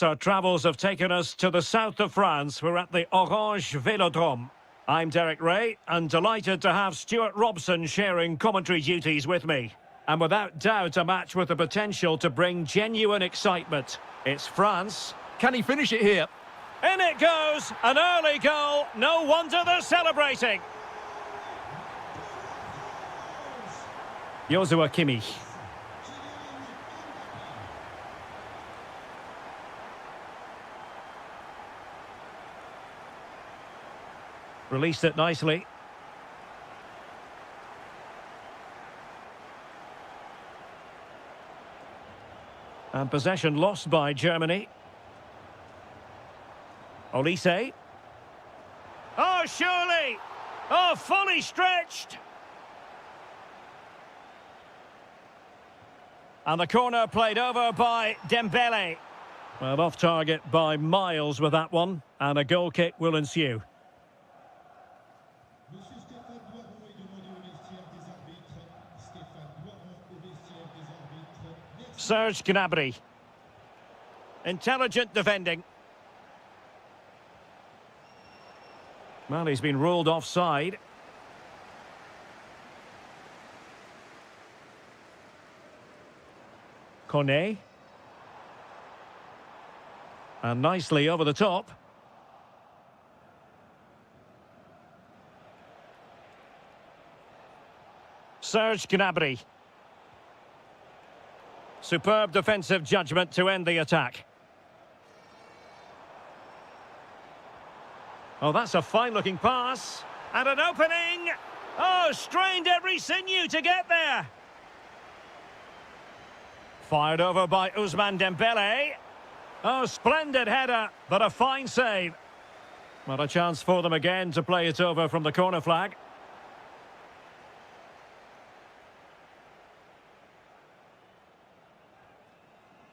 Our travels have taken us to the south of France. We're at the Orange Velodrome. I'm Derek Ray, and delighted to have Stuart Robson sharing commentary duties with me. And without doubt, a match with the potential to bring genuine excitement. It's France. Can he finish it here? In it goes! An early goal. No wonder they're celebrating. Joshua Kimmich. Released it nicely. And possession lost by Germany. Olise. Oh, surely! Oh, fully stretched! And the corner played over by Dembele. Well, off target by miles with that one. And a goal kick will ensue. Serge Gnabry. Intelligent defending. Well, he's been ruled offside. Cornet. And nicely over the top. Serge Gnabry. Superb defensive judgment to end the attack. Oh, that's a fine-looking pass. And an opening. Oh, strained every sinew to get there. Fired over by Ousmane Dembele. Oh, splendid header, but a fine save. What a chance for them again to play it over from the corner flag.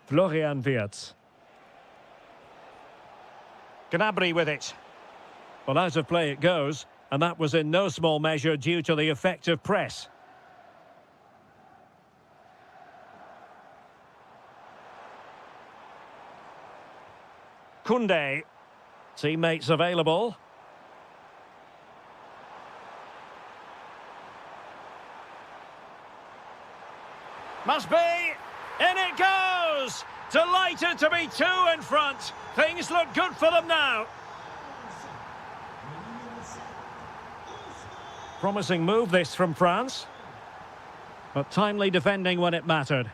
Florian Wirtz. Gnabry with it. Well, out of play it goes, and that was in no small measure due to the effective press. Koundé. Teammates available. Must be. In it goes! Delighted to be two in front. Things look good for them now. Promising move this from France. But timely defending when it mattered.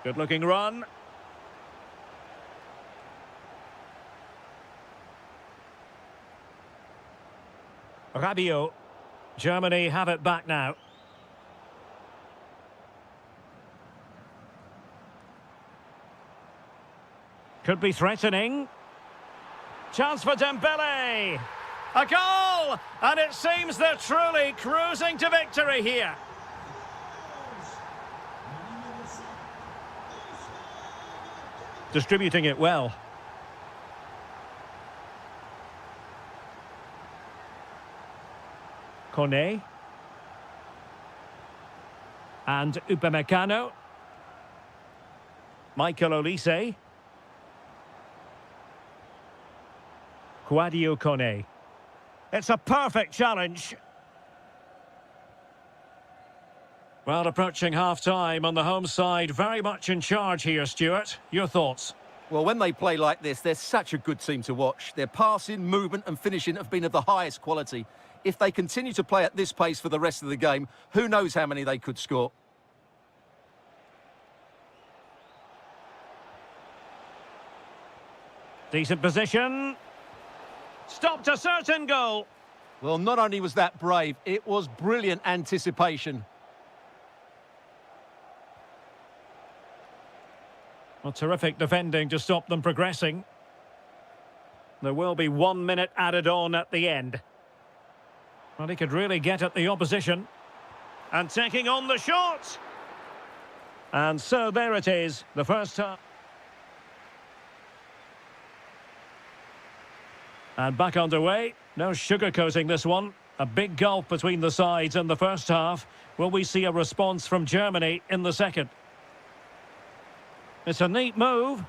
Good looking run. Rabiot. Germany have it back now. Could be threatening. Chance for Dembele. A goal! And it seems they're truly cruising to victory here. Distributing it well. Cornet. And Upamecano. Michael Olise. Kouadio Kone. It's a perfect challenge. Well, approaching half-time on the home side, very much in charge here, Stuart. Your thoughts? Well, when they play like this, they're such a good team to watch. Their passing, movement and finishing have been of the highest quality. If they continue to play at this pace for the rest of the game, who knows how many they could score. Decent position. Stopped a certain goal. Well, not only was that brave, it was brilliant anticipation. Well, terrific defending to stop them progressing. There will be 1 minute added on at the end. Well, he could really get at the opposition. And taking on the shot. And so there it is, the first half. And back underway. No sugarcoating this one. A big gulf between the sides in the first half. Will we see a response from Germany in the second? It's a neat move.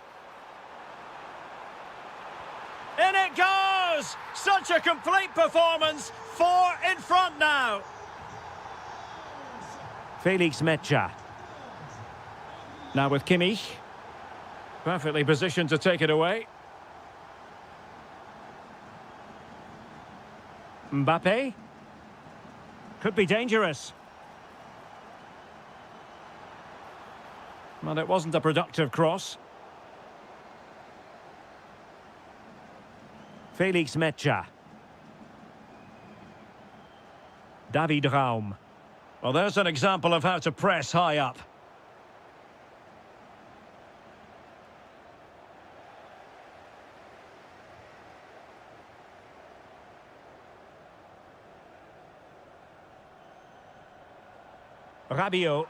In it goes! Such a complete performance. 4 in front now. Felix Mecha. Now with Kimmich. Perfectly positioned to take it away. Mbappe. Could be dangerous. Well, it wasn't a productive cross. Felix Mecha. David Raum. Well, there's an example of how to press high up. Rabiot.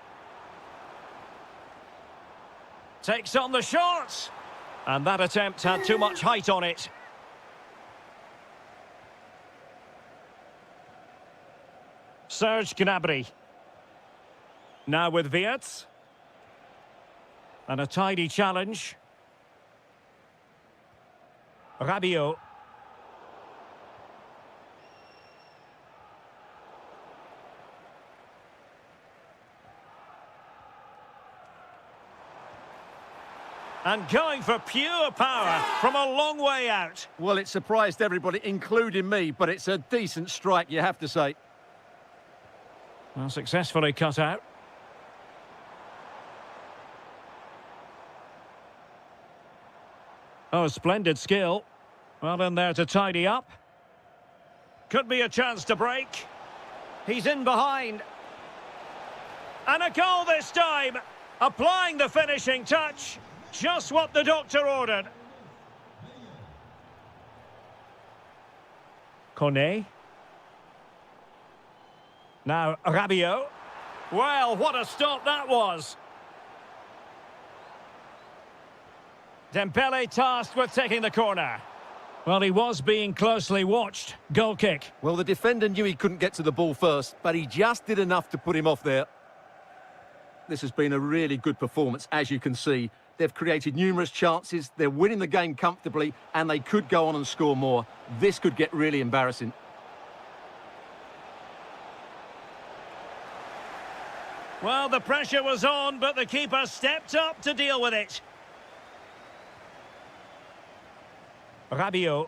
Takes on the shot. And that attempt had too much height on it. Serge Gnabry. Now with Wirtz. And a tidy challenge. Rabiot. And going for pure power from a long way out. Well, it surprised everybody, including me, but it's a decent strike, you have to say. Well, successfully cut out. Oh, splendid skill. Well in there to tidy up. Could be a chance to break. He's in behind. And a goal this time. Applying the finishing touch. Just what the doctor ordered. Kone. Now Rabiot. Well, what a stop that was. Dembele tasked with taking the corner. Well, he was being closely watched. Goal kick. Well, the defender knew he couldn't get to the ball first, but he just did enough to put him off there. This has been a really good performance, as you can see. They've created numerous chances, they're winning the game comfortably, and they could go on and score more. This could get really embarrassing. Well, the pressure was on, but the keeper stepped up to deal with it. Rabiot.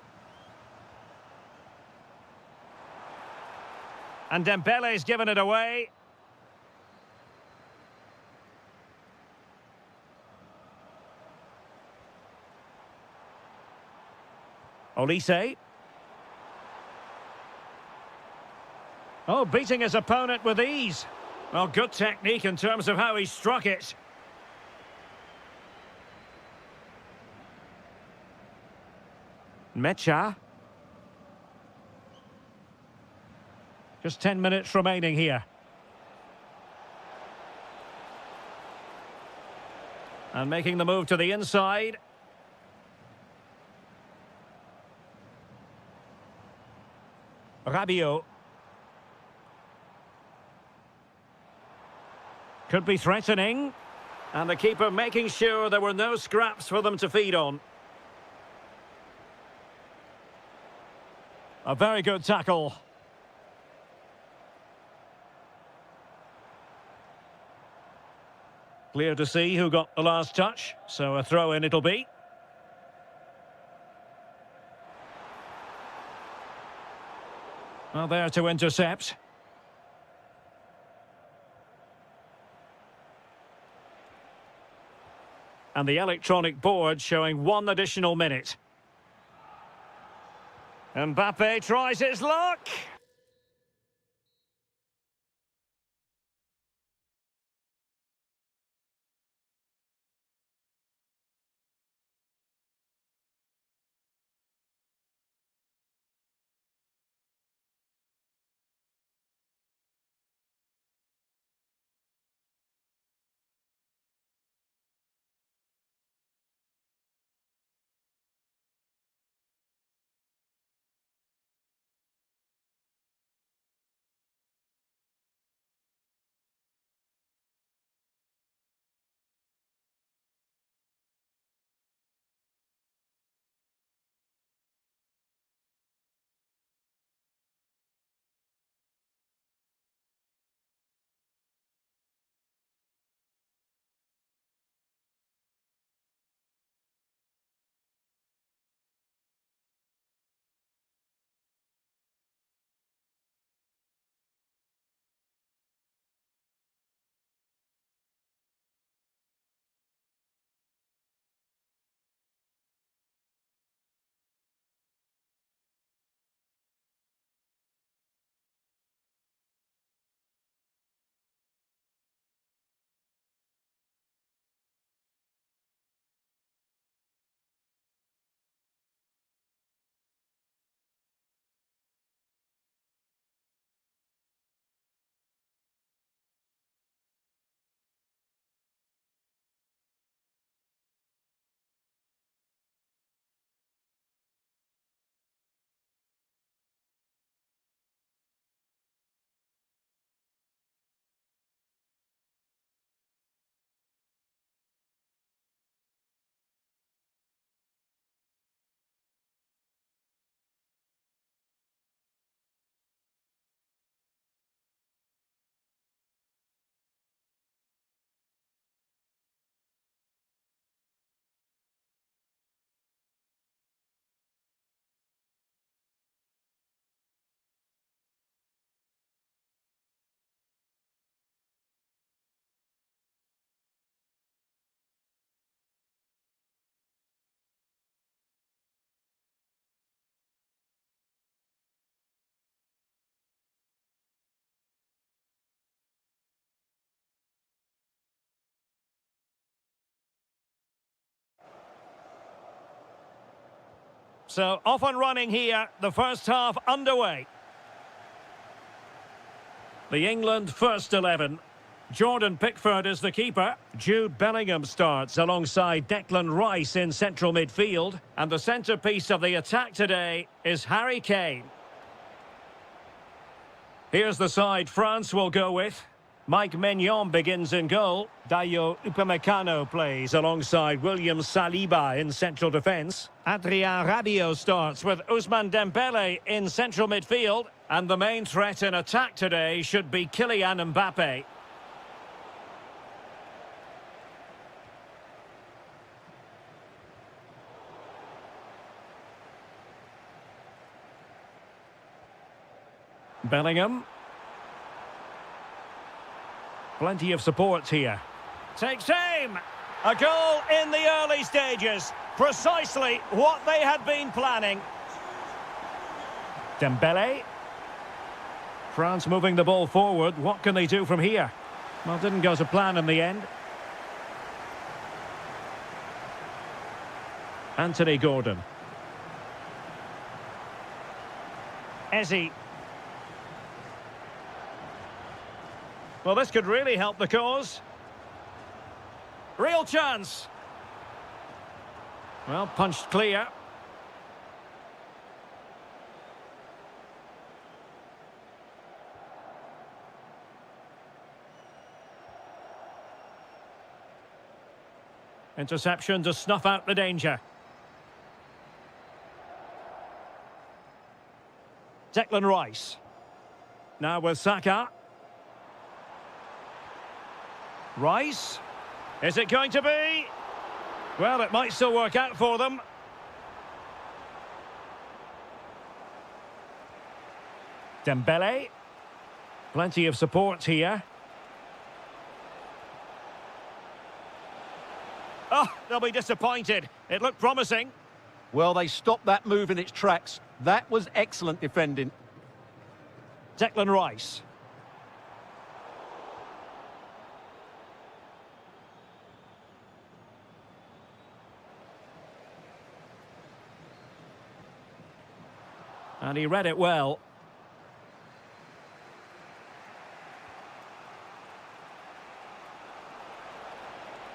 And Dembele's given it away. Olise. Oh, beating his opponent with ease. Well, good technique in terms of how he struck it. Mecha. Just 10 minutes remaining here. And making the move to the inside. Rabiot. Could be threatening. And the keeper making sure there were no scraps for them to feed on. A very good tackle. Clear to see who got the last touch, so a throw-in it'll be. Well, there to intercept. And the electronic board showing 1 additional minute. Mbappe tries his luck. So off and running here, the first half underway. The England first 11. Jordan Pickford is the keeper. Jude Bellingham starts alongside Declan Rice in central midfield. And the centrepiece of the attack today is Harry Kane. Here's the side France will go with. Mike Maignan begins in goal. Dayo Upamecano plays alongside William Saliba in central defence. Adrien Rabiot starts with Ousmane Dembele in central midfield. And the main threat in attack today should be Kylian Mbappe. Bellingham. Plenty of support here. Takes aim. A goal in the early stages. Precisely what they had been planning. Dembele. France moving the ball forward. What can they do from here? Well, didn't go to plan in the end. Anthony Gordon. Eze. Well, this could really help the cause. Real chance. Well, punched clear. Interception to snuff out the danger. Declan Rice. Now with Saka. Rice. Is it going to be? Well, it might still work out for them. Dembele. Plenty of support here. Oh, they'll be disappointed. It looked promising. Well, they stopped that move in its tracks. That was excellent defending. Declan Rice. And he read it well.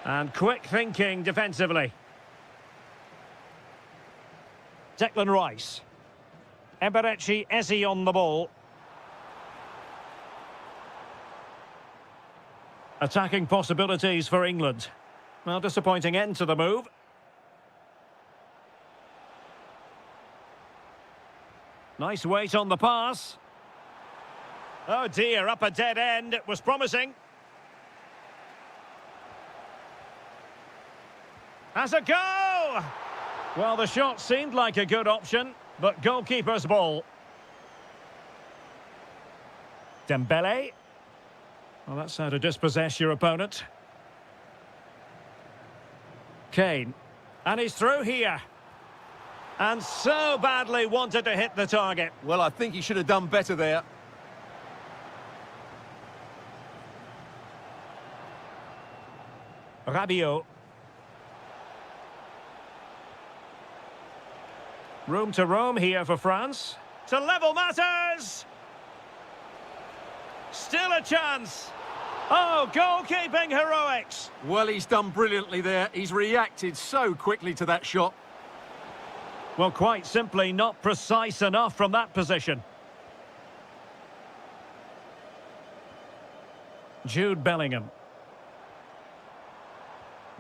And quick thinking defensively. Declan Rice. Eberechi Eze on the ball. Attacking possibilities for England. Well, disappointing end to the move. Nice weight on the pass. Oh dear, up a dead end. It was promising. Has a go! Well, the shot seemed like a good option, but goalkeeper's ball. Dembele. Well, that's how to dispossess your opponent. Kane. And he's through here. And so badly wanted to hit the target. Well, I think he should have done better there. Rabiot. Room to roam here for France. To level matters! Still a chance. Oh, goalkeeping heroics. Well, he's done brilliantly there. He's reacted so quickly to that shot. Well, quite simply not precise enough from that position. Jude Bellingham.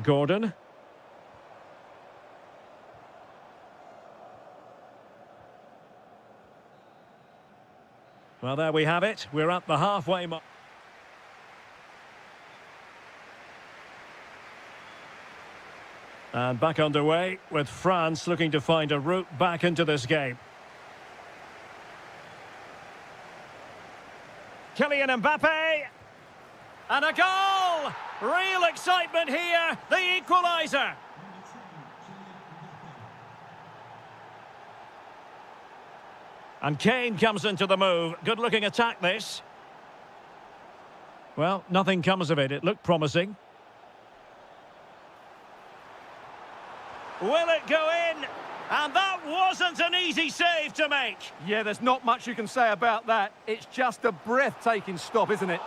Gordon. Well, there we have it. We're at the halfway mark. And back underway with France looking to find a route back into this game. Kylian Mbappe. And a goal! Real excitement here. The equaliser. And Kane comes into the move. Good-looking attack, this. Well, nothing comes of it. It looked promising. Will it go in? And that wasn't an easy save to make. Yeah, there's not much you can say about that. It's just a breathtaking stop, isn't it?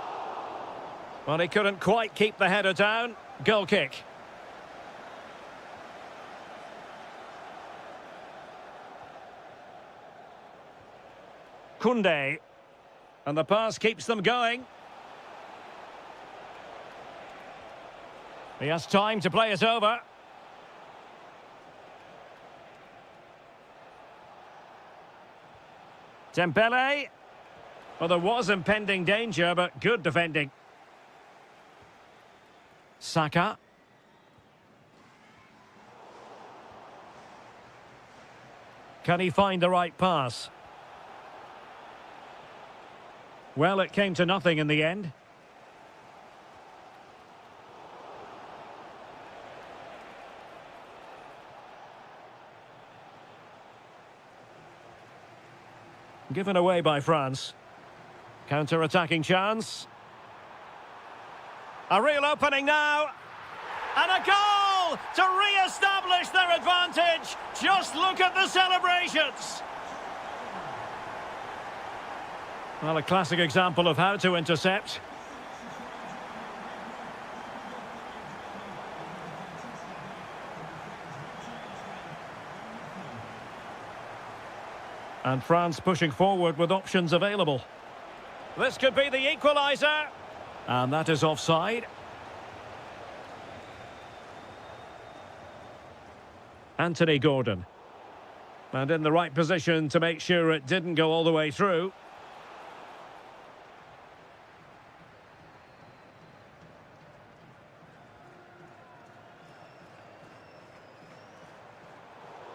Well, he couldn't quite keep the header down. Goal kick. Kunde. And the pass keeps them going. He has time to play it over. Dembele. Well, there was impending danger, but good defending. Saka. Can he find the right pass? Well, it came to nothing in the end. Given away by France. Counter-attacking chance. A real opening now. And a goal to re-establish their advantage. Just look at the celebrations. Well, a classic example of how to intercept. And France pushing forward with options available. This could be the equaliser. And that is offside. Anthony Gordon. And in the right position to make sure it didn't go all the way through.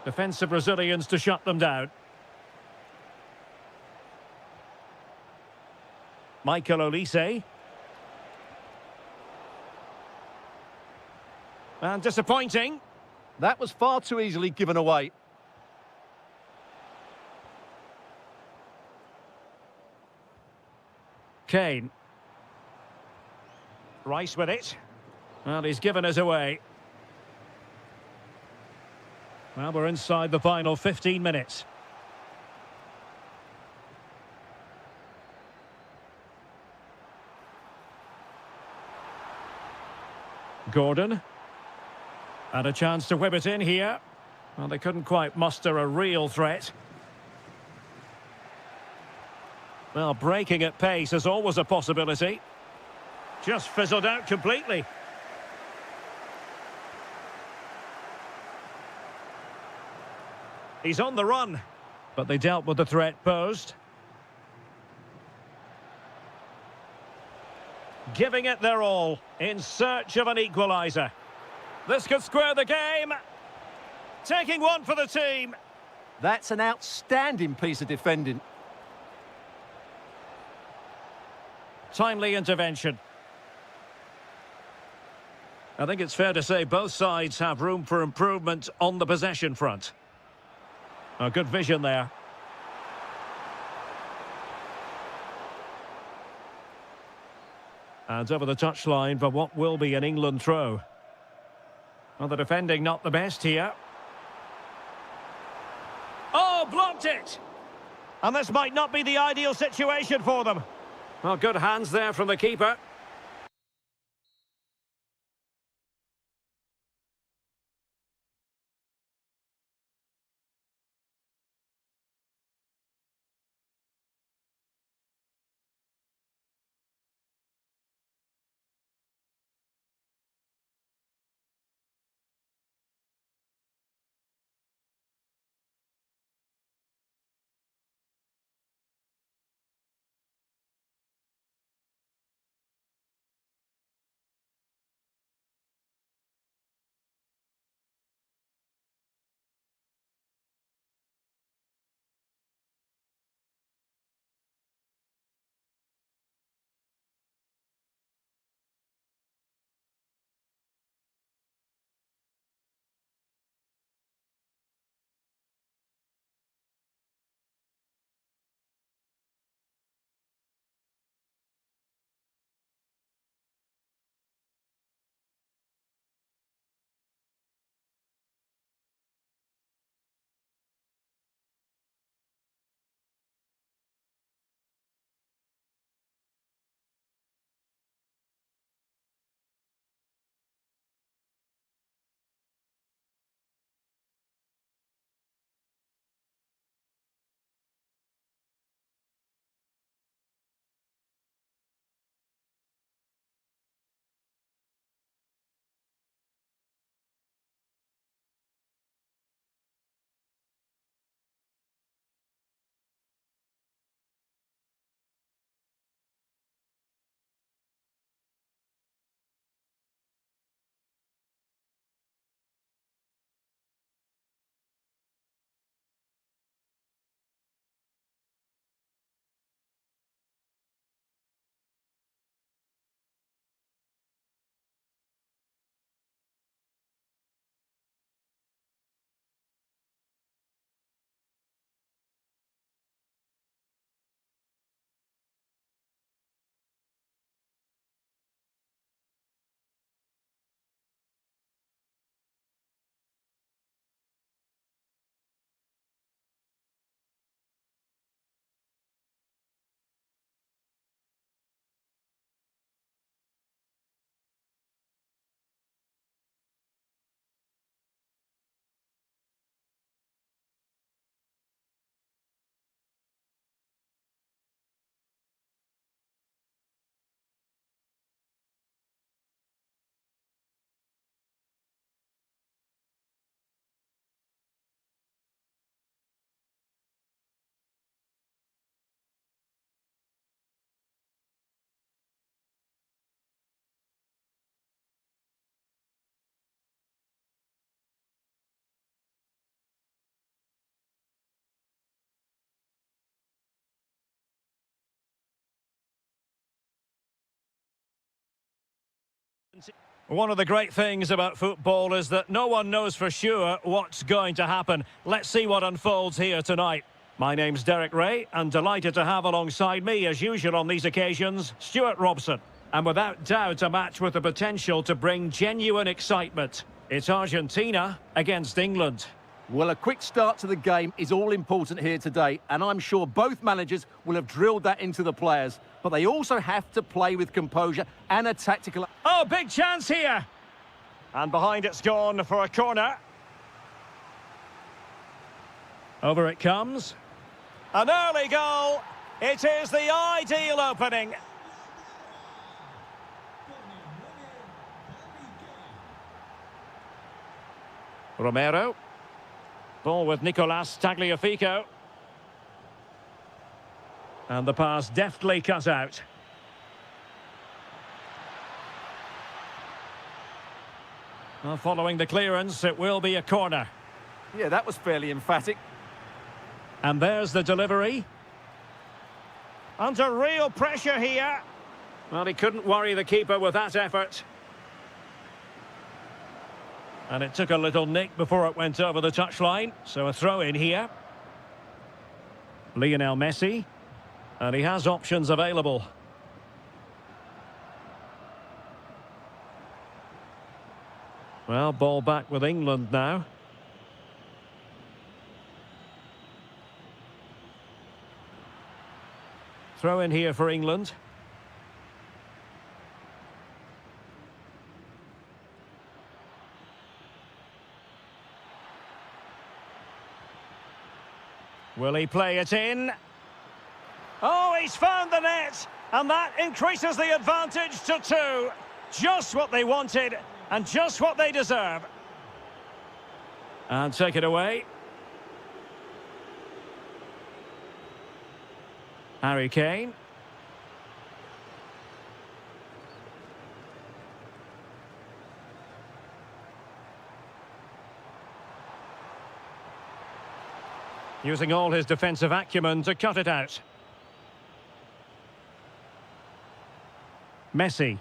Defensive Brazilians to shut them down. Michael Olise. And disappointing. That was far too easily given away. Kane. Rice with it. Well, he's given us away. Well, we're inside the final 15 minutes. Gordon. And a chance to whip it in here. Well, they couldn't quite muster a real threat. Well, breaking at pace is always a possibility. Just fizzled out completely. He's on the run, but they dealt with the threat posed. Giving it their all, in search of an equaliser. This could square the game. Taking one for the team. That's an outstanding piece of defending. Timely intervention. I think it's fair to say both sides have room for improvement on the possession front. A good vision there. And over the touchline for what will be an England throw. Well, the defending not the best here. Oh, blocked it! And this might not be the ideal situation for them. Well, good hands there from the keeper. One of the great things about football is that no one knows for sure what's going to happen. Let's see what unfolds here tonight. My name's Derek Ray, and delighted to have alongside me, as usual on these occasions, Stuart Robson. And without doubt, a match with the potential to bring genuine excitement. It's Argentina against England. Well, a quick start to the game is all important here today, and I'm sure both managers will have drilled that into the players. But they also have to play with composure and a tactical... Oh, big chance here! And behind it's gone for a corner. Over it comes. An early goal. It is the ideal opening. Romero. Ball with Nicolas Tagliafico. And the pass deftly cut out. Well, following the clearance, it will be a corner. Yeah, that was fairly emphatic. And there's the delivery. Under real pressure here. Well, he couldn't worry the keeper with that effort. And it took a little nick before it went over the touchline. So a throw in here. Lionel Messi. And he has options available. Well, ball back with England now. Throw in here for England. Will he play it in? Oh, he's found the net, and that increases the advantage to 2. Just what they wanted, and just what they deserve. And take it away. Harry Kane. Using all his defensive acumen to cut it out. Messi.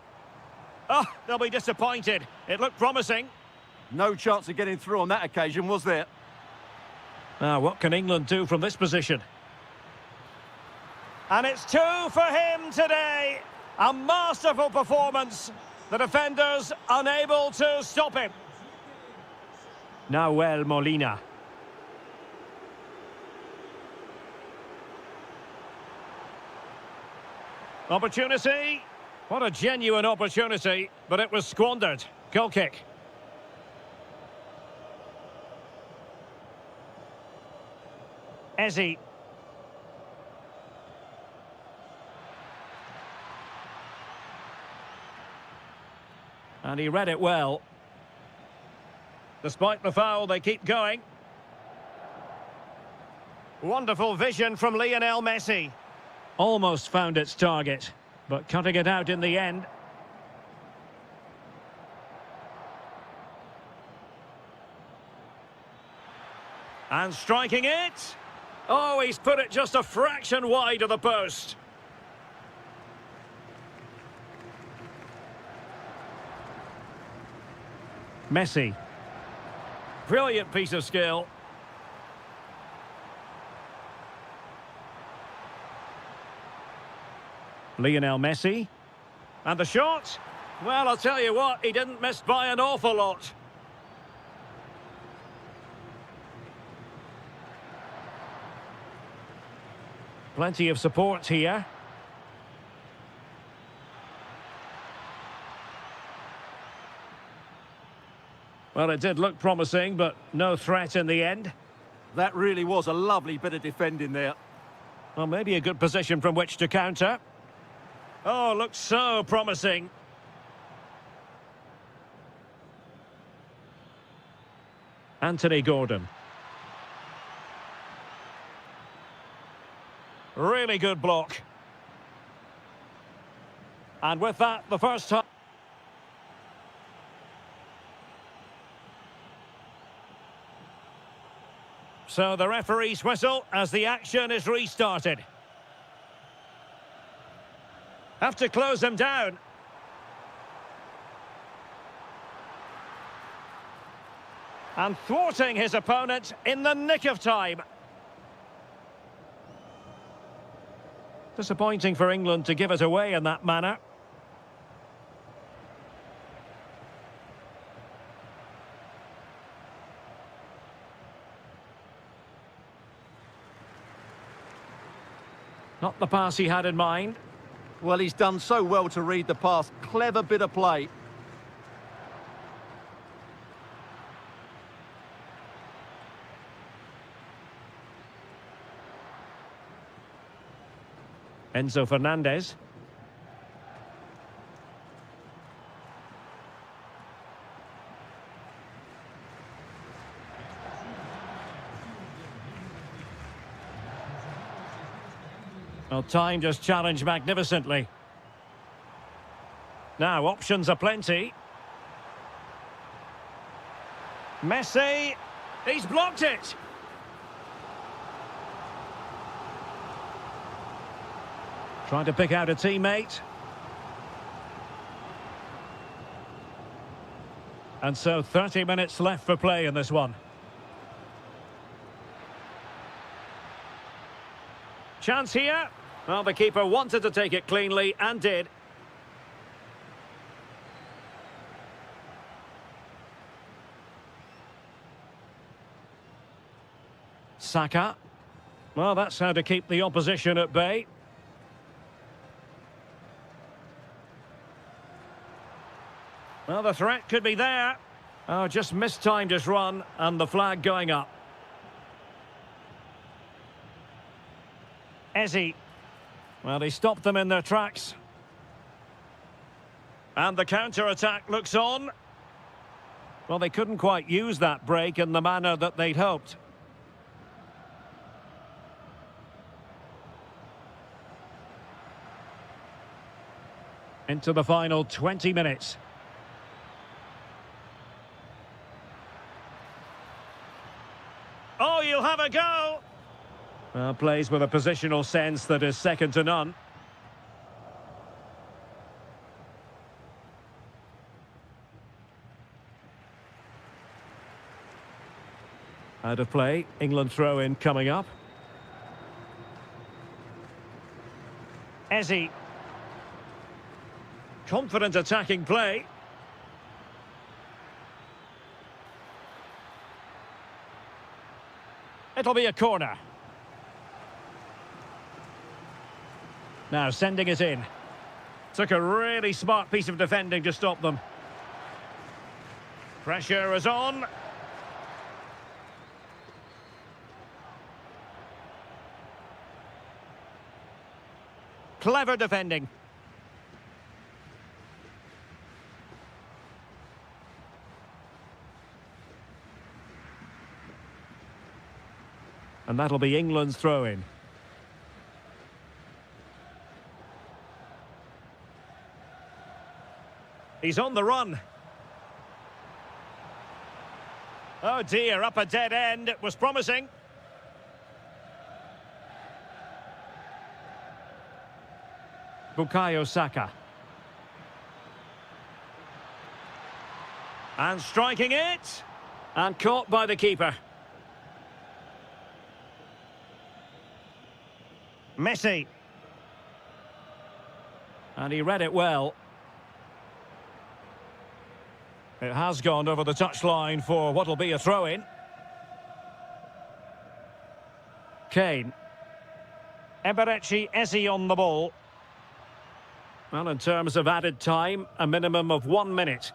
Oh, they'll be disappointed. It looked promising. No chance of getting through on that occasion, was there? Now, what can England do from this position? And it's 2 for him today. A masterful performance. The defenders unable to stop him. Nahuel Molina. Opportunity. What a genuine opportunity, but it was squandered. Goal kick. Ezzy. And he read it well. Despite the foul, they keep going. Wonderful vision from Lionel Messi. Almost found its target, but cutting it out in the end. And striking it. Oh, he's put it just a fraction wide of the post. Messi. Brilliant piece of skill. Lionel Messi. And the shot? Well, I'll tell you what, he didn't miss by an awful lot. Plenty of support here. Well, it did look promising, but no threat in the end. That really was a lovely bit of defending there. Well, maybe a good position from which to counter. Oh, looks so promising. Anthony Gordon. Really good block. And with that, the first time. So the referee's whistle as the action is restarted. Have to close them down. And thwarting his opponent in the nick of time. Disappointing for England to give it away in that manner. Not the pass he had in mind. Well, he's done so well to read the pass. Clever bit of play. Enzo Fernandez. Well, time just challenged magnificently. Now, options are plenty. Messi, he's blocked it. Trying to pick out a teammate. And so 30 minutes left for play in this one. Chance here. Well, the keeper wanted to take it cleanly and did. Saka. Well, that's how to keep the opposition at bay. Well, the threat could be there. Oh, just mistimed his run and the flag going up. Eze. Well, he stopped them in their tracks. And the counter-attack looks on. Well, they couldn't quite use that break in the manner that they'd hoped. Into the final 20 minutes. Oh, you'll have a go! Well, plays with a positional sense that is second to none. Out of play, England throw-in coming up. Eze. Confident attacking play. It'll be a corner. Now sending it in. Took a really smart piece of defending to stop them. Pressure is on. Clever defending. And that'll be England's throw-in. He's on the run. Oh dear, up a dead end. It was promising. Bukayo Saka. And striking it. And caught by the keeper. Messi. And he read it well. It has gone over the touchline for what'll be a throw-in. Kane. Eberechi Eze on the ball. Well, in terms of added time, a minimum of 1 minute.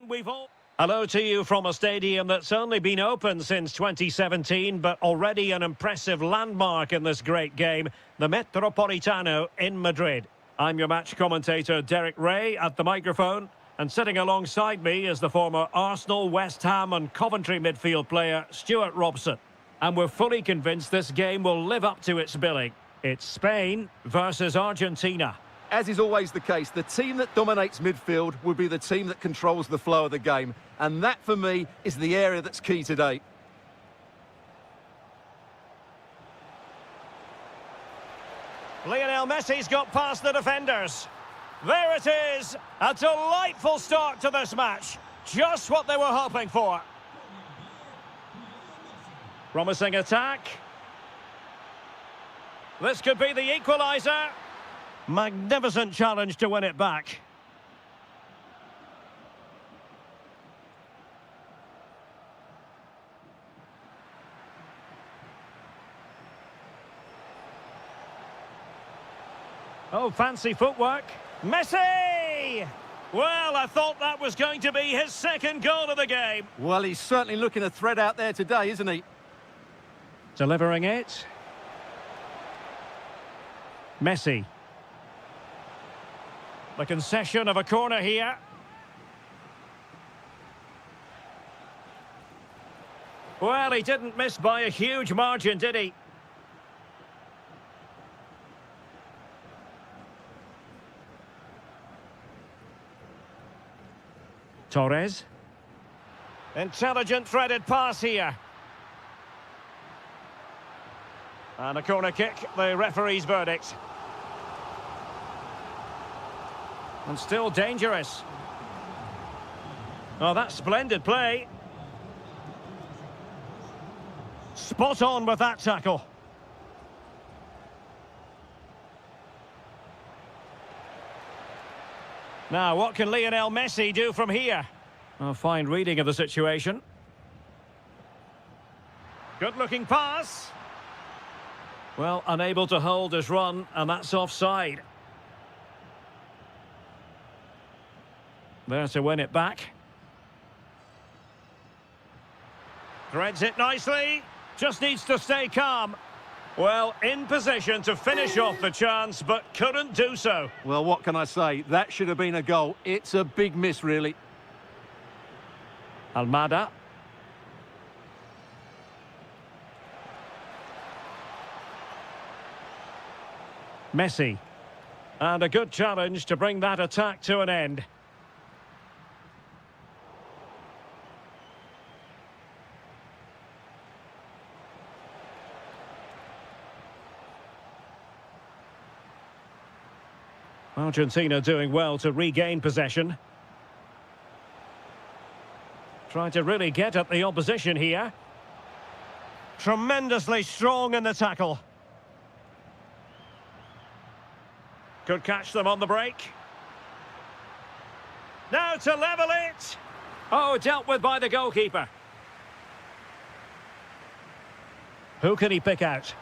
We've all... Hello to you from a stadium that's only been open since 2017, but already an impressive landmark in this great game, the Metropolitano in Madrid. I'm your match commentator, Derek Ray, at the microphone, and sitting alongside me is the former Arsenal, West Ham and Coventry midfield player, Stuart Robson. And we're fully convinced this game will live up to its billing. It's Spain versus Argentina. As is always the case, the team that dominates midfield will be the team that controls the flow of the game. And that, for me, is the area that's key today. Lionel Messi's got past the defenders. There it is. A delightful start to this match. Just what they were hoping for. Promising attack. This could be the equaliser. Magnificent challenge to win it back. Oh, fancy footwork. Messi! Well, I thought that was going to be his second goal of the game. Well, he's certainly looking a threat out there today, isn't he? Delivering it. Messi. The concession of a corner here. Well, he didn't miss by a huge margin, did he? Torres. Intelligent threaded pass here. And a corner kick, the referee's verdict. And still dangerous. Oh, that's splendid play. Spot on with that tackle. Now, what can Lionel Messi do from here? A fine reading of the situation. Good-looking pass. Well, unable to hold his run, and that's offside. There to win it back. Threads it nicely. Just needs to stay calm. Well, in position to finish off the chance, but couldn't do so. Well, what can I say? That should have been a goal. It's a big miss, really. Almada. Messi. And a good challenge to bring that attack to an end. Argentina doing well to regain possession. Trying to really get at the opposition here. Tremendously strong in the tackle. Could catch them on the break. Now to level it. Oh, dealt with by the goalkeeper. Who can he pick out?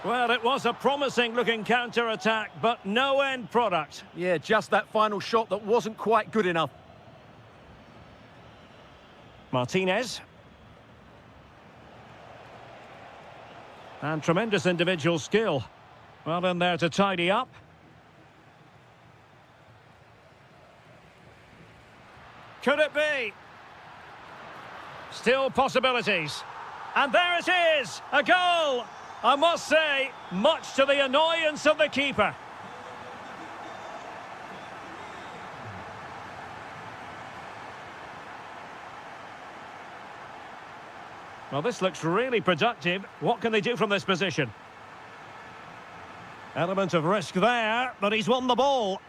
Well, it was a promising-looking counter-attack, but no end product. Yeah, just that final shot that wasn't quite good enough. Martinez. And tremendous individual skill. Well in there to tidy up. Could it be? Still possibilities. And there it is! A goal! I must say, much to the annoyance of the keeper. Well, this looks really productive. What can they do from this position? Element of risk there, but he's won the ball.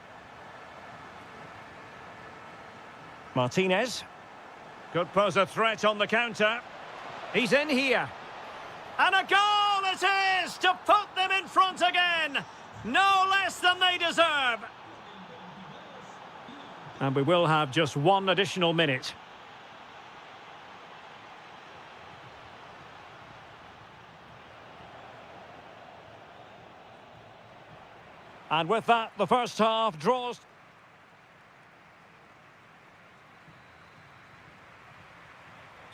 Martinez. Could pose a threat on the counter. He's in here. And a goal it is to put them in front again. No less than they deserve. And we will have just one additional minute. And with that, the first half draws.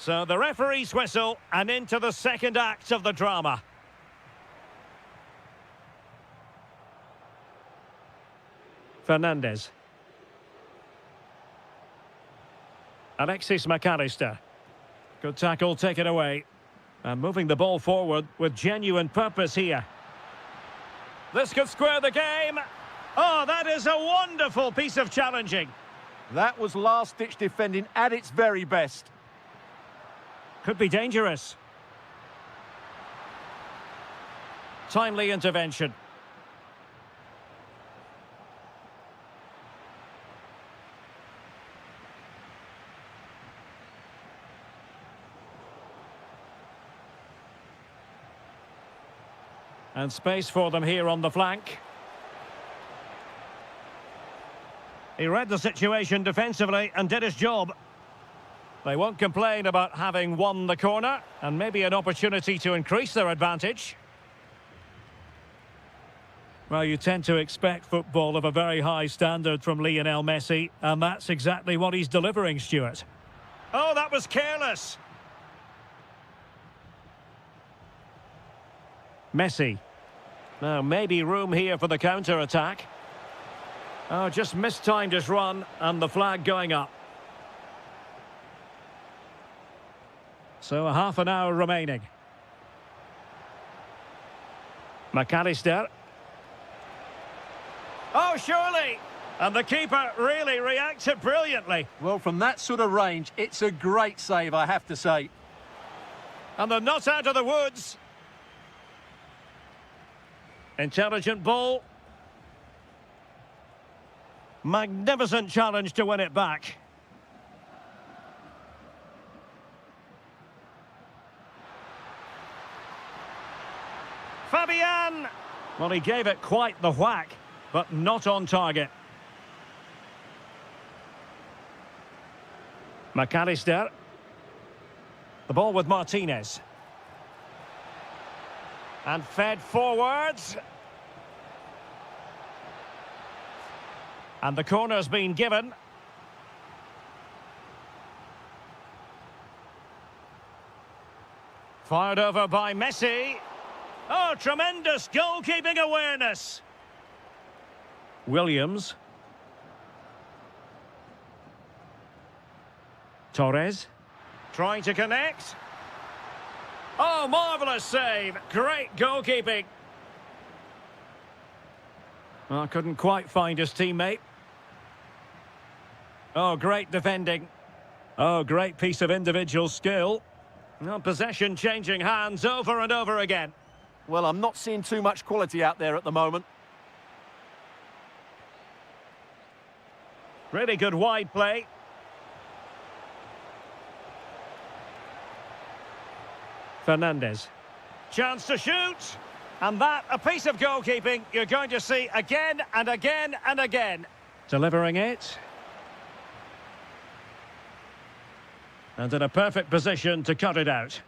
So the referee's whistle and into the second act of the drama. Fernandez. Alexis McAllister. Good tackle taken away. And moving the ball forward with genuine purpose here. This could square the game. Oh, that is a wonderful piece of challenging. That was last-ditch defending at its very best. Could be dangerous. Timely intervention. And space for them here on the flank. He read the situation defensively and did his job. They won't complain about having won the corner, and maybe an opportunity to increase their advantage. Well, you tend to expect football of a very high standard from Lionel Messi, and that's exactly what he's delivering, Stuart. Oh, that was careless. Messi. Now, maybe room here for the counter-attack. Oh, just mistimed his run, and the flag going up. So a half an hour remaining. McAllister. Oh, surely! And the keeper really reacted brilliantly. Well, from that sort of range, it's a great save, I have to say. And they're not out of the woods. Intelligent ball. Magnificent challenge to win it back. Fabian! Well, he gave it quite the whack, but not on target. McAllister. The ball with Martinez. And fed forwards. And the corner's been given. Fired over by Messi. Oh, tremendous goalkeeping awareness. Williams. Torres. Trying to connect. Oh, marvellous save. Great goalkeeping. Well, couldn't quite find his teammate. Oh, great defending. Oh, great piece of individual skill. Well, possession changing hands over and over again. Well, I'm not seeing too much quality out there at the moment. Really good wide play. Fernandez. Chance to shoot. And that, a piece of goalkeeping you're going to see again and again and again. Delivering it. And in a perfect position to cut it out.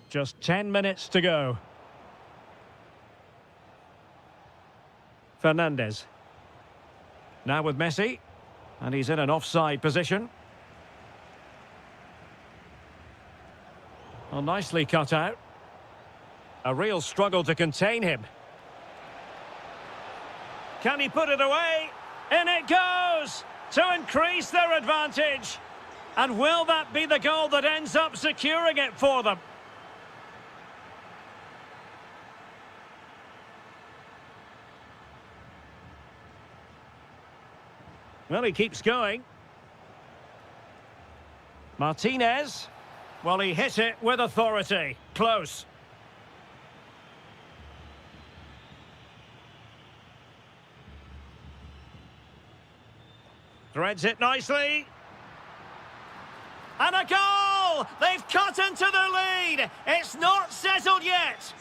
Just 10 minutes to go. Fernandez. Now with Messi. And he's in an offside position. Well, nicely cut out. A real struggle to contain him. Can he put it away? In it goes! To increase their advantage. And will that be the goal that ends up securing it for them? Well, he keeps going. Martinez. Well, he hit it with authority. Close. Threads it nicely. And a goal! They've cut into the lead. It's not settled yet.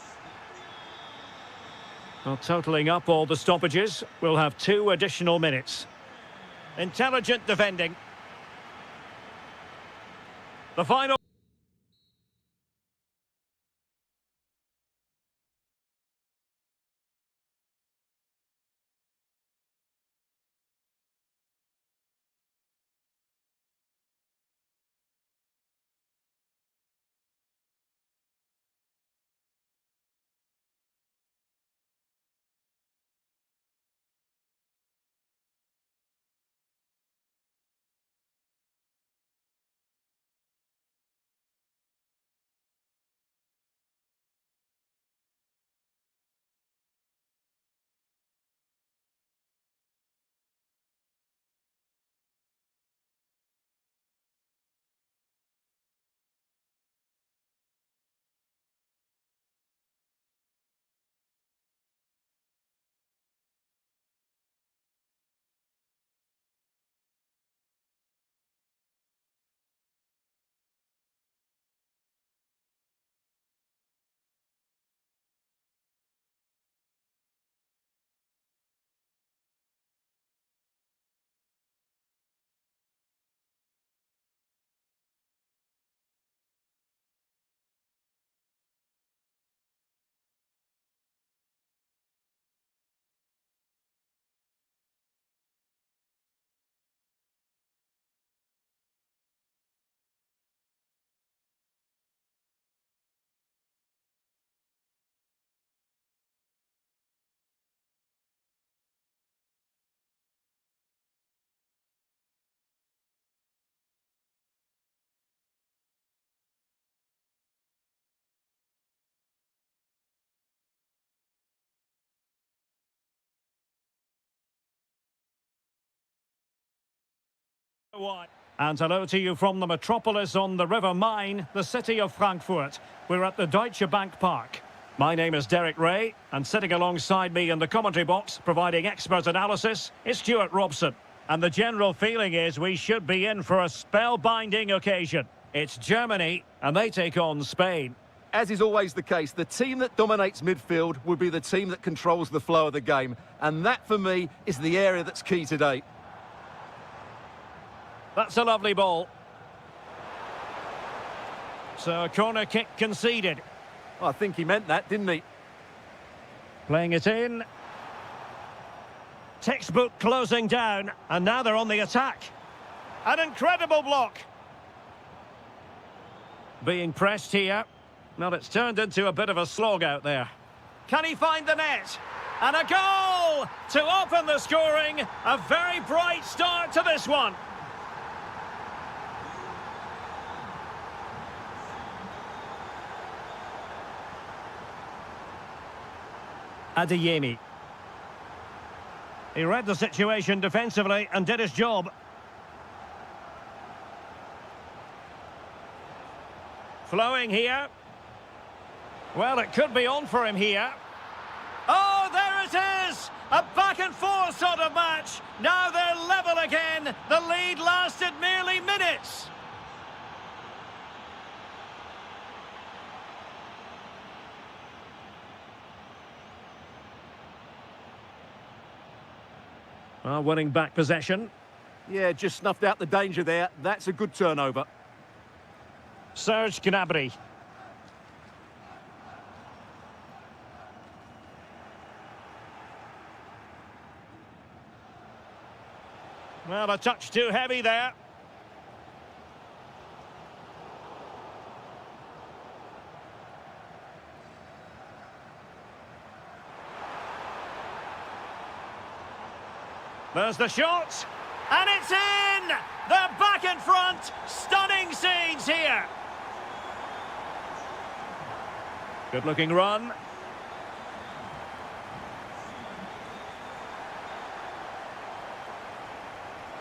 Well, totalling up all the stoppages, we'll have 2 additional minutes. Intelligent defending. The final... And hello to you from the metropolis on the River Main, the city of Frankfurt. We're at the Deutsche Bank Park. My name is Derek Ray, and sitting alongside me in the commentary box, providing expert analysis, is Stuart Robson. And the general feeling is we should be in for a spellbinding occasion. It's Germany, and they take on Spain. As is always the case, the team that dominates midfield will be the team that controls the flow of the game. And that, for me, is the area that's key today. That's a lovely ball. So a corner kick conceded. I think he meant that, didn't he? Playing it in. Textbook closing down, and now they're on the attack. An incredible block. Being pressed here. Well, it's turned into a bit of a slog out there. Can he find the net? And a goal to open the scoring. A very bright start to this one. Adeyemi. He read the situation defensively and did his job. Flowing here. Well, it could be on for him here. Oh, there it is! A back and forth sort of match. Now they're level again. The lead lasted merely minutes. Well, winning back possession. Yeah, just snuffed out the danger there. That's a good turnover. Serge Gnabry. Well, a touch too heavy there. There's the shot, and it's in! They're back in front! Stunning scenes here! Good-looking run.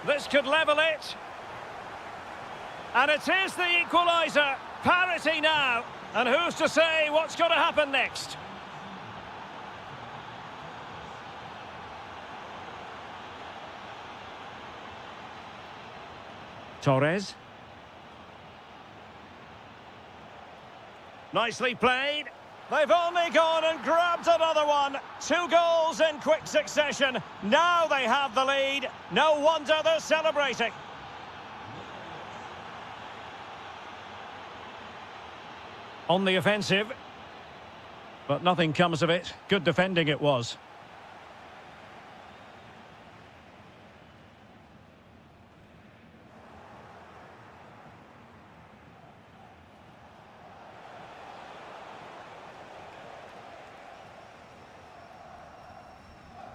This could level it. And it is the equaliser. Parity now. And who's to say what's going to happen next? Torres. Nicely played. They've only gone and grabbed another one. 2 goals in quick succession. Now they have the lead. No wonder they're celebrating. On the offensive. But nothing comes of it. Good defending it was.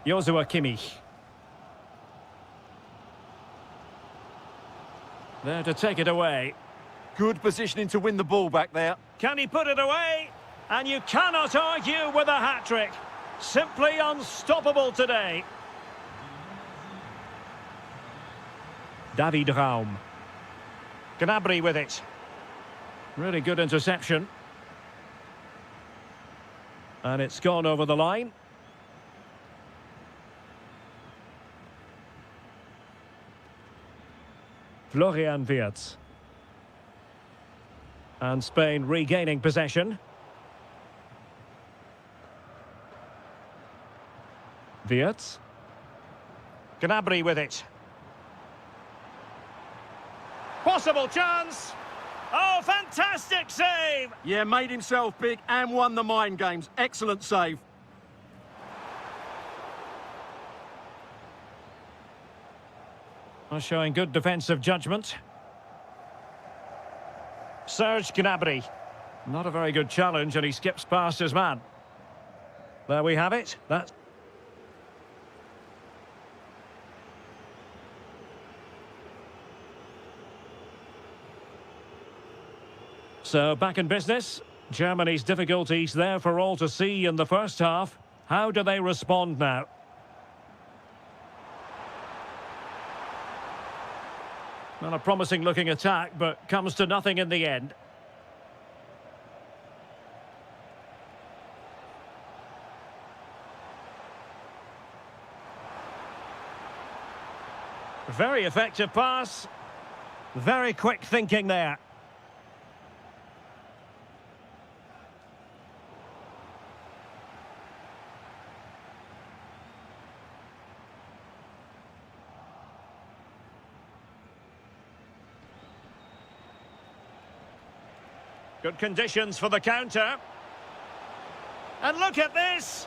Joshua Kimmich. There to take it away. Good positioning to win the ball back there. Can he put it away? And you cannot argue with a hat-trick. Simply unstoppable today. David Raum. Gnabry with it. Really good interception. And it's gone over the line. Florian Wirtz. And Spain regaining possession. Wirtz. Gnabry with it. Possible chance. Oh, fantastic save! Yeah, made himself big and won the mind games. Excellent save. Showing good defensive judgment. Serge Gnabry. Not a very good challenge, and he skips past his man. There we have it. That's... So, back in business. Germany's difficulties there for all to see in the first half. How do they respond now? Not a promising looking attack, but comes to nothing in the end. Very effective pass. Very quick thinking there. Good conditions for the counter. And look at this!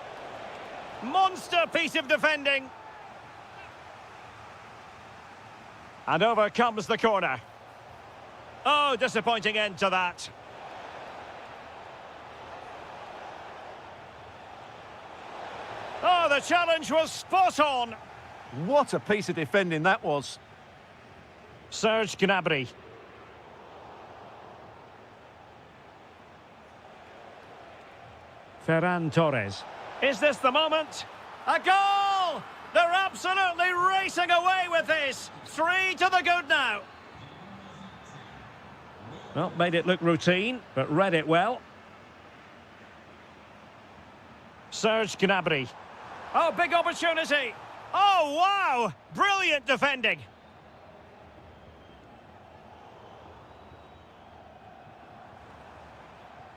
Monster piece of defending. And over comes the corner. Oh, disappointing end to that. Oh, the challenge was spot on. What a piece of defending that was. Serge Gnabry. Ferran Torres. Is this the moment? A goal! They're absolutely racing away with this. 3 to the good now. Well, made it look routine, but read it well. Serge Gnabry. Oh, big opportunity. Oh, wow! Brilliant defending.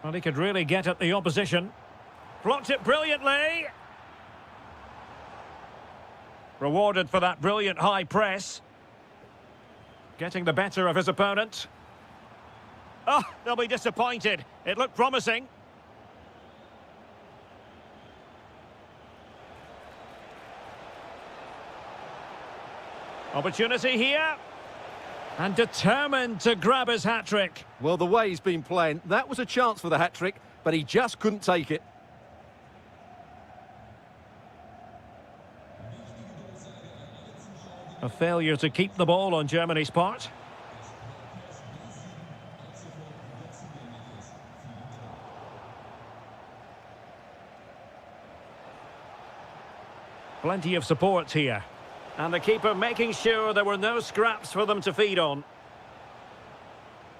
Well, he could really get at the opposition. Blocked it brilliantly. Rewarded for that brilliant high press. Getting the better of his opponent. Oh, they'll be disappointed. It looked promising. Opportunity here. And determined to grab his hat-trick. Well, the way he's been playing, that was a chance for the hat-trick, but he just couldn't take it. A failure to keep the ball on Germany's part. Plenty of support here. And the keeper making sure there were no scraps for them to feed on.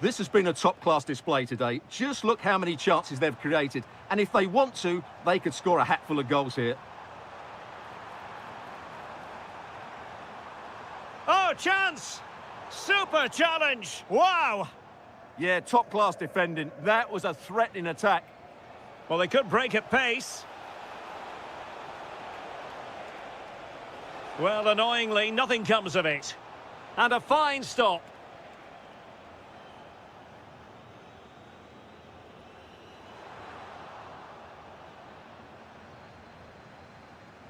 This has been a top-class display today. Just look how many chances they've created. And if they want to, they could score a hatful of goals here. Oh, chance! Super challenge! Wow! Yeah, top-class defending. That was a threatening attack. Well, they could break at pace. Well, annoyingly, nothing comes of it. And a fine stop.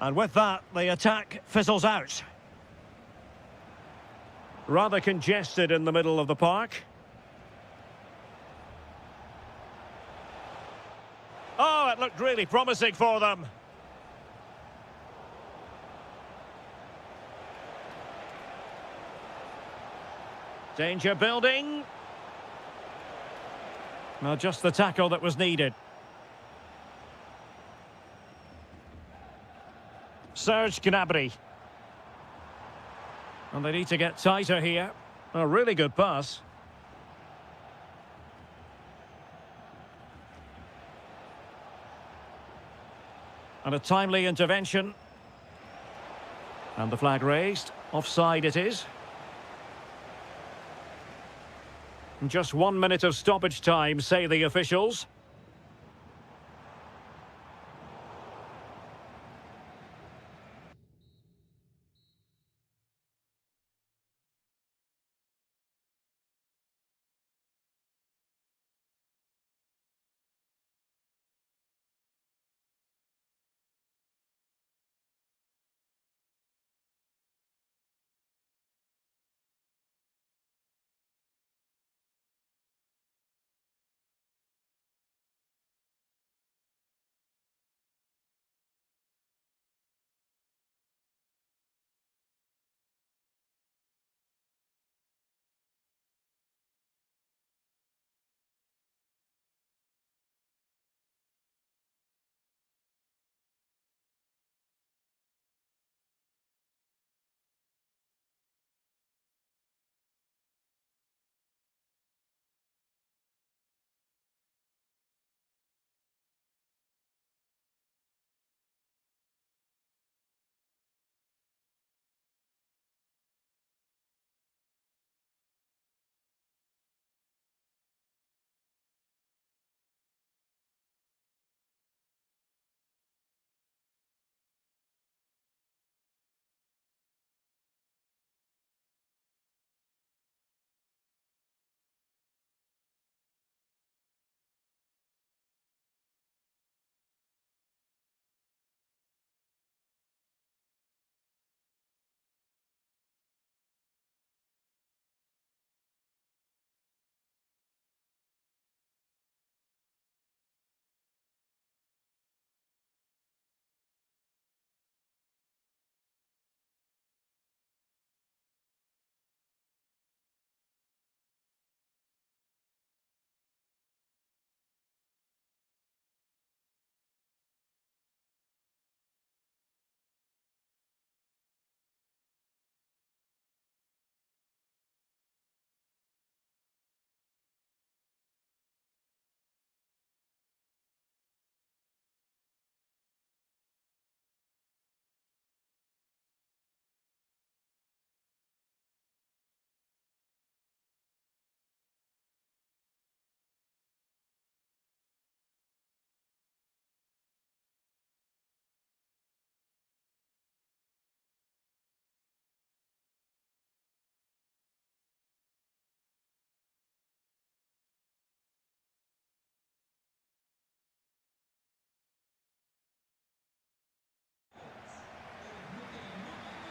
And with that, the attack fizzles out. Rather congested in the middle of the park. Oh, it looked really promising for them. Danger building. Well, just the tackle that was needed. Serge Gnabry. And they need to get tighter here. A really good pass. And a timely intervention. And the flag raised. Offside it is. Just 1 minute of stoppage time, say the officials.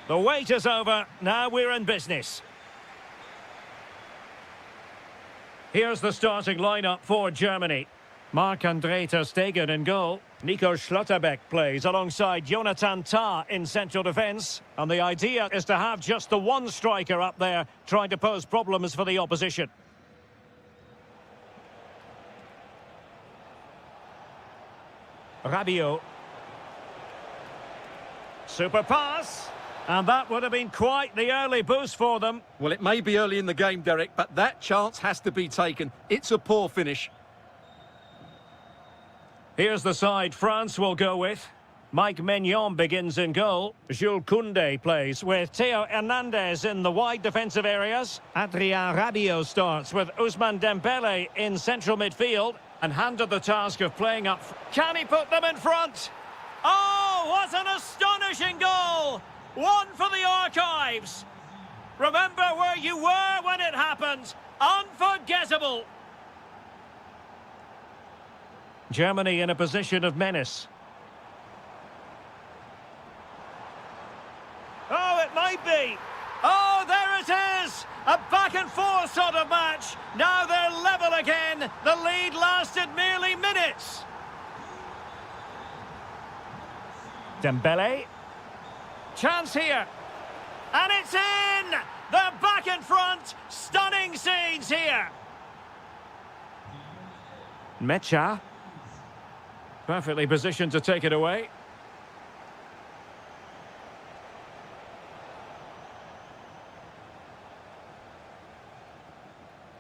The wait is over. Now we're in business. Here's the starting lineup for Germany. Marc-André ter Stegen in goal. Nico Schlotterbeck plays alongside Jonathan Tah in central defence. And the idea is to have just the one striker up there trying to pose problems for the opposition. Rabiot. Super pass. And that would have been quite the early boost for them. Well, it may be early in the game, Derek, but that chance has to be taken. It's a poor finish. Here's the side France will go with. Mike Maignan begins in goal. Jules Koundé plays with Theo Hernandez in the wide defensive areas. Adrien Rabiot starts with Ousmane Dembélé in central midfield and handed the task of playing up. Can he put them in front? Oh, what an astonishing goal! One for the archives. Remember where you were when it happened. Unforgettable. Germany in a position of menace. Oh, it might be. Oh, there it is. A back and forth sort of match. Now they're level again. The lead lasted merely minutes. Dembele. Chance here. And it's in! They're back in front. Stunning scenes here. Mecha. Perfectly positioned to take it away.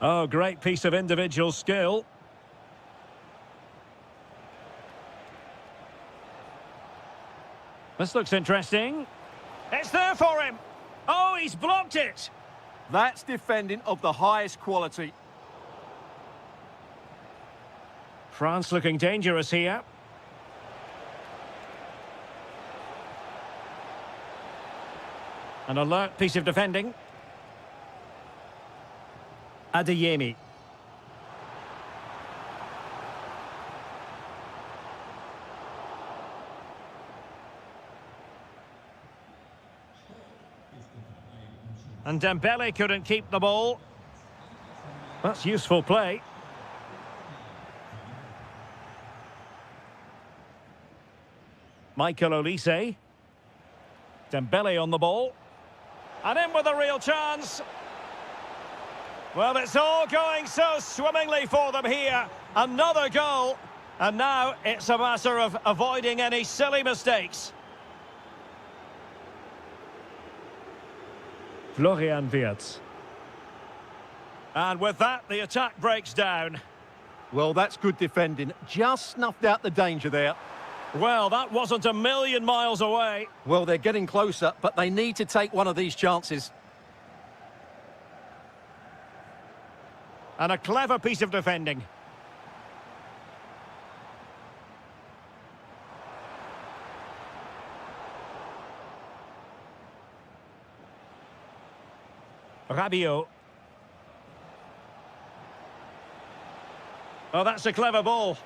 Oh, great piece of individual skill. This looks interesting. It's there for him. Oh, he's blocked it. That's defending of the highest quality. France looking dangerous here. An alert piece of defending. Adeyemi. And Dembele couldn't keep the ball. That's useful play. Michael Olise. Dembele on the ball. And in with a real chance. Well, it's all going so swimmingly for them here. Another goal. And now it's a matter of avoiding any silly mistakes. Florian Wirtz. And with that, the attack breaks down. Well, that's good defending. Just snuffed out the danger there. Well, that wasn't a million miles away. Well, they're getting closer, but they need to take one of these chances. And a clever piece of defending. Rabiot. Oh, that's a clever ball.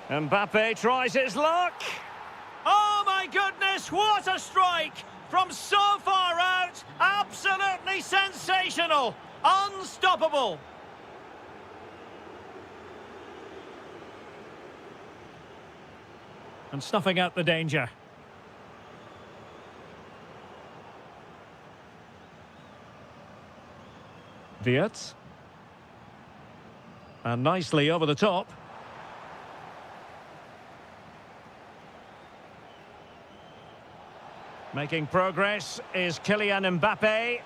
Mbappe tries his luck. Oh, my goodness, what a strike! From so far out, absolutely sensational. Unstoppable. And snuffing out the danger. Wirtz. And nicely over the top. Making progress is Kylian Mbappe.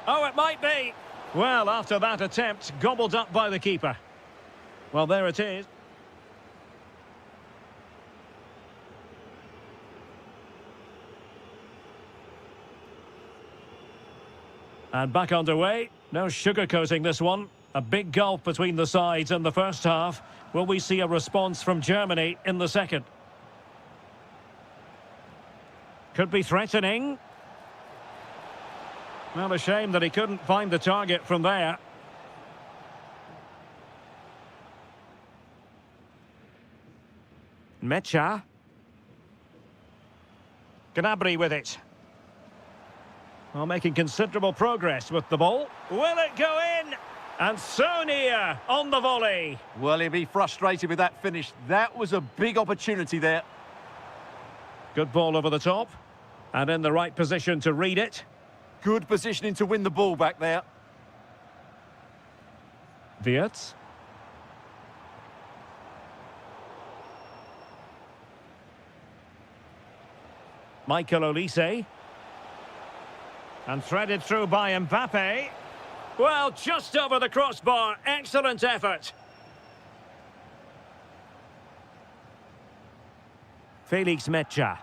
Oh, it might be. Well, after that attempt, gobbled up by the keeper. Well, there it is. And back underway. No sugarcoating this one. A big gulf between the sides in the first half. Will we see a response from Germany in the second? Could be threatening. Well, a shame that he couldn't find the target from there. Mecha. Gnabry with it. Well, making considerable progress with the ball. Will it go in? And so near on the volley. Well, he'll be frustrated with that finish. That was a big opportunity there. Good ball over the top. And in the right position to read it. Good positioning to win the ball back there. Wirtz. Michael Olise. And threaded through by Mbappe. Well, just over the crossbar. Excellent effort. Felix Mecha.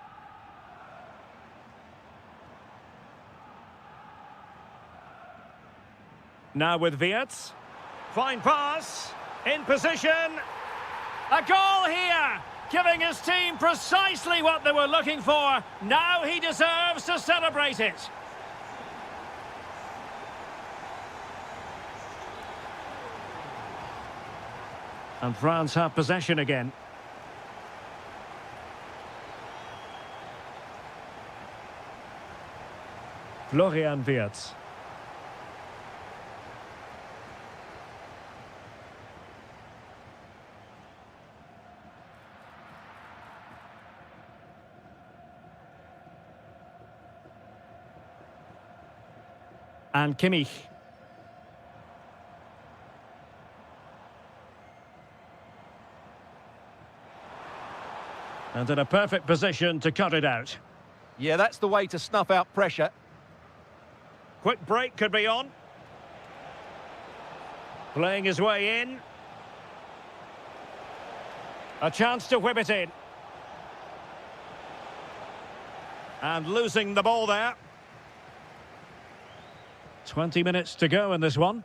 Now with Wirtz. Fine pass. In position. A goal here. Giving his team precisely what they were looking for. Now he deserves to celebrate it. And France have possession again. Florian Wirtz. And Kimmich. And in a perfect position to cut it out. Yeah, that's the way to snuff out pressure. Quick break could be on. Playing his way in. A chance to whip it in. And losing the ball there. 20 minutes to go in this one.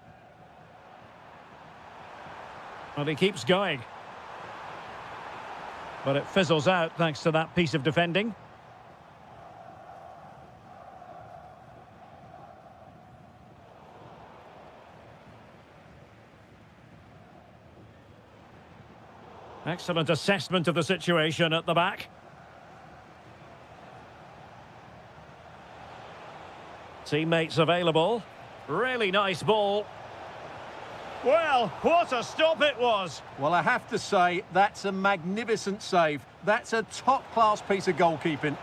Well, he keeps going. But it fizzles out thanks to that piece of defending. Excellent assessment of the situation at the back. Teammates available. Really nice ball. Well, what a stop it was. Well, I have to say, that's a magnificent save. That's a top-class piece of goalkeeping.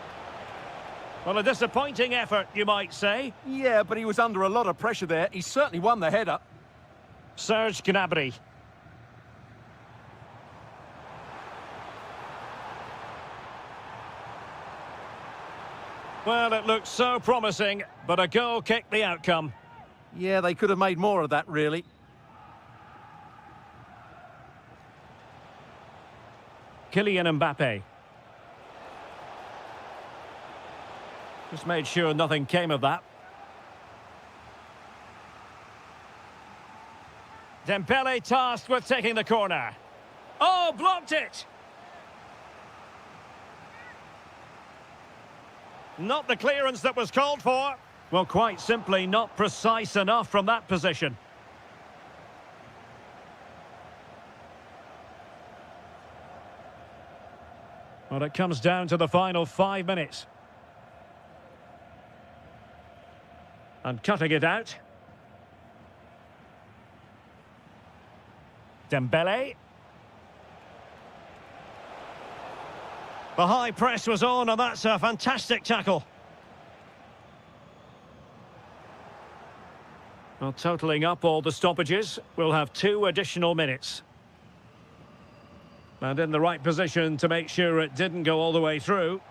Well, a disappointing effort, you might say. Yeah, but he was under a lot of pressure there. He certainly won the header. Serge Gnabry. Well, it looked so promising, but a goal kicked the outcome. Yeah, they could have made more of that, really. Kylian Mbappe. Just made sure nothing came of that. Dembele tasked with taking the corner. Oh, blocked it! Not the clearance that was called for. Well, quite simply not precise enough from that position. Well, it comes down to the final 5 minutes. And cutting it out. Dembele. The high press was on, and that's a fantastic tackle. Well, totalling up all the stoppages, we'll have 2 additional minutes. And in the right position to make sure it didn't go all the way through.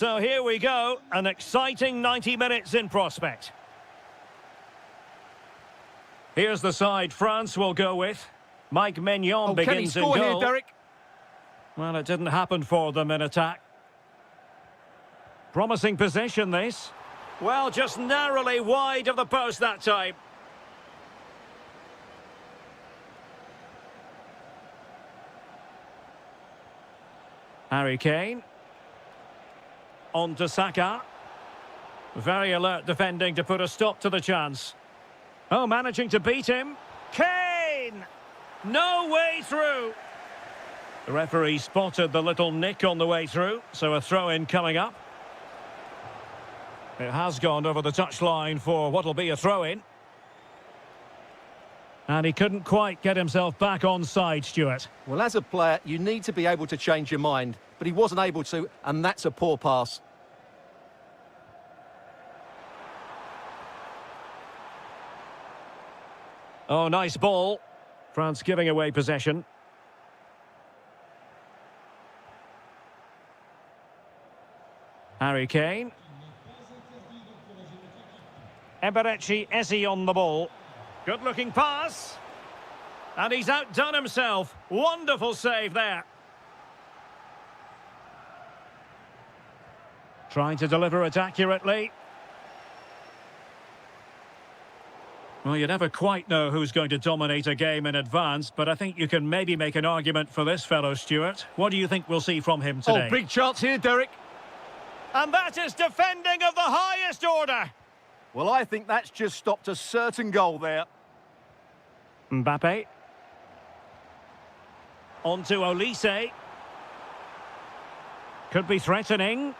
So here we go, an exciting 90 minutes in prospect. Here's the side France will go with. Mike Mignon begins in goal. Can he score here, Derek? Well, it didn't happen for them in attack. Promising position, this. Well, just narrowly wide of the post that time. Harry Kane. On to Saka. Very alert defending to put a stop to the chance. Oh, managing to beat him. Kane! No way through. The referee spotted the little nick on the way through, so a throw-in coming up. It has gone over the touchline for what'll be a throw-in. And he couldn't quite get himself back on side, Stuart. Well, as a player, you need to be able to change your mind, but he wasn't able to, and that's a poor pass. Oh, nice ball. France giving away possession. Harry Kane. Eberechi Eze on the ball. Good-looking pass. And he's outdone himself. Wonderful save there. Trying to deliver it accurately. Well, you never quite know who's going to dominate a game in advance, but I think you can maybe make an argument for this fellow, Stuart. What do you think we'll see from him today? Oh, big chance here, Derek. And that is defending of the highest order. Well, I think that's just stopped a certain goal there. Mbappe. On to Olise. Could be threatening.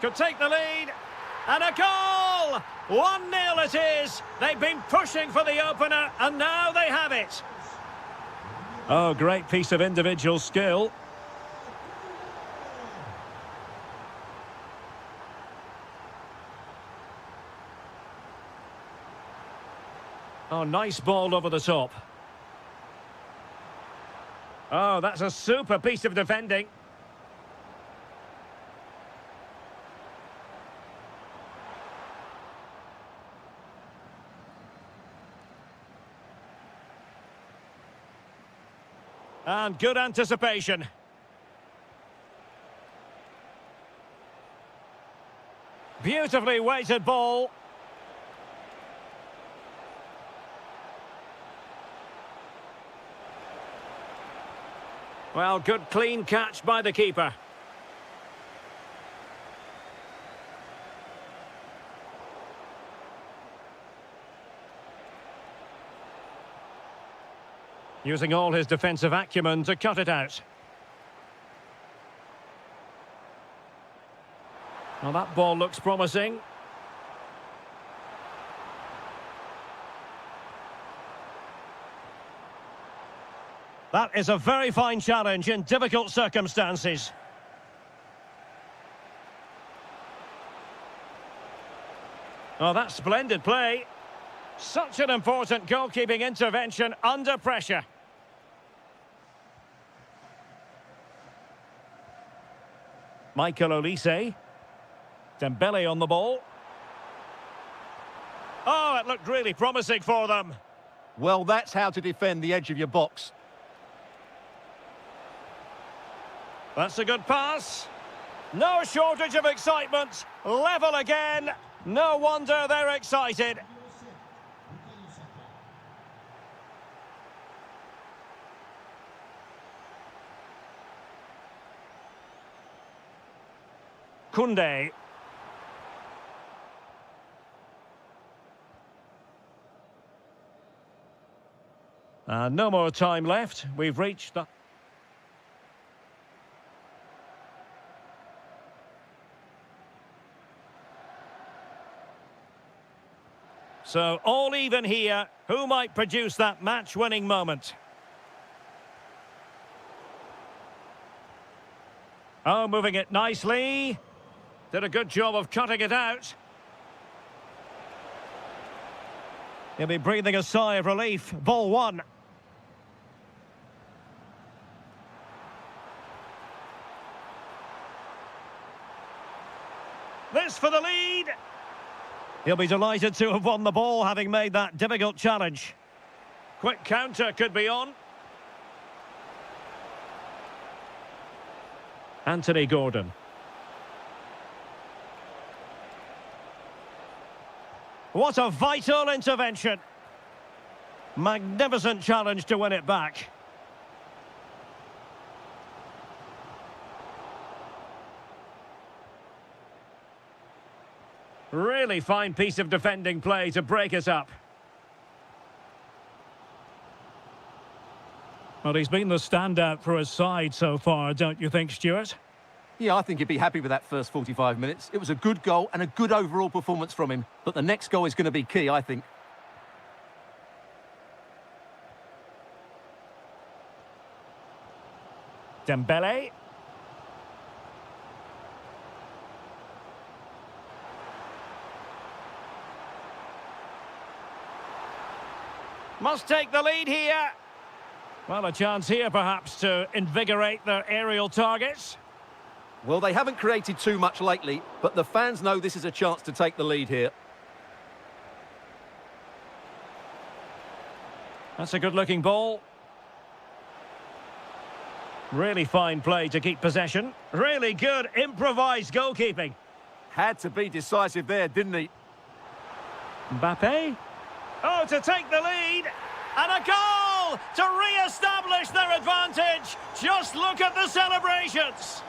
Could take the lead. And a goal! 1-0 it is. They've been pushing for the opener, and now they have it. Oh, great piece of individual skill. Oh, nice ball over the top. Oh, that's a super piece of defending. And good anticipation. Beautifully weighted ball. Well, good clean catch by the keeper. Using all his defensive acumen to cut it out. Well, that ball looks promising. That is a very fine challenge in difficult circumstances. Oh, that's splendid play. Such an important goalkeeping intervention under pressure. Michael Olise. Dembele on the ball. Oh, it looked really promising for them. Well, that's how to defend the edge of your box. That's a good pass. No shortage of excitement. Level again. No wonder they're excited. Koundé. No more time left. We've reached the... So, all even here. Who might produce that match-winning moment? Oh, moving it nicely. Did a good job of cutting it out. He'll be breathing a sigh of relief. Ball one. This for the lead. He'll be delighted to have won the ball, having made that difficult challenge. Quick counter could be on. Anthony Gordon. What a vital intervention. Magnificent challenge to win it back. Really fine piece of defending play to break us up. Well, he's been the standout for his side so far, don't you think, Stuart? Yeah, I think he'd be happy with that first 45 minutes. It was a good goal and a good overall performance from him. But the next goal is going to be key, I think. Dembele. Must take the lead here. Well, a chance here perhaps to invigorate their aerial targets. Well, they haven't created too much lately, but the fans know this is a chance to take the lead here. That's a good-looking ball. Really fine play to keep possession. Really good improvised goalkeeping. Had to be decisive there, didn't he? Mbappe. Oh, to take the lead. And a goal to re-establish their advantage. Just look at the celebrations.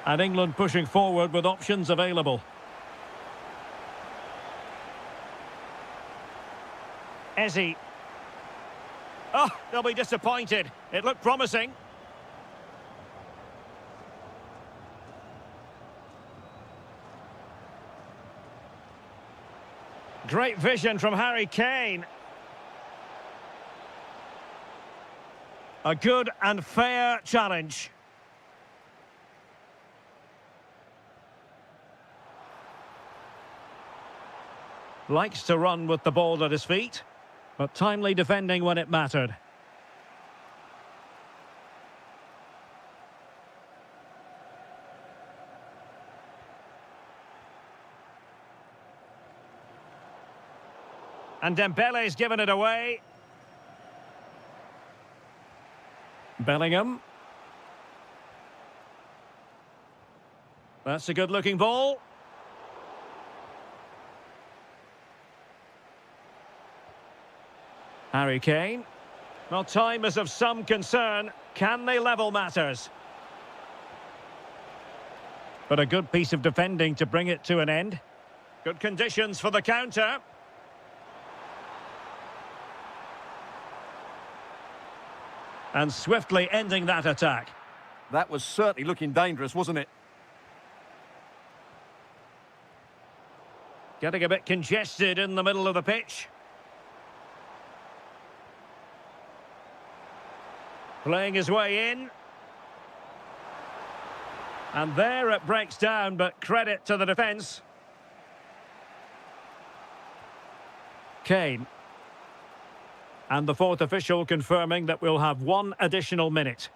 And England pushing forward with options available. Ezzy. Oh, they'll be disappointed. It looked promising. Great vision from Harry Kane. A good and fair challenge. Likes to run with the ball at his feet, but timely defending when it mattered. And Dembele's given it away. Bellingham. That's a good-looking ball. Harry Kane. Well, time is of some concern. Can they level matters? But a good piece of defending to bring it to an end. Good conditions for the counter. And swiftly ending that attack. That was certainly looking dangerous, wasn't it? Getting a bit congested in the middle of the pitch. Playing his way in. And there it breaks down, but credit to the defence. Kane. And the fourth official confirming that we'll have one additional minute.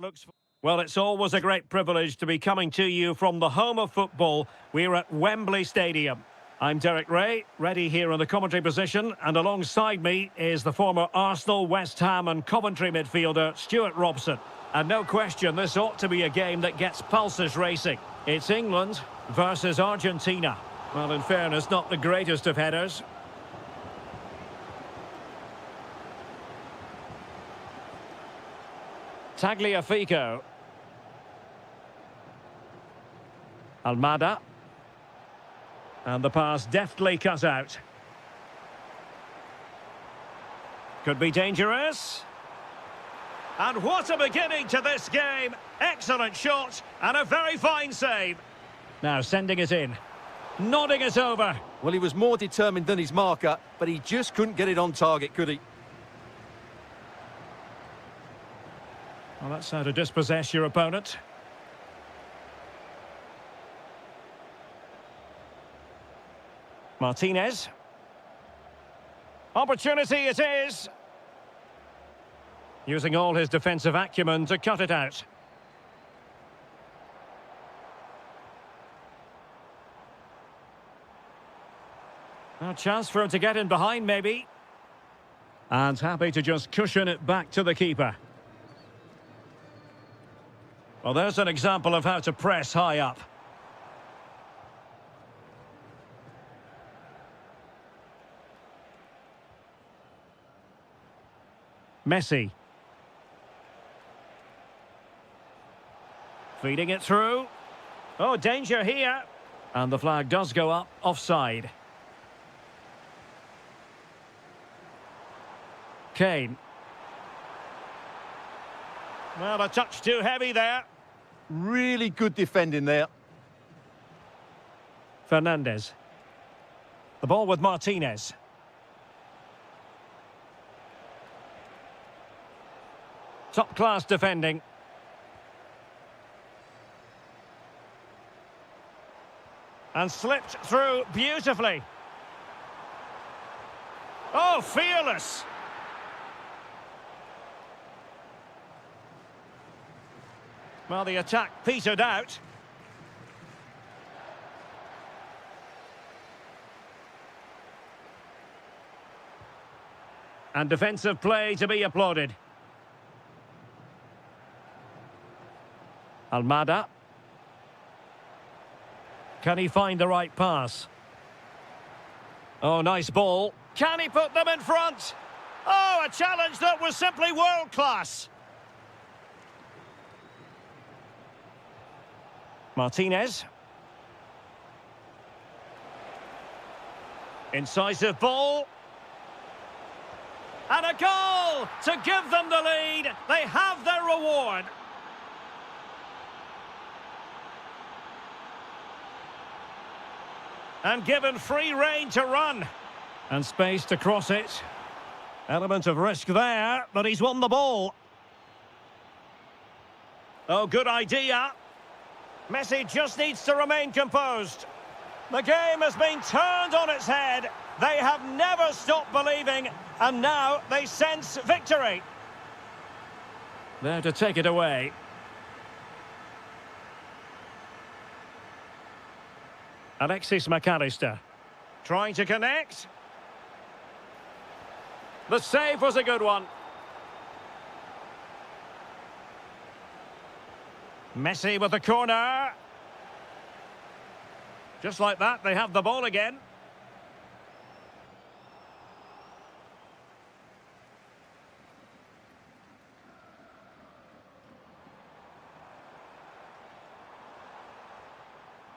looks... Well, it's always a great privilege to be coming to you from the home of football. We're at Wembley Stadium. I'm Derek Ray, ready here in the commentary position, and alongside me is the former Arsenal, West Ham and Coventry midfielder, Stuart Robson. And no question, this ought to be a game that gets pulses racing. It's England versus Argentina. Well, in fairness, not the greatest of headers. Tagliafico. Almada. And the pass deftly cut out. Could be dangerous. And what a beginning to this game. Excellent shot and a very fine save. Now sending it in. Nodding it over. Well, he was more determined than his marker, but he just couldn't get it on target, could he? Well, that's how to dispossess your opponent. Martinez. Opportunity it is. Using all his defensive acumen to cut it out. A chance for him to get in behind, maybe. And happy to just cushion it back to the keeper. Well, there's an example of how to press high up. Messi. Feeding it through. Oh, danger here. And the flag does go up, offside. Kane. Well, a touch too heavy there. Really good defending there. Fernandez. The ball with Martinez. Top-class defending. And slipped through beautifully. Oh, fearless. Well, the attack petered out. And defensive play to be applauded. Almada. Can he find the right pass? Oh, nice ball. Can he put them in front? Oh, a challenge that was simply world-class. Martinez. Incisive ball. And a goal to give them the lead. They have their reward. And given free rein to run. And space to cross it. Element of risk there, but he's won the ball. Oh, good idea. Messi just needs to remain composed. The game has been turned on its head. They have never stopped believing, and now they sense victory. There to take it away. Alexis McAllister. Trying to connect. The save was a good one. Messi with the corner. Just like that, they have the ball again.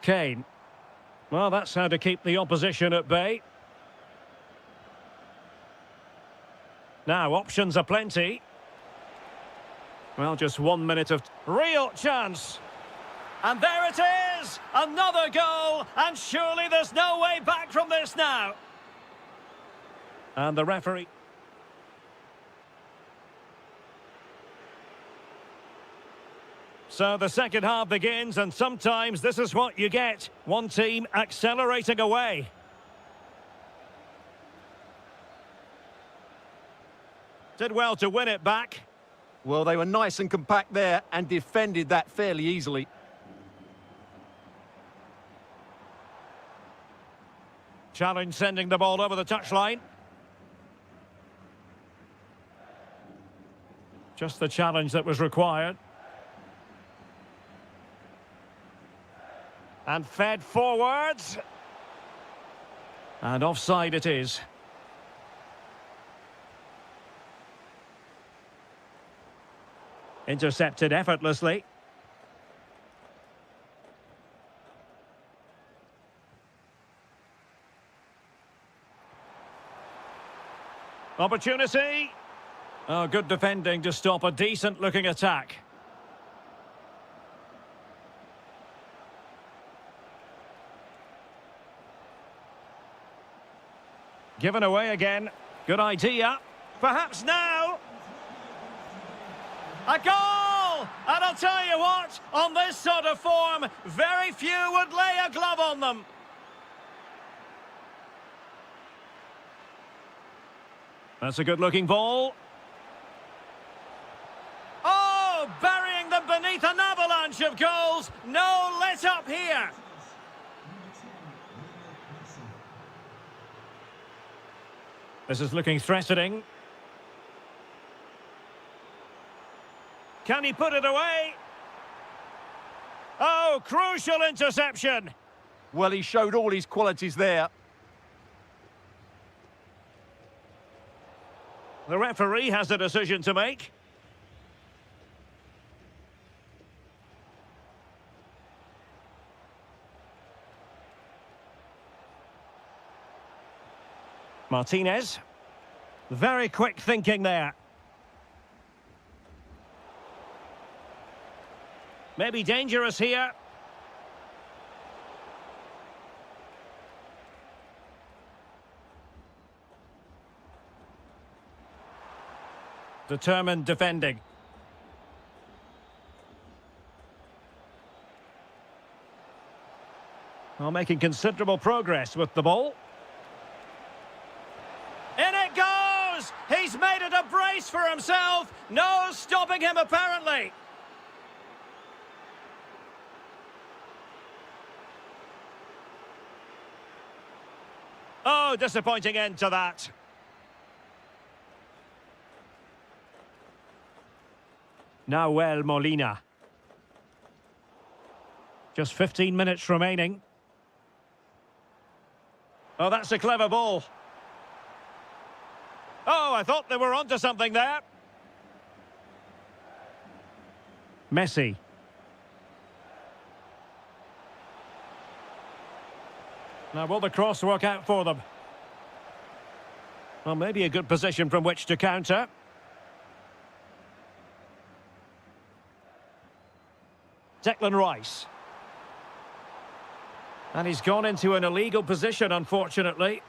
Kane. Well, that's how to keep the opposition at bay. Now, options are plenty. Well, just 1 minute of real chance. And there it is! Another goal! And surely there's no way back from this now. And the referee... So the second half begins, and sometimes this is what you get. One team accelerating away. Did well to win it back. Well, they were nice and compact there and defended that fairly easily. Challenge sending the ball over the touchline. Just the challenge that was required. And fed forwards. And offside it is. Intercepted effortlessly. Opportunity. Oh, good defending to stop a decent-looking attack. Given away again. Good idea. Perhaps now. A goal! And I'll tell you what, on this sort of form, very few would lay a glove on them. That's a good-looking ball. Oh, burying them beneath an avalanche of goals. No let-up here. This is looking threatening. Can he put it away? Oh, crucial interception. Well, he showed all his qualities there. The referee has a decision to make. Martinez. Very quick thinking there. Maybe dangerous here. Determined defending. Well, making considerable progress with the ball. In it goes! He's made it a brace for himself. No stopping him, apparently. Oh, disappointing end to that. Nahuel Molina. Just 15 minutes remaining. Oh, that's a clever ball. Oh, I thought they were onto something there. Messi. Now, will the cross work out for them? Well, maybe a good position from which to counter. Declan Rice. And he's gone into an illegal position, unfortunately.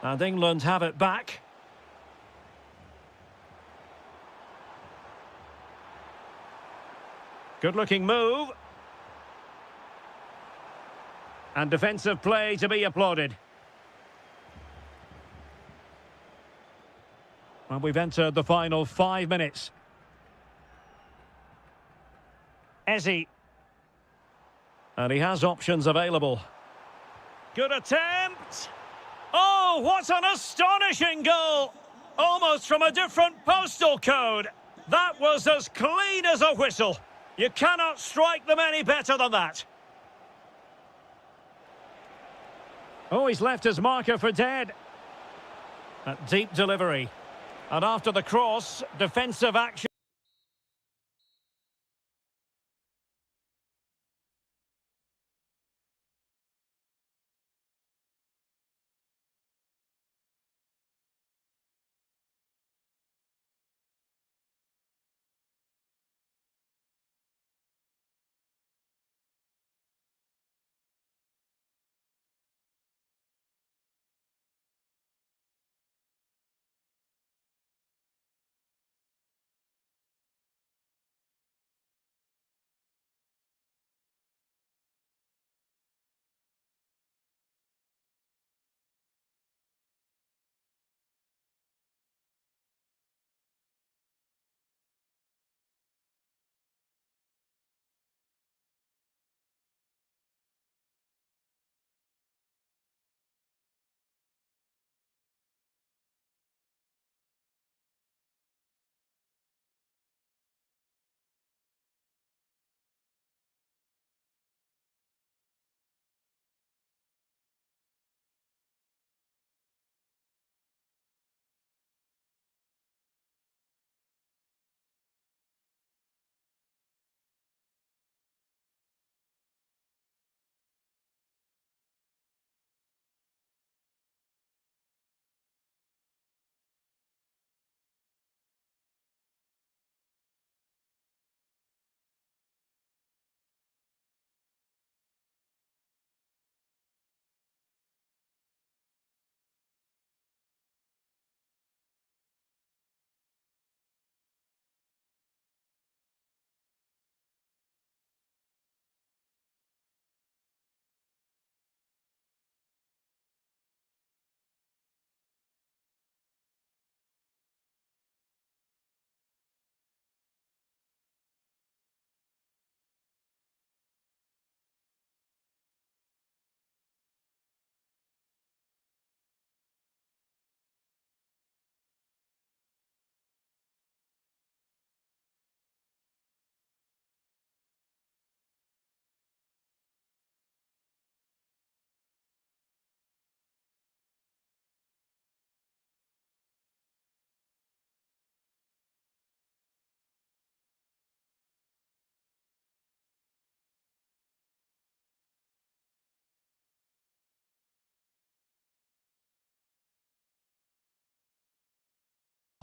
And England have it back. Good-looking move. And defensive play to be applauded. Well, we've entered the final 5 minutes. Ezzy. And he has options available. Good attempt. Oh, what an astonishing goal! Almost from a different postal code. That was as clean as a whistle. You cannot strike them any better than that. Oh, he's left his marker for dead. That deep delivery. And after the cross, defensive action.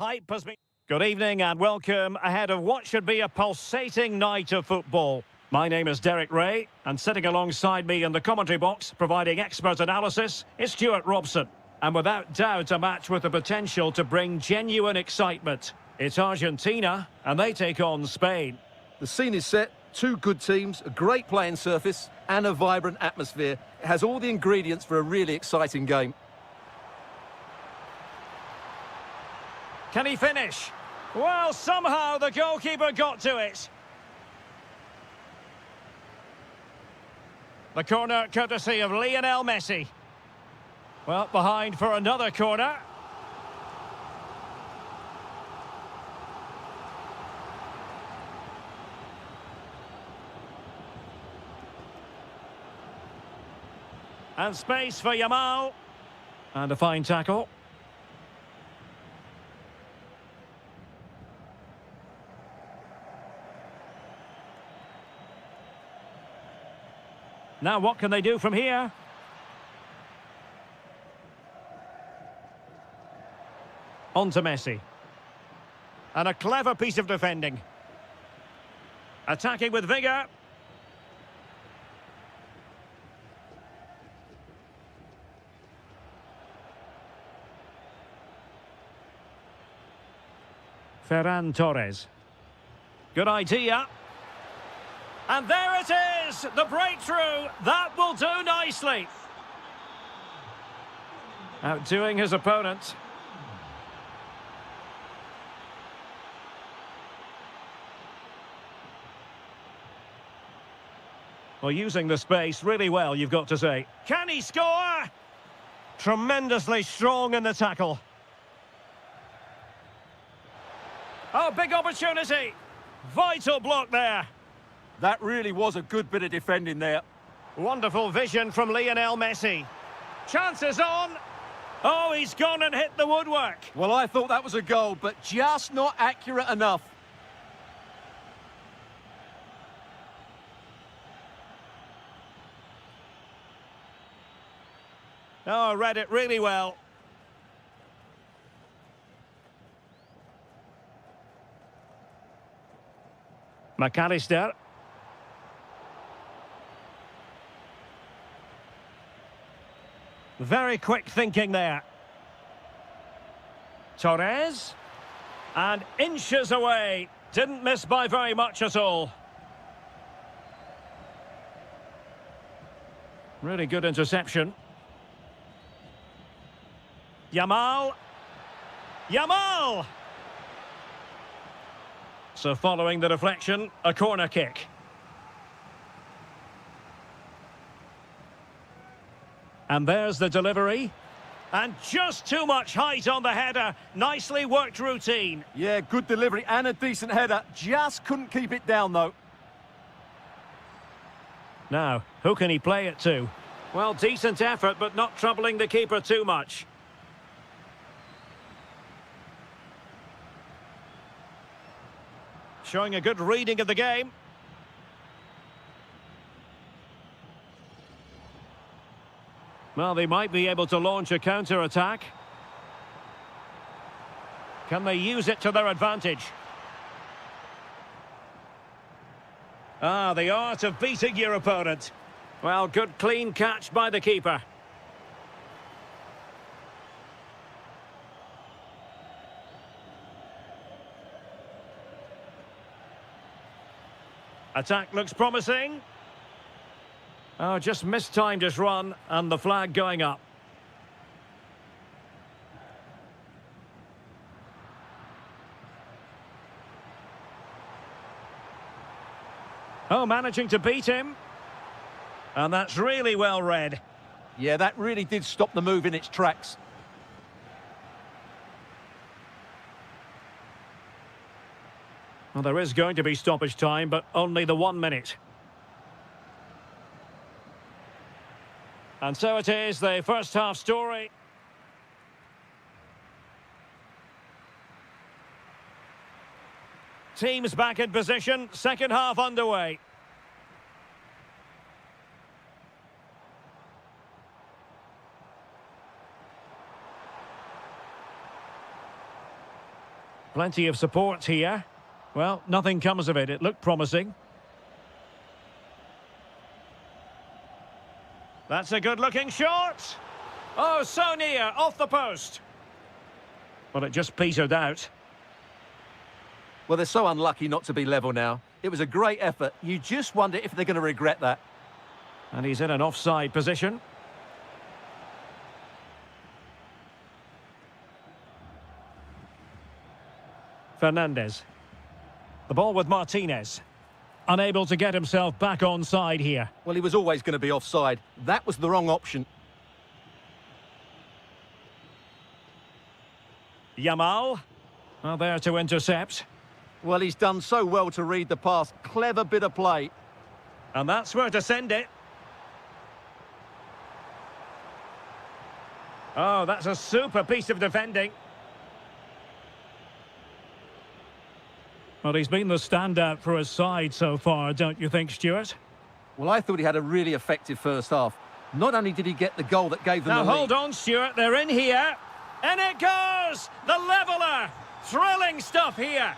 Hype has been... Good evening and welcome ahead of what should be a pulsating night of football. My name is Derek Ray, and sitting alongside me in the commentary box, providing expert analysis, is Stuart Robson. And without doubt, a match with the potential to bring genuine excitement. It's Argentina, and they take on Spain. The scene is set, two good teams, a great playing surface, and a vibrant atmosphere. It has all the ingredients for a really exciting game. Can he finish? Well, somehow the goalkeeper got to it. The corner courtesy of Lionel Messi. Well, behind for another corner. And space for Yamal. And a fine tackle. Now what can they do from here? On to Messi. And a clever piece of defending. Attacking with vigour. Ferran Torres. Good idea. And there it is! The breakthrough! That will do nicely. Outdoing his opponent. Well, using the space really well, you've got to say. Can he score? Tremendously strong in the tackle. Oh, big opportunity. Vital block there. That really was a good bit of defending there. Wonderful vision from Lionel Messi. Chances on. Oh, he's gone and hit the woodwork. Well, I thought that was a goal, but just not accurate enough. Oh, read it really well. McAllister. Very quick thinking there. Torres. And inches away. Didn't miss by very much at all. Really good interception. Yamal. Yamal! So following the deflection, a corner kick. And there's the delivery. And just too much height on the header. Nicely worked routine. Yeah, good delivery and a decent header. Just couldn't keep it down, though. Now, who can he play it to? Well, decent effort, but not troubling the keeper too much. Showing a good reading of the game. Well, they might be able to launch a counter-attack. Can they use it to their advantage? Ah, the art of beating your opponent. Well, good clean catch by the keeper. Attack looks promising. Oh, just mistimed his run, and the flag going up. Oh, managing to beat him. And that's really well read. Yeah, that really did stop the move in its tracks. Well, there is going to be stoppage time, but only the 1 minute. And so it is, the first half story. Teams back in position, second half underway. Plenty of support here. Well, nothing comes of it. It looked promising. That's a good-looking shot. Oh, so near, off the post. Well, it just petered out. Well, they're so unlucky not to be level now. It was a great effort. You just wonder if they're going to regret that. And he's in an offside position. Fernandez. The ball with Martinez. Unable to get himself back onside here. Well, he was always going to be offside. That was the wrong option. Yamal. Well, there to intercept. Well, he's done so well to read the pass. Clever bit of play. And that's where to send it. Oh, that's a super piece of defending. Well, he's been the standout for his side so far, don't you think, Stuart? Well, I thought he had a really effective first half. Not only did he get the goal that gave them Now the lead... hold on, Stuart, they're in here. And it goes! The leveller! Thrilling stuff here.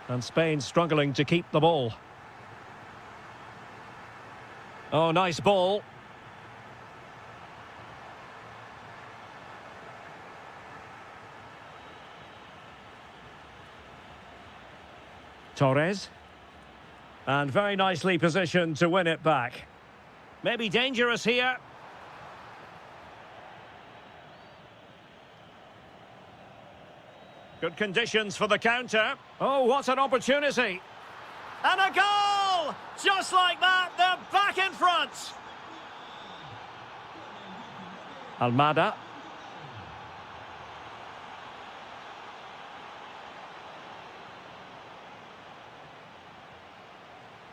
And Spain struggling to keep the ball. Oh, nice ball. Torres. And very nicely positioned to win it back. Maybe dangerous here. Good conditions for the counter. Oh, what an opportunity. And a goal! Just like that, they're back in front. Almada.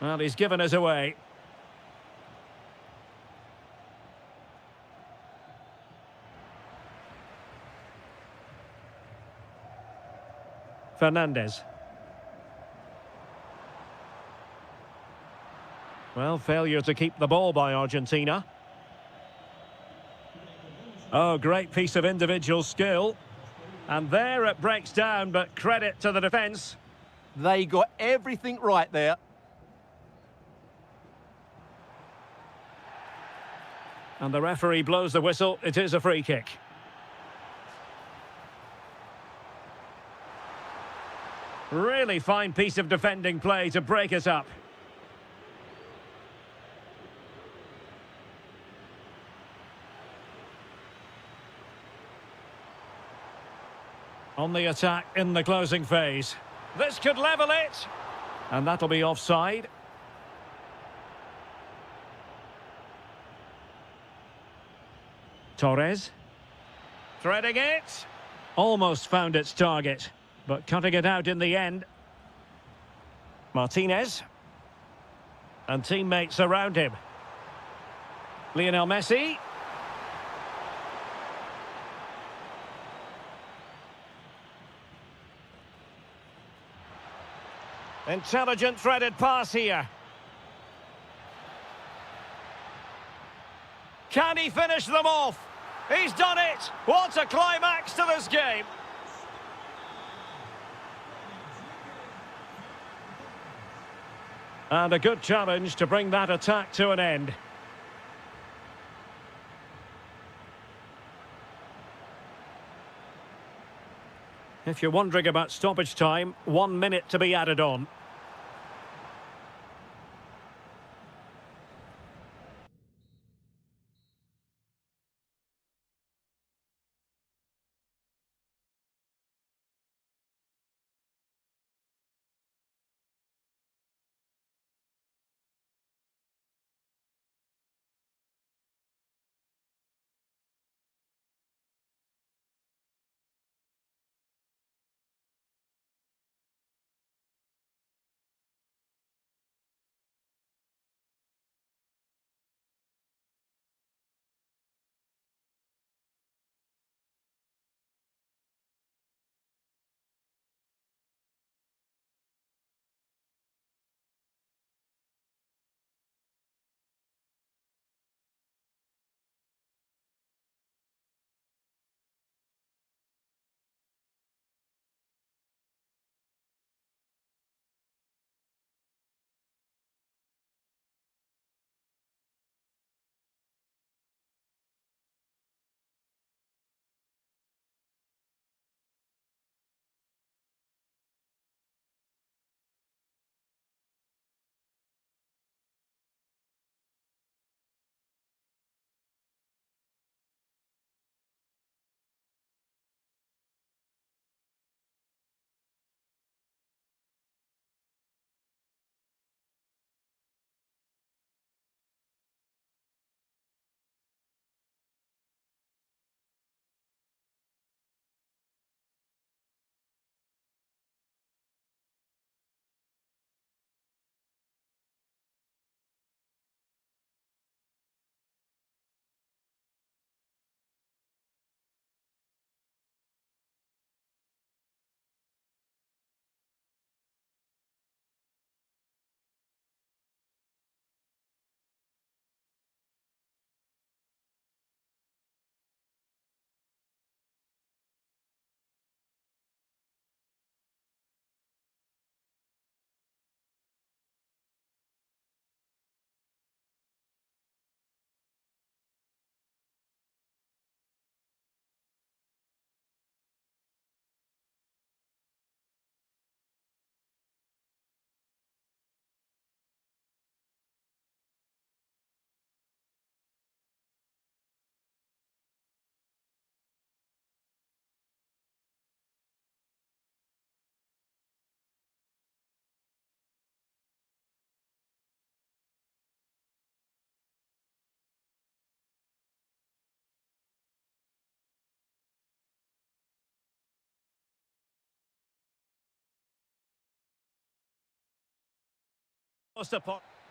Well, he's given us away. Fernandez. Well, failure to keep the ball by Argentina. Oh, great piece of individual skill. And there it breaks down, but credit to the defence. They got everything right there. And the referee blows the whistle. It is a free kick. Really fine piece of defending play to break us up. On the attack in the closing phase. This could level it. And that'll be offside. Torres. Threading it. Almost found its target, but cutting it out in the end. Martinez. And teammates around him. Lionel Messi. Intelligent threaded pass here. Can he finish them off? He's done it! What a climax to this game! And a good challenge to bring that attack to an end. If you're wondering about stoppage time, 1 minute to be added on.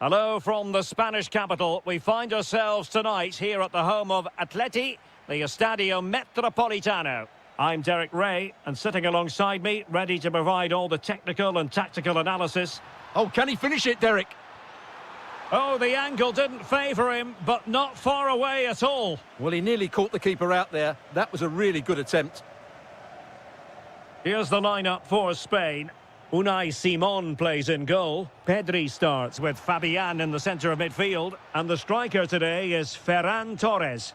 Hello from the Spanish capital. We find ourselves tonight here at the home of Atleti, the Estadio Metropolitano. I'm Derek Ray, and sitting alongside me, ready to provide all the technical and tactical analysis. Oh, can he finish it, Derek? Oh, the angle didn't favour him, but not far away at all. Well, he nearly caught the keeper out there. That was a really good attempt. Here's the lineup for Spain. Unai Simon plays in goal. Pedri starts with Fabian in the centre of midfield. And the striker today is Ferran Torres.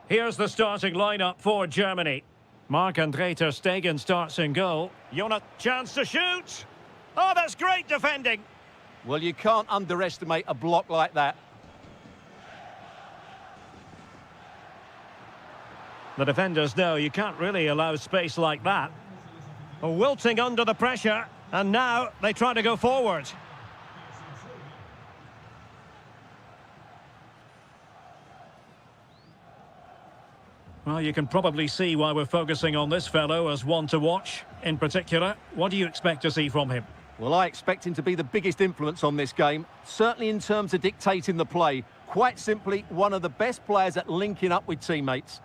Here's the starting lineup for Germany. Marc-Andre ter Stegen starts in goal. Chance to shoot! Oh, that's great defending! Well, you can't underestimate a block like that. The defenders know you can't really allow space like that. Wilting under the pressure, and now they try to go forward. Well, you can probably see why we're focusing on this fellow as one to watch. In particular, what do you expect to see from him? Well, I expect him to be the biggest influence on this game, certainly in terms of dictating the play. Quite simply, one of the best players at linking up with teammates.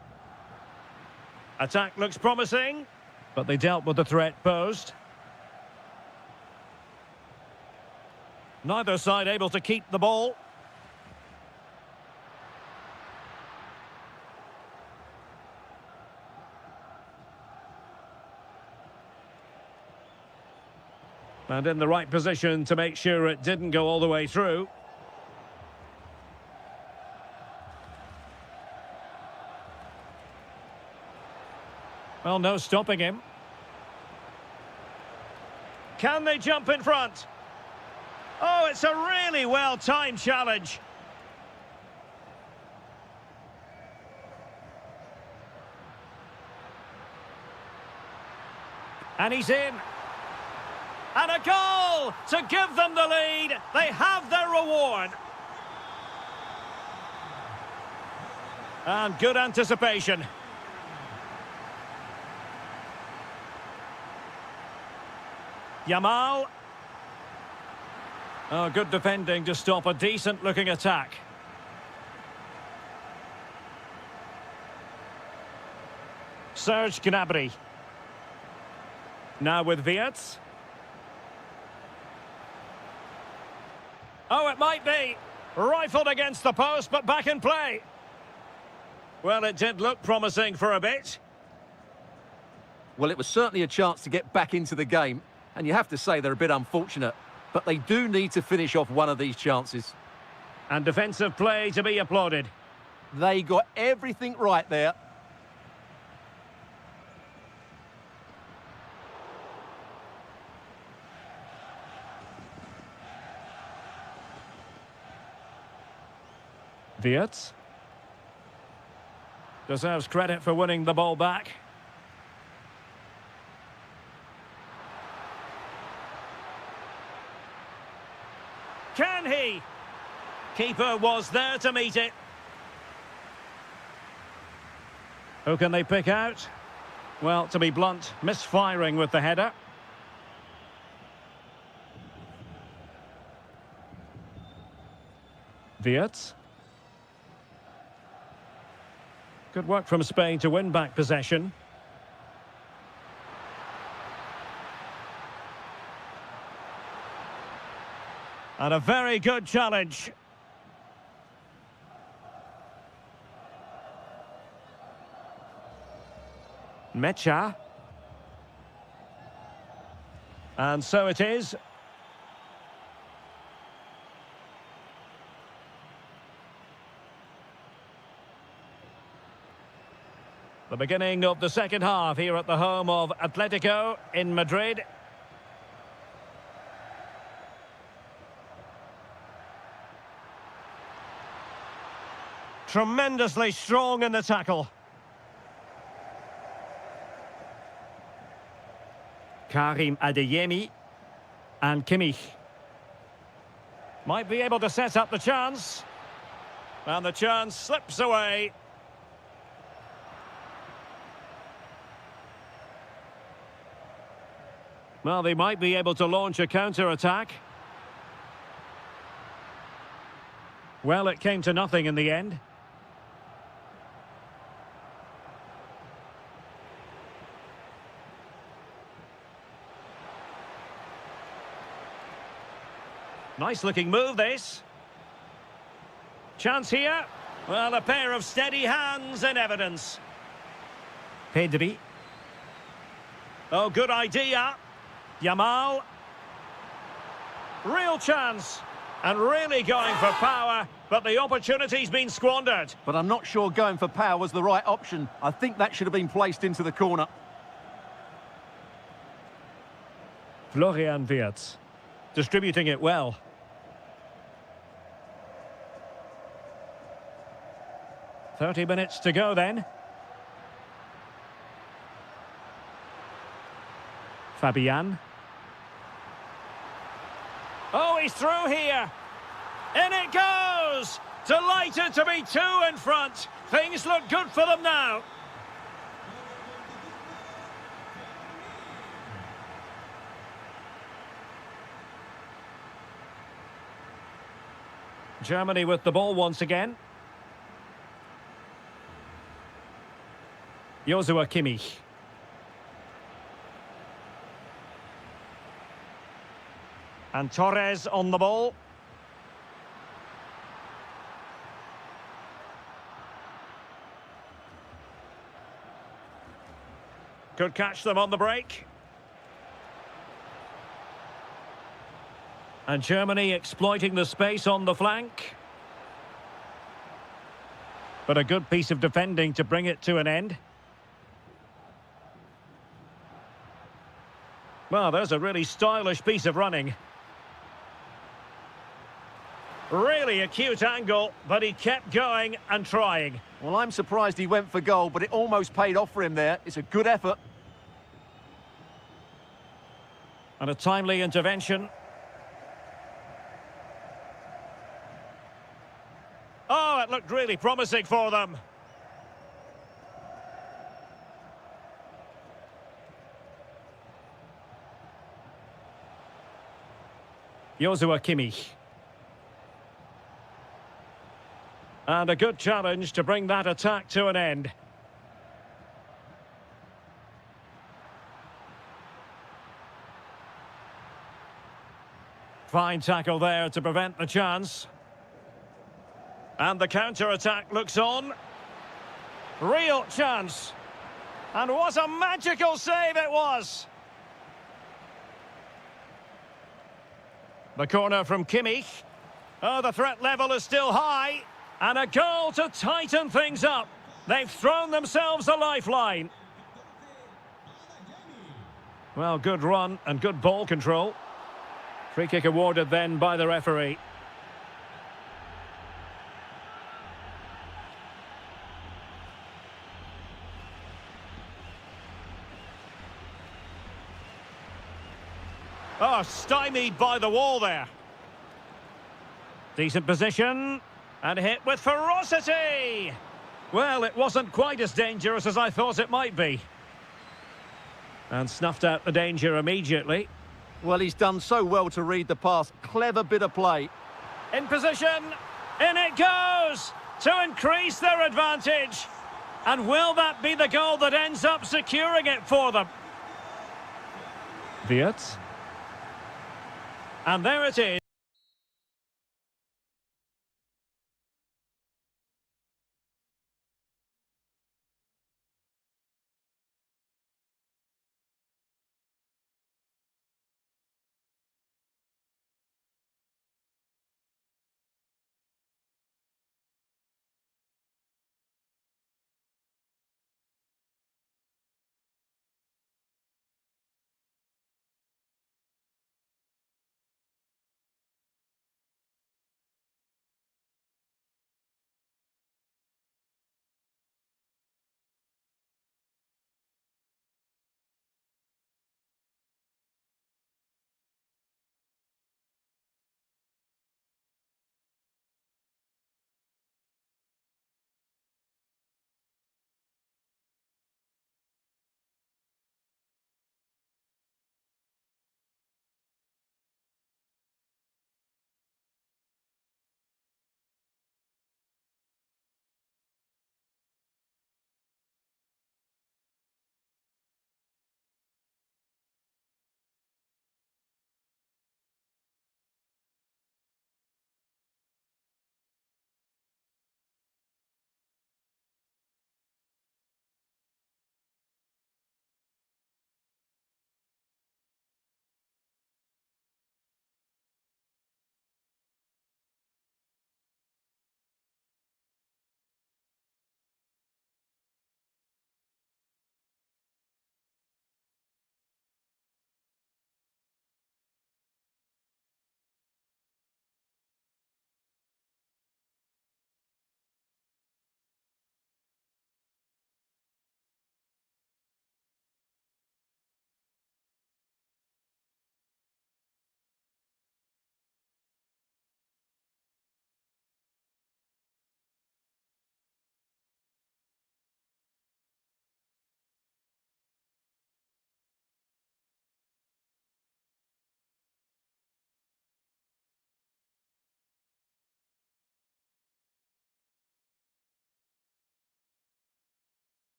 Attack looks promising, but they dealt with the threat posed. Neither side able to keep the ball. And in the right position to make sure it didn't go all the way through. Well, no stopping him. Can they jump in front? Oh, it's a really well-timed challenge. And he's in. And a goal to give them the lead. They have their reward. And good anticipation. Yamal. Oh, good defending to stop a decent-looking attack. Serge Gnabry. Now with Wirtz. Oh, it might be. Rifled against the post, but back in play. Well, it did look promising for a bit. Well, it was certainly a chance to get back into the game. And you have to say they're a bit unfortunate. But they do need to finish off one of these chances. And defensive play to be applauded. They got everything right there. Wirtz. Deserves credit for winning the ball back. Can he? Keeper was there to meet it. Who can they pick out? Well, to be blunt, misfiring with the header. Wirtz. Good work from Spain to win back possession. And a very good challenge. Mecha. And so it is. The beginning of the second half here at the home of Atletico in Madrid. Tremendously strong in the tackle. Karim Adeyemi and Kimmich. Might be able to set up the chance. And the chance slips away. Well, they might be able to launch a counter-attack. Well, it came to nothing in the end. Nice-looking move, this. Chance here. Well, a pair of steady hands in evidence. Pedri. Oh, good idea. Yamal. Real chance. And really going for power, but the opportunity's been squandered. But I'm not sure going for power was the right option. I think that should have been placed into the corner. Florian Wirtz. Distributing it well. "30 minutes to go then." Fabian. Oh, he's through here. In it goes! Delighted to be two in front. Things look good for them now. Germany with the ball once again. Joshua Kimmich. And Torres on the ball. Could catch them on the break. And Germany exploiting the space on the flank. But a good piece of defending to bring it to an end. Well, there's a really stylish piece of running. Really acute angle, but he kept going and trying. Well, I'm surprised he went for goal, but it almost paid off for him there. It's a good effort. And a timely intervention. Oh, it looked really promising for them. Joshua Kimmich. And a good challenge to bring that attack to an end. Fine tackle there to prevent the chance. And the counter-attack looks on. Real chance. And what a magical save it was. The corner from Kimmich. Oh, the threat level is still high. And a goal to tighten things up. They've thrown themselves a lifeline. Well, good run and good ball control. Free kick awarded then by the referee. Oh, stymied by the wall there. Decent position. And hit with ferocity. Well, it wasn't quite as dangerous as I thought it might be. And snuffed out the danger immediately. Well, he's done so well to read the pass. Clever bit of play. In position. In it goes. To increase their advantage. And will that be the goal that ends up securing it for them? Wirtz. And there it is.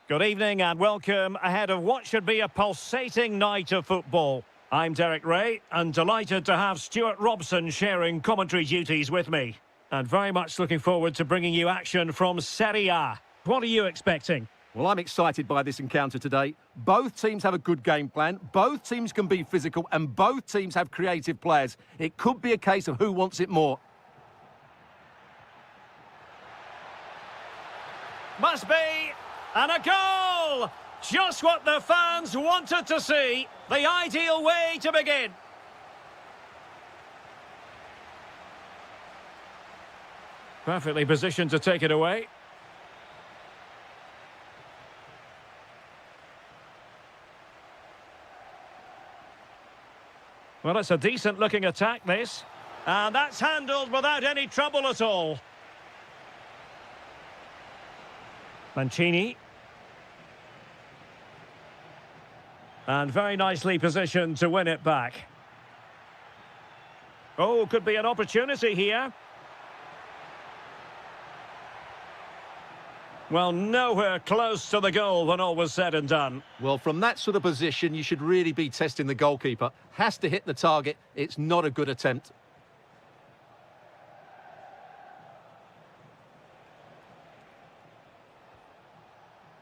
Good evening and welcome ahead of what should be a pulsating night of football. I'm Derek Ray and delighted to have Stuart Robson sharing commentary duties with me. And very much looking forward to bringing you action from Serie A. What are you expecting? Well, I'm excited by this encounter today. Both teams have a good game plan, both teams can be physical, and both teams have creative players. It could be a case of who wants it more. Must be, and a goal! Just what the fans wanted to see. The ideal way to begin. Perfectly positioned to take it away. Well, it's a decent-looking attack, this. And that's handled without any trouble at all. Mancini. And very nicely positioned to win it back. Oh, could be an opportunity here. Well, nowhere close to the goal when all was said and done. Well, from that sort of position, you should really be testing the goalkeeper. Has to hit the target. It's not a good attempt.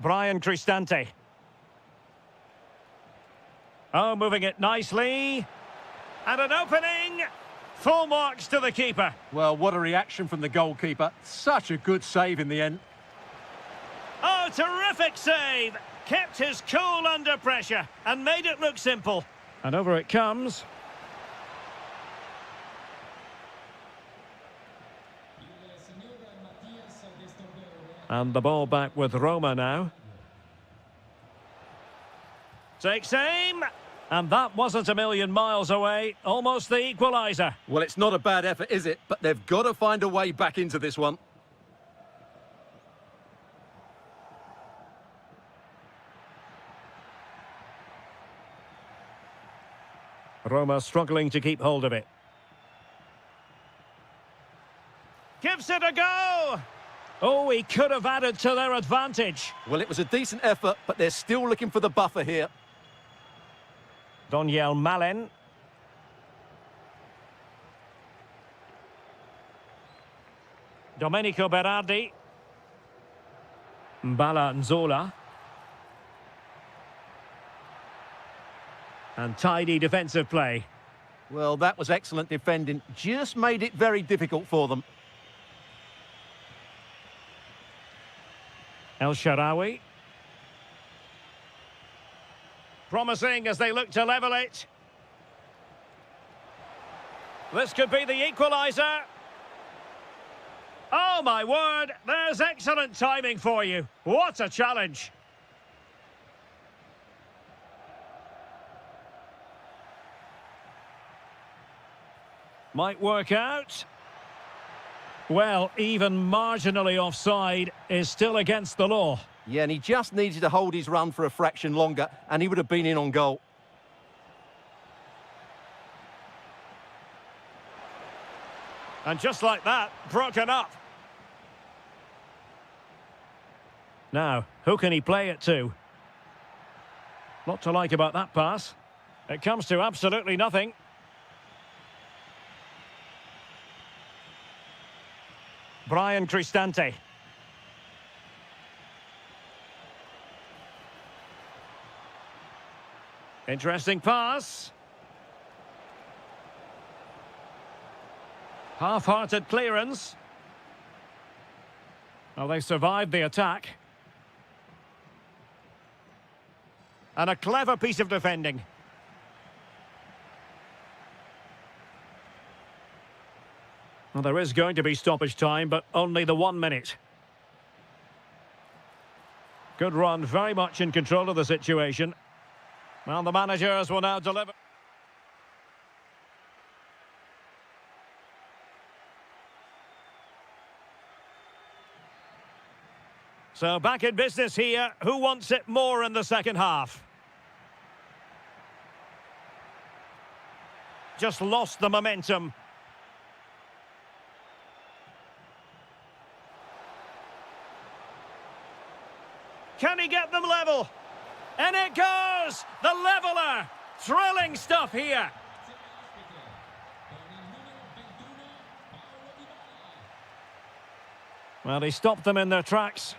Brian Cristante. Oh, moving it nicely. And an opening. Full marks to the keeper. Well, what a reaction from the goalkeeper. Such a good save in the end. Oh, terrific save. Kept his cool under pressure and made it look simple. And over it comes. And the ball back with Roma now. Takes aim. And that wasn't a million miles away. Almost the equaliser. Well, it's not a bad effort, is it? But they've got to find a way back into this one. Roma struggling to keep hold of it. Gives it a go! Oh, he could have added to their advantage. Well, it was a decent effort, but they're still looking for the buffer here. Doniel Malen. Domenico Berardi. Mbala Nzola. And tidy defensive play. Well, that was excellent defending. Just made it very difficult for them. El Shaarawy. Promising as they look to level it. This could be the equaliser. Oh, my word. There's excellent timing for you. What a challenge. Might work out. Well, even marginally offside is still against the law. Yeah, and he just needed to hold his run for a fraction longer, and he would have been in on goal. And just like that, broken up. Now, who can he play it to? Lot to like about that pass. It comes to absolutely nothing. Brian Cristante. Interesting pass. Half-hearted clearance. Well, they survived the attack. And a clever piece of defending. Well, there is going to be stoppage time, but only the 1 minute. Good run, very much in control of the situation. Well, the managers will now deliver. So back in business here. Who wants it more in the second half? Just lost the momentum. Can he get them level? And it goes! The leveller! Thrilling stuff here. Well, he stopped them in their tracks.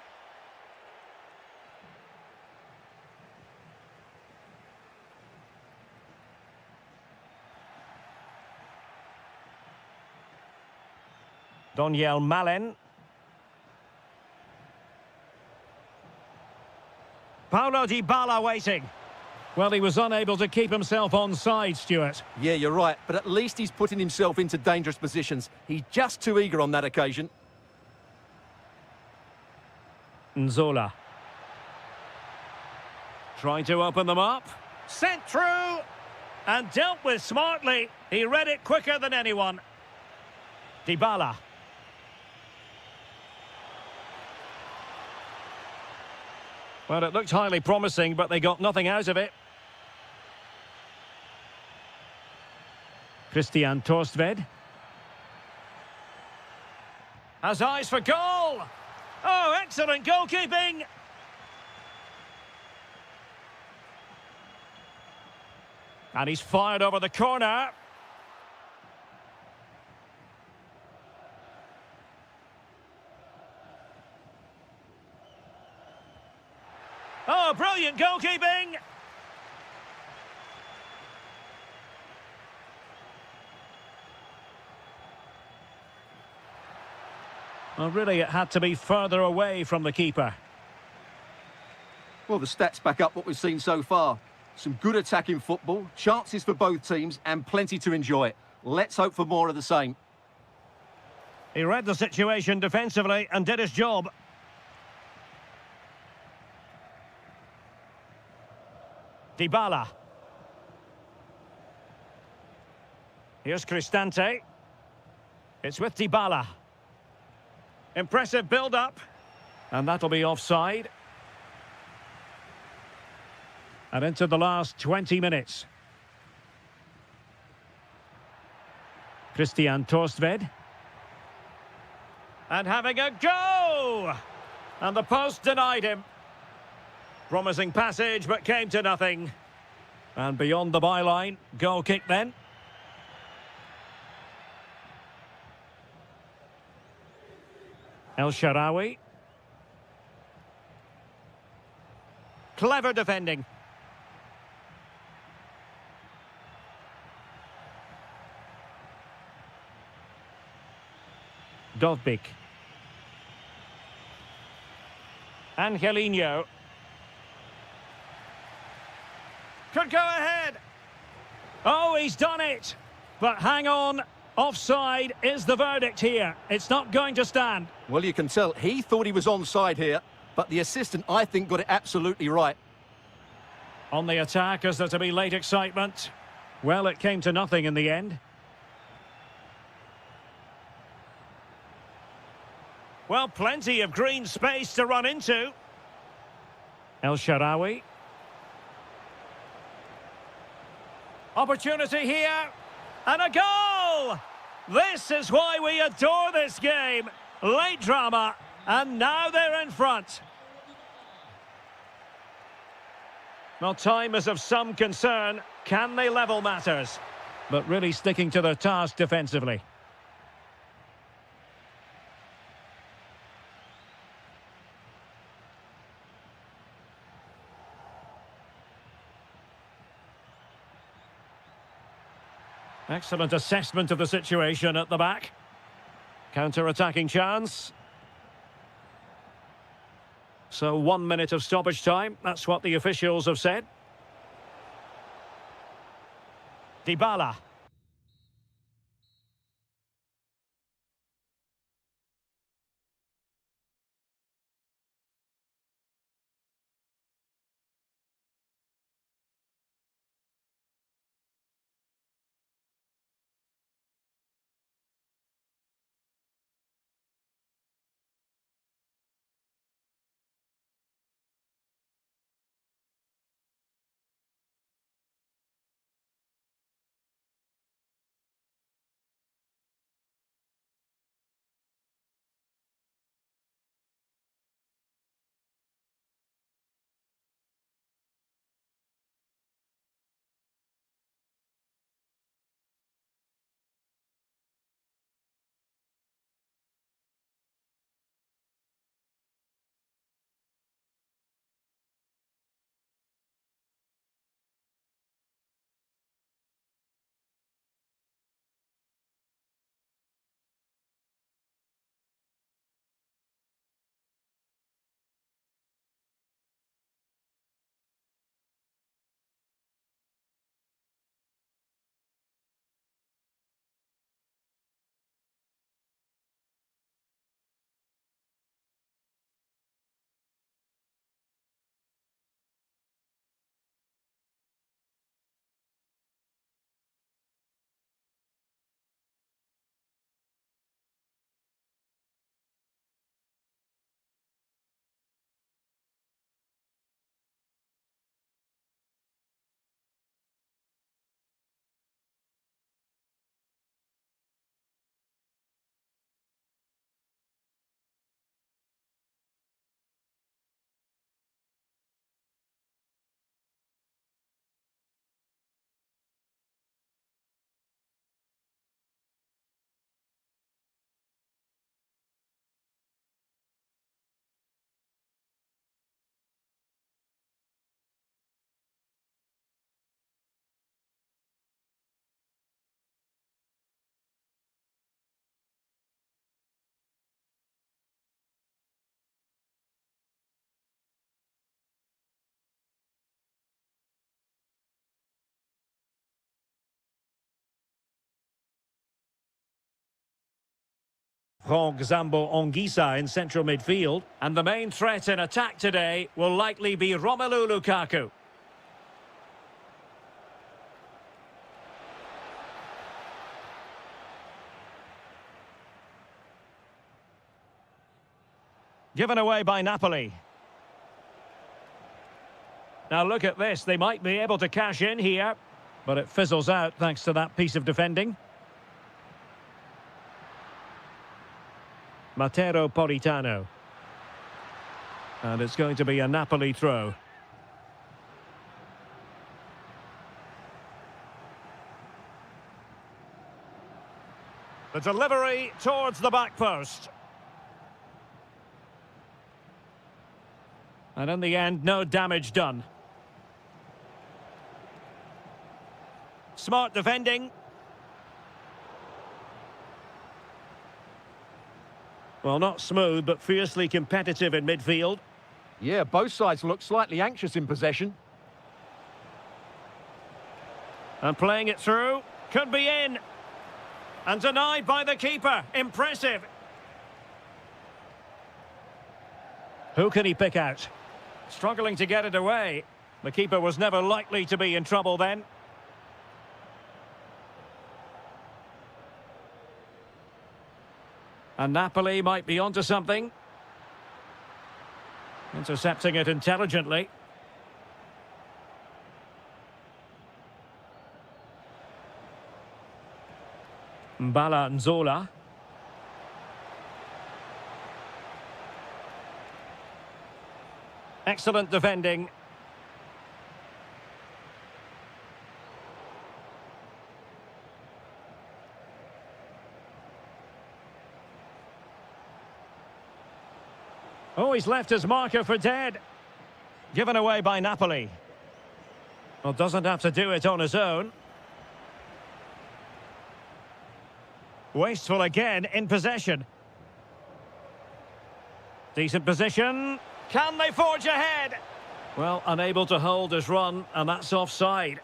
Doniel Malen. Paulo Dybala waiting. Well, he was unable to keep himself onside, Stuart. Yeah, you're right, but at least he's putting himself into dangerous positions. He's just too eager on that occasion. Nzola. Trying to open them up. Sent through. And dealt with smartly. He read it quicker than anyone. Dybala. Well, it looked highly promising, but they got nothing out of it. Christian Torstved. Has eyes for goal! Oh, excellent goalkeeping! And he's fired over the corner. Oh, brilliant goalkeeping! Well, really, it had to be further away from the keeper. Well, the stats back up what we've seen so far. Some good attacking football, chances for both teams, and plenty to enjoy. Let's hope for more of the same. He read the situation defensively and did his job. Dybala. Here's Cristante. It's with Dybala. Impressive build-up. And that'll be offside. And into the last 20 minutes. Christian Torstved. And having a go! And the post denied him. Promising passage, but came to nothing. And beyond the byline, goal kick then. El Shaarawy. Clever defending. Dovbyk. Angelino. Could go ahead. Oh, he's done it. But hang on. Offside is the verdict here. It's not going to stand. Well, you can tell he thought he was onside here, but the assistant, I think, got it absolutely right. On the attack, is there to be late excitement? Well, it came to nothing in the end. Well, plenty of green space to run into. El Shaarawy. Opportunity here. And a goal! This is why we adore this game. Late drama, and now they're in front. Well, time is of some concern. Can they level matters? But really sticking to their task defensively. Excellent assessment of the situation at the back. Counter-attacking chance. So 1 minute of stoppage time. That's what the officials have said. Dybala. Laurent Zambo-Anguissa in central midfield. And the main threat in attack today will likely be Romelu Lukaku. Given away by Napoli. Now look at this, they might be able to cash in here, but it fizzles out thanks to that piece of defending. Matteo Politano. And it's going to be a Napoli throw. The delivery towards the back post. And in the end, no damage done. Smart defending. Well, not smooth, but fiercely competitive in midfield. Yeah, both sides look slightly anxious in possession. And playing it through. Could be in. And denied by the keeper. Impressive. Who can he pick out? Struggling to get it away. The keeper was never likely to be in trouble then. And Napoli might be onto something. Intercepting it intelligently. Mbala Nzola. Excellent defending. Oh, he's left his marker for dead. Given away by Napoli. Well, doesn't have to do it on his own. Wasteful again in possession. Decent position. Can they forge ahead? Well, unable to hold his run, and that's offside.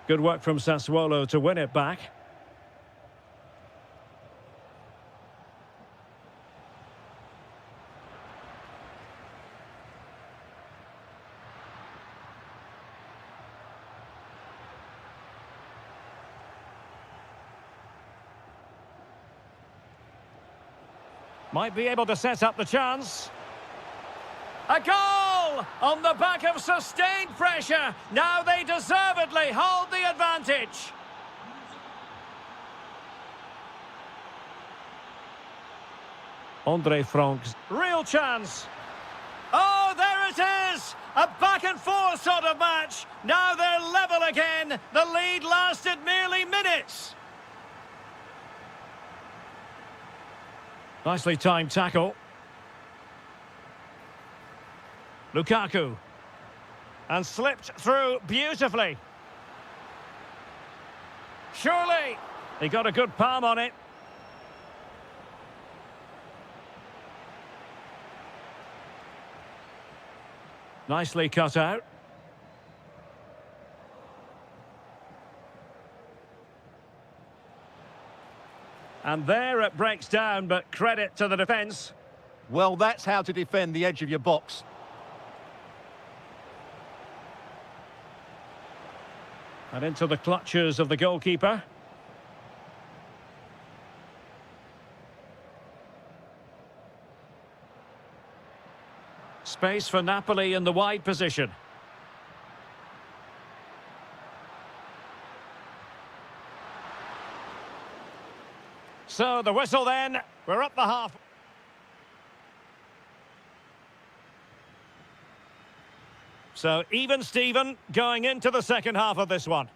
Good work from Sassuolo to win it back. Might be able to set up the chance. A goal! On the back of sustained pressure. Now they deservedly hold the advantage. Andre Frank's real chance. Oh, there it is! A back and forth sort of match. Now they're level again. The lead lasted merely minutes. Nicely timed tackle. Lukaku. And slipped through beautifully. Surely. He got a good palm on it. Nicely cut out. And there it breaks down, but credit to the defence. Well, that's how to defend the edge of your box. And into the clutches of the goalkeeper. Space for Napoli in the wide position. So the whistle then, we're up the half. So even Steven going into the second half of this one.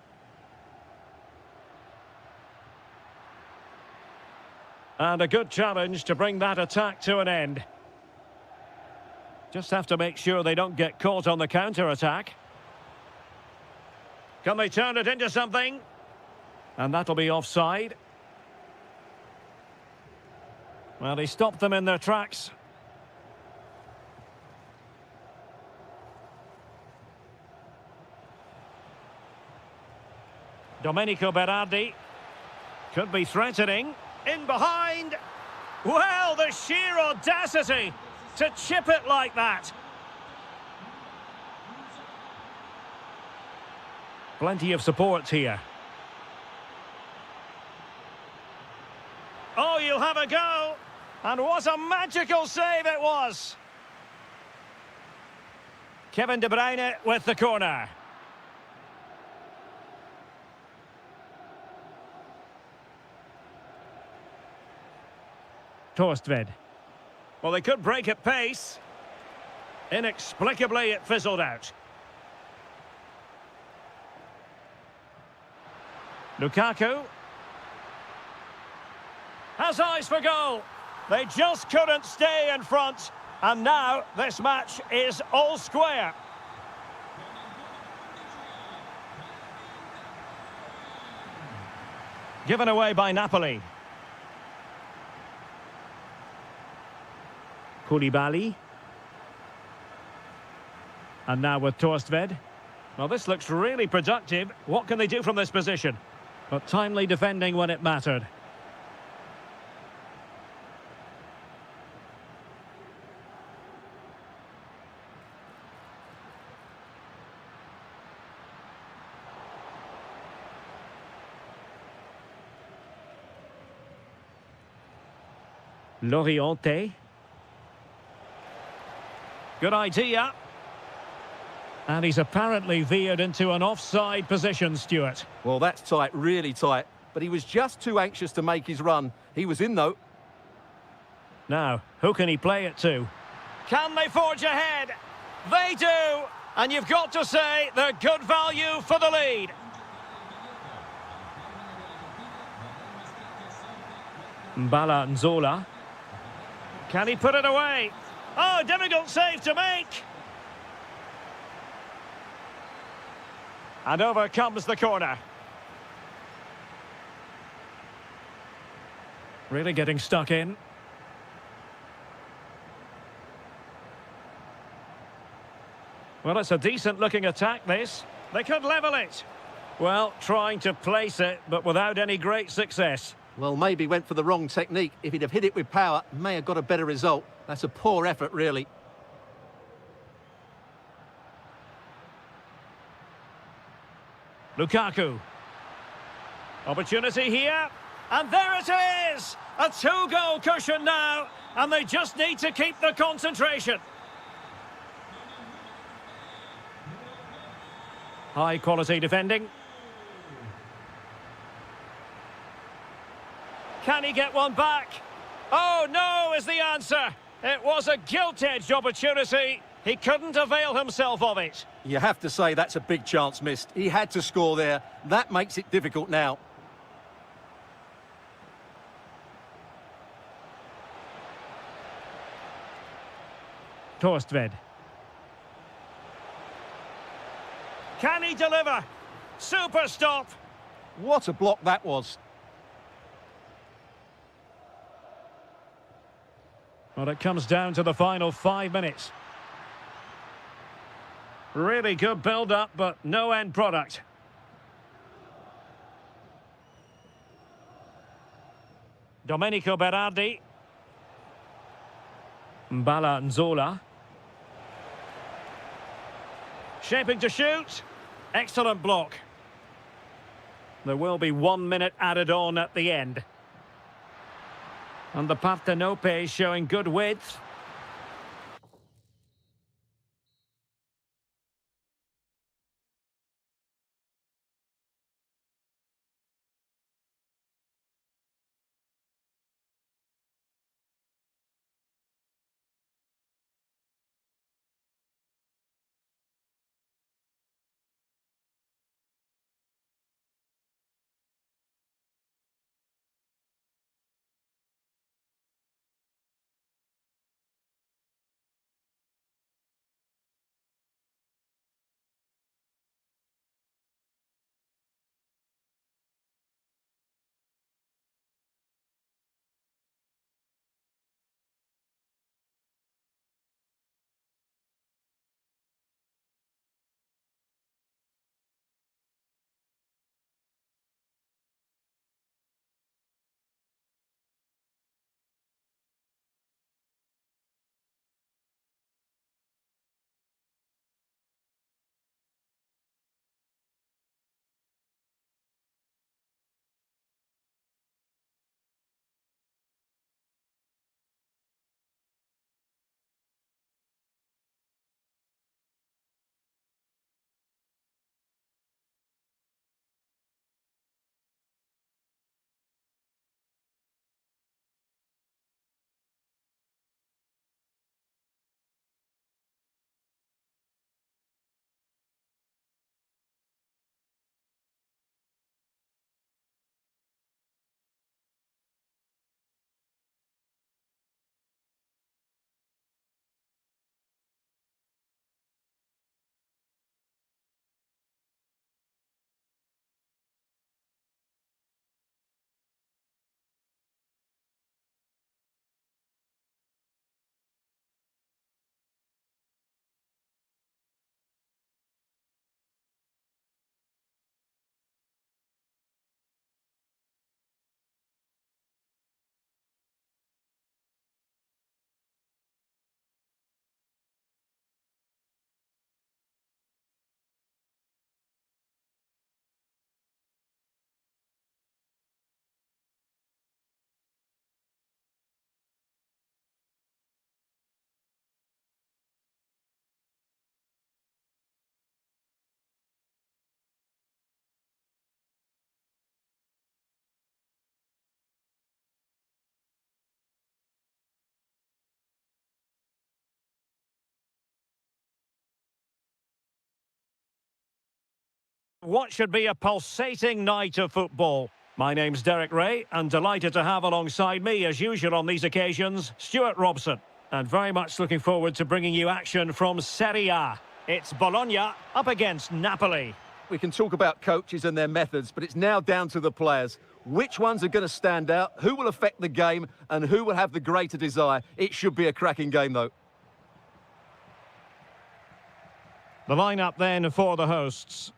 And a good challenge to bring that attack to an end. Just have to make sure they don't get caught on the counter-attack. Can they turn it into something? And that'll be offside. Well, he stopped them in their tracks. Domenico Berardi. Could be threatening. In behind. Well, the sheer audacity to chip it like that. Plenty of support here. Oh, you'll have a go. And what a magical save it was. Kevin De Bruyne with the corner. Torstved. Well, they could break at pace. Inexplicably, it fizzled out. Lukaku. Has eyes for goal. They just couldn't stay in front. And now this match is all square. Given away by Napoli. Koulibaly. And now with Torstved. Well, this looks really productive. What can they do from this position? But timely defending when it mattered. Loriente. Good idea. And he's apparently veered into an offside position, Stuart. Well, that's tight, really tight. But he was just too anxious to make his run. He was in, though. Now, who can he play it to? Can they forge ahead? They do! And you've got to say they're good value for the lead. Mbala Nzola. Can he put it away? Oh, difficult save to make. And over comes the corner. Really getting stuck in. Well, it's a decent-looking attack, this. They could level it. Well, trying to place it, but without any great success. Well, maybe went for the wrong technique. If he'd have hit it with power, may have got a better result. That's a poor effort, really. Lukaku. Opportunity here. And there it is! A two-goal cushion now. And they just need to keep the concentration. High-quality defending. Can he get one back? Oh, no, is the answer. It was a gilt-edged opportunity. He couldn't avail himself of it. You have to say that's a big chance missed. He had to score there. That makes it difficult now. Torstved. Can he deliver? Super stop. What a block that was. Well, it comes down to the final 5 minutes. Really good build-up, but no end product. Domenico Berardi. Mbala Nzola. Shaping to shoot. Excellent block. There will be 1 minute added on at the end. And the Partenope showing good width. What should be a pulsating night of football. My name's Derek Ray, and delighted to have alongside me, as usual on these occasions, Stuart Robson. And very much looking forward to bringing you action from Serie A. It's Bologna up against Napoli. We can talk about coaches and their methods, but it's now down to the players. Which ones are going to stand out, who will affect the game, and who will have the greater desire? It should be a cracking game, though. The lineup then for the hosts.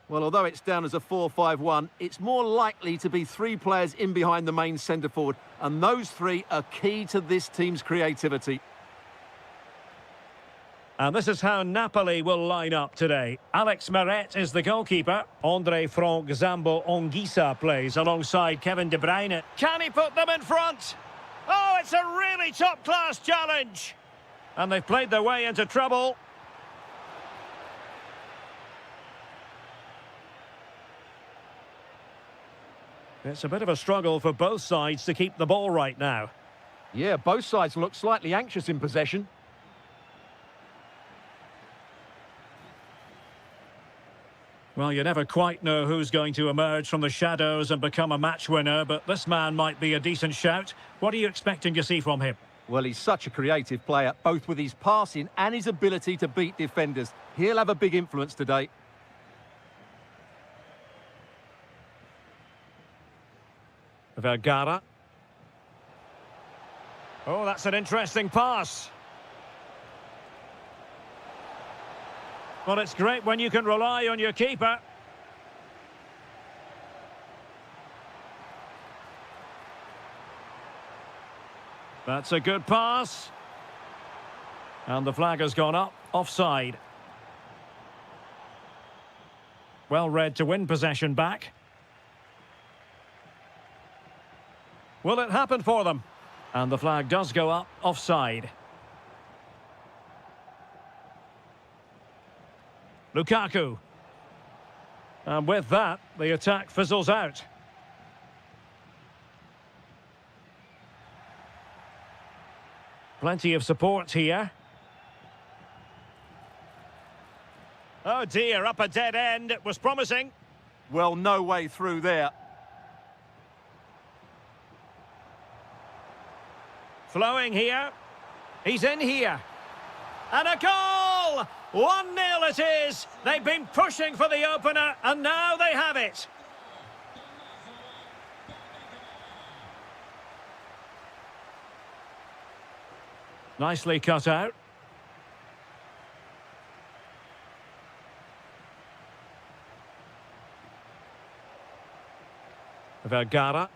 Well, although it's down as a 4-5-1, it's more likely to be three players in behind the main centre-forward, and those three are key to this team's creativity. And this is how Napoli will line up today. Alex Meret is the goalkeeper. Andre Frank Zambo Ongisa plays alongside Kevin De Bruyne. Can he put them in front? Oh, it's a really top-class challenge. And they've played their way into trouble. It's a bit of a struggle for both sides to keep the ball right now. Yeah, both sides look slightly anxious in possession. Well, you never quite know who's going to emerge from the shadows and become a match winner, but this man might be a decent shout. What are you expecting to see from him? Well, he's such a creative player, both with his passing and his ability to beat defenders. He'll have a big influence today. Vergara. Oh, that's an interesting pass. Well, it's great when you can rely on your keeper. That's a good pass. And the flag has gone up, offside. Well read to win possession back. Will it happen for them? And the flag does go up, offside. Lukaku. And with that, the attack fizzles out. Plenty of support here. Oh dear, up a dead end. It was promising. Well, no way through there. Flowing here. He's in here. And a goal! 1-0 it is. They've been pushing for the opener, and now they have it. Nicely cut out. Vergara.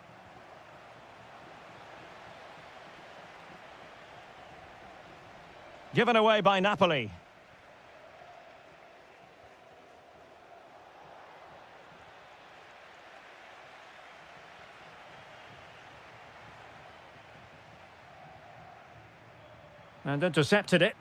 Given away by Napoli. And intercepted it.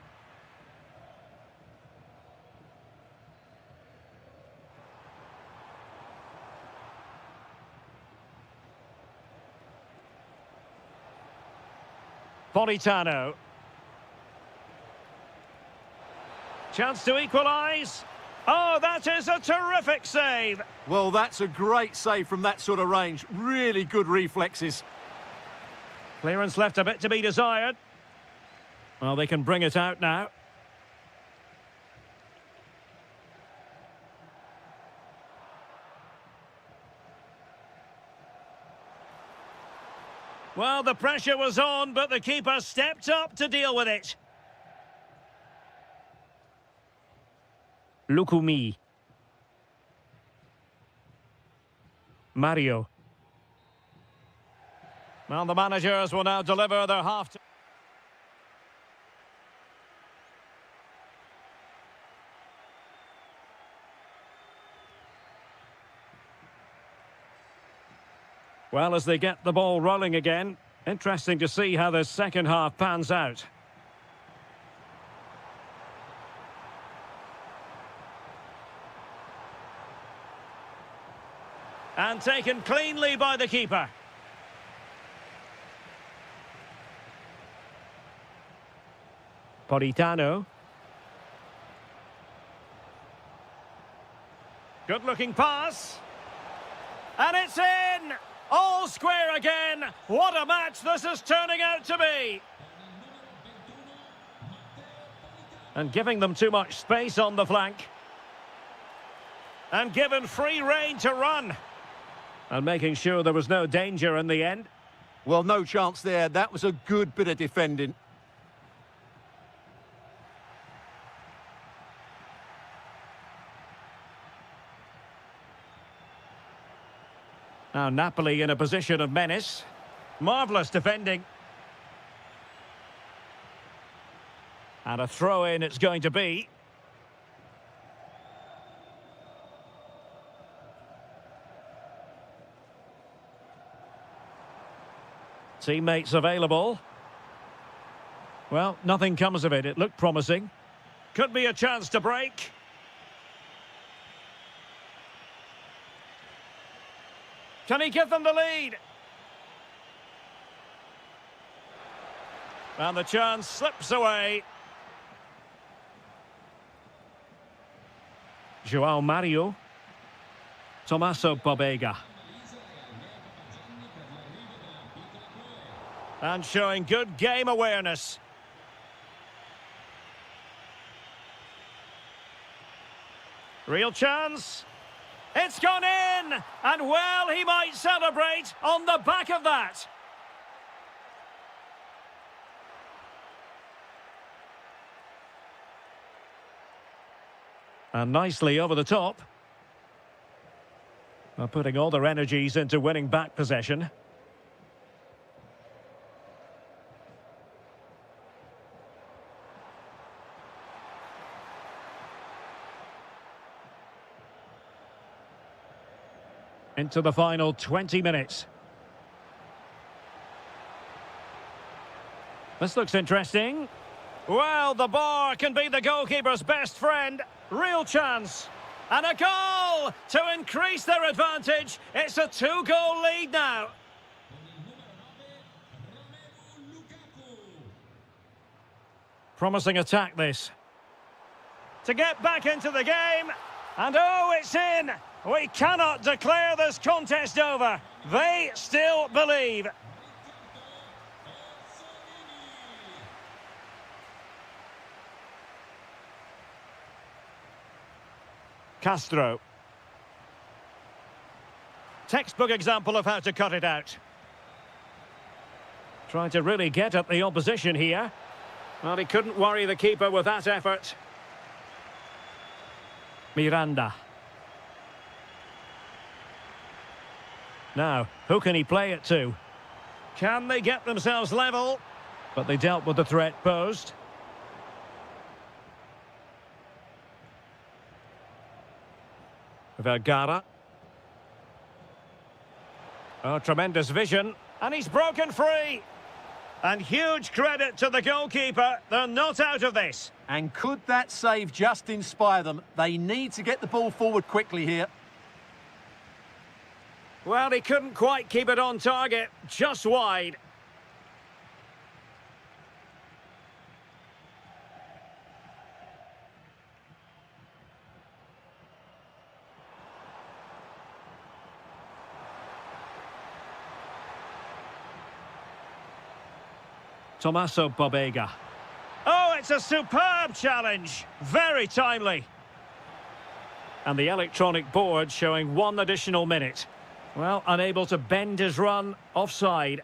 Politano. Chance to equalise. Oh, that is a terrific save. Well, that's a great save from that sort of range. Really good reflexes. Clearance left a bit to be desired. Well, they can bring it out now. Well, the pressure was on, but the keeper stepped up to deal with it. Lukumi. Mario. Well, the managers will now deliver their half. Well, as they get the ball rolling again, interesting to see how the second half pans out. And taken cleanly by the keeper. Politano. Good-looking pass. And it's in! All square again. What a match this is turning out to be. And giving them too much space on the flank. And given free rein to run. And making sure there was no danger in the end. Well, no chance there. That was a good bit of defending. Now Napoli in a position of menace. Marvellous defending. And a throw-in it's going to be. Teammates available. Well, nothing comes of it. It looked promising. Could be a chance to break. Can he give them the lead? And the chance slips away. João Mario. Tommaso Pobega. And showing good game awareness. Real chance. It's gone in! And well, he might celebrate on the back of that. And nicely over the top. Well, putting all their energies into winning back possession. Into the final 20 minutes. This looks interesting. Well, the bar can be the goalkeeper's best friend. Real chance. And a goal to increase their advantage. It's a 2-goal lead now. Promising attack, this. To get back into the game. And oh, it's in. We cannot declare this contest over. They still believe. Castro. Textbook example of how to cut it out. Trying to really get at the opposition here. Well, he couldn't worry the keeper with that effort. Miranda. Now, who can he play it to? Can they get themselves level? But they dealt with the threat posed. Vergara. Oh, tremendous vision. And he's broken free. And huge credit to the goalkeeper. They're not out of this. And could that save just inspire them? They need to get the ball forward quickly here. Well, he couldn't quite keep it on target. Just wide. Tommaso Pobega. Oh, it's a superb challenge. Very timely. And the electronic board showing 1 additional minute. Well, unable to bend his run, offside.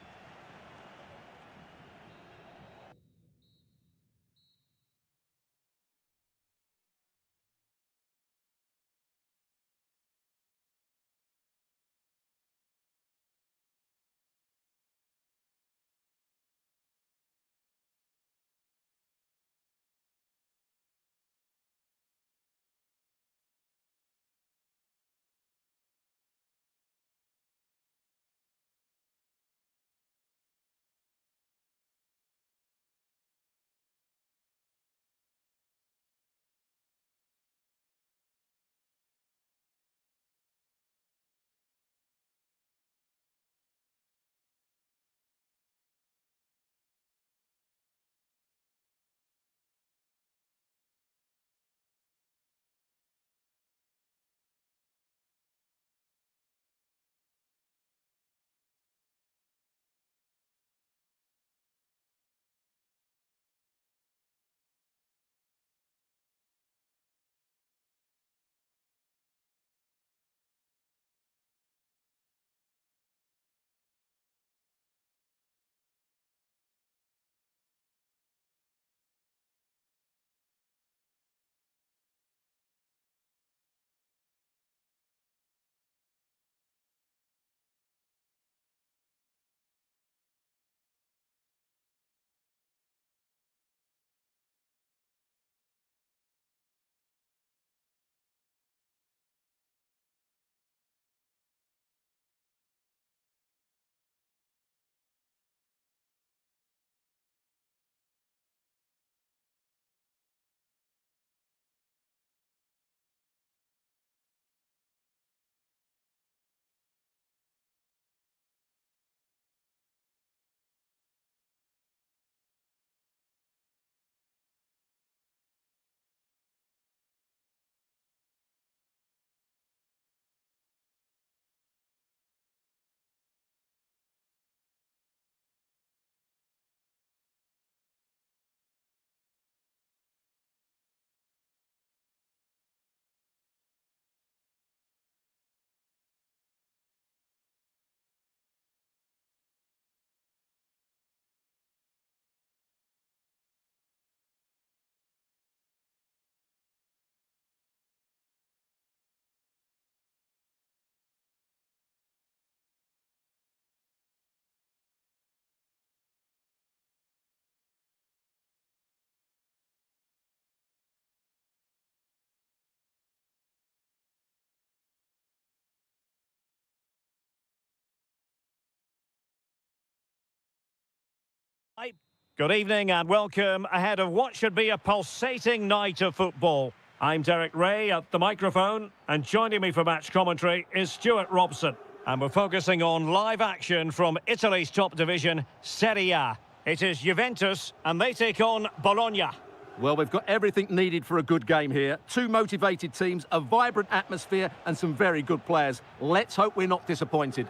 Good evening and welcome ahead of what should be a pulsating night of football. I'm Derek Ray at the microphone, and joining me for match commentary is Stuart Robson. And we're focusing on live action from Italy's top division, Serie A. It is Juventus, and they take on Bologna. Well, we've got everything needed for a good game here. Two motivated teams, a vibrant atmosphere, and some very good players. Let's hope we're not disappointed.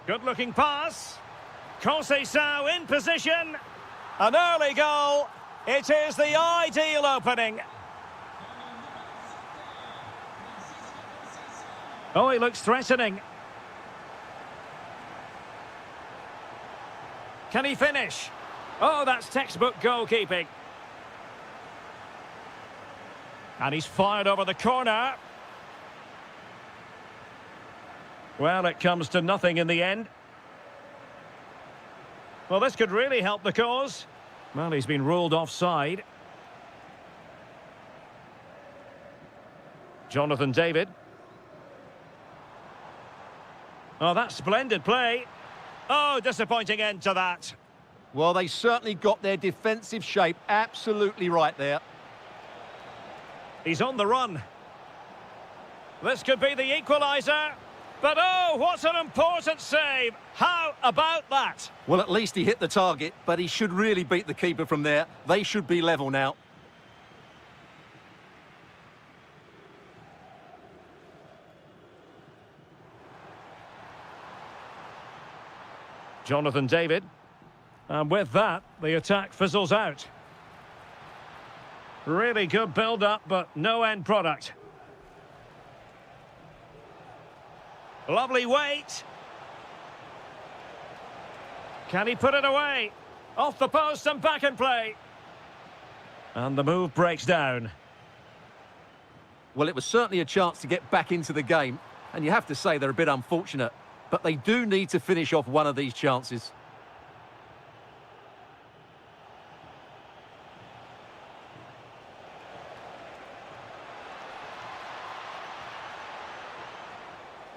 Good-looking pass. Conceição in position. An early goal. It is the ideal opening. Oh, he looks threatening. Can he finish? Oh, that's textbook goalkeeping. And he's fired over the corner. Well, it comes to nothing in the end. Well, this could really help the cause. Well, he's been ruled offside. Jonathan David. Oh, that's splendid play. Oh, disappointing end to that. Well, they certainly got their defensive shape absolutely right there. He's on the run. This could be the equaliser. But oh, what an important save. How about that? Well, at least he hit the target, but he should really beat the keeper from there. They should be level now. Jonathan David. And with that, the attack fizzles out. Really good build-up, but no end product. Lovely weight. Can he put it away? Off the post and back in play. And the move breaks down. Well, it was certainly a chance to get back into the game, and you have to say they're a bit unfortunate, but they do need to finish off one of these chances.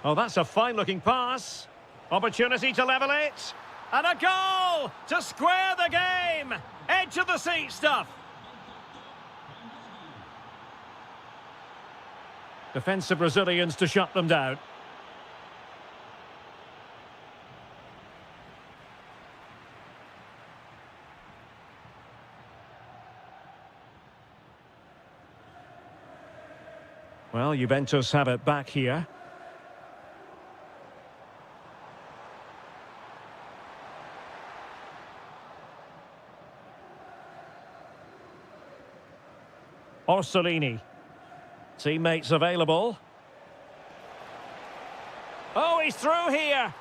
Oh, that's a fine-looking pass. Opportunity to level it. And a goal to square the game. Edge of the seat stuff. Defensive Brazilians to shut them down. Well, Juventus have it back here. Orsolini. Teammates available. Oh, he's through here.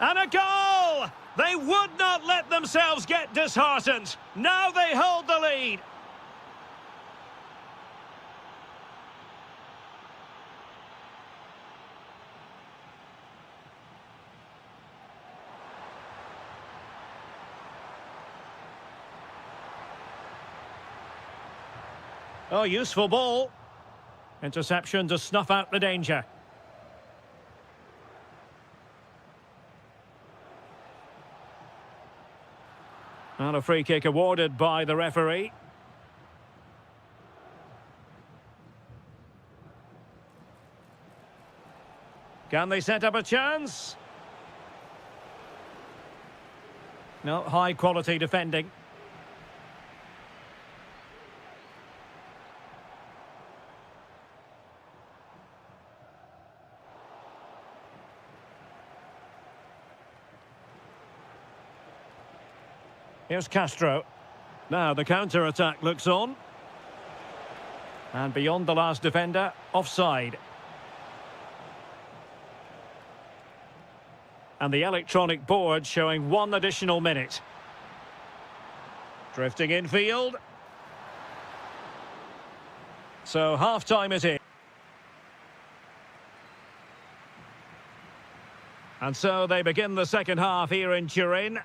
And a goal! They would not let themselves get disheartened. Now they hold the lead. Oh, useful ball. Interception to snuff out the danger. And a free kick awarded by the referee. Can they set up a chance? No, high quality defending. Here's Castro. Now the counter-attack looks on. And beyond the last defender, offside. And the electronic board showing 1 additional minute. Drifting infield. So half-time it is. And so they begin the second half here in Turin.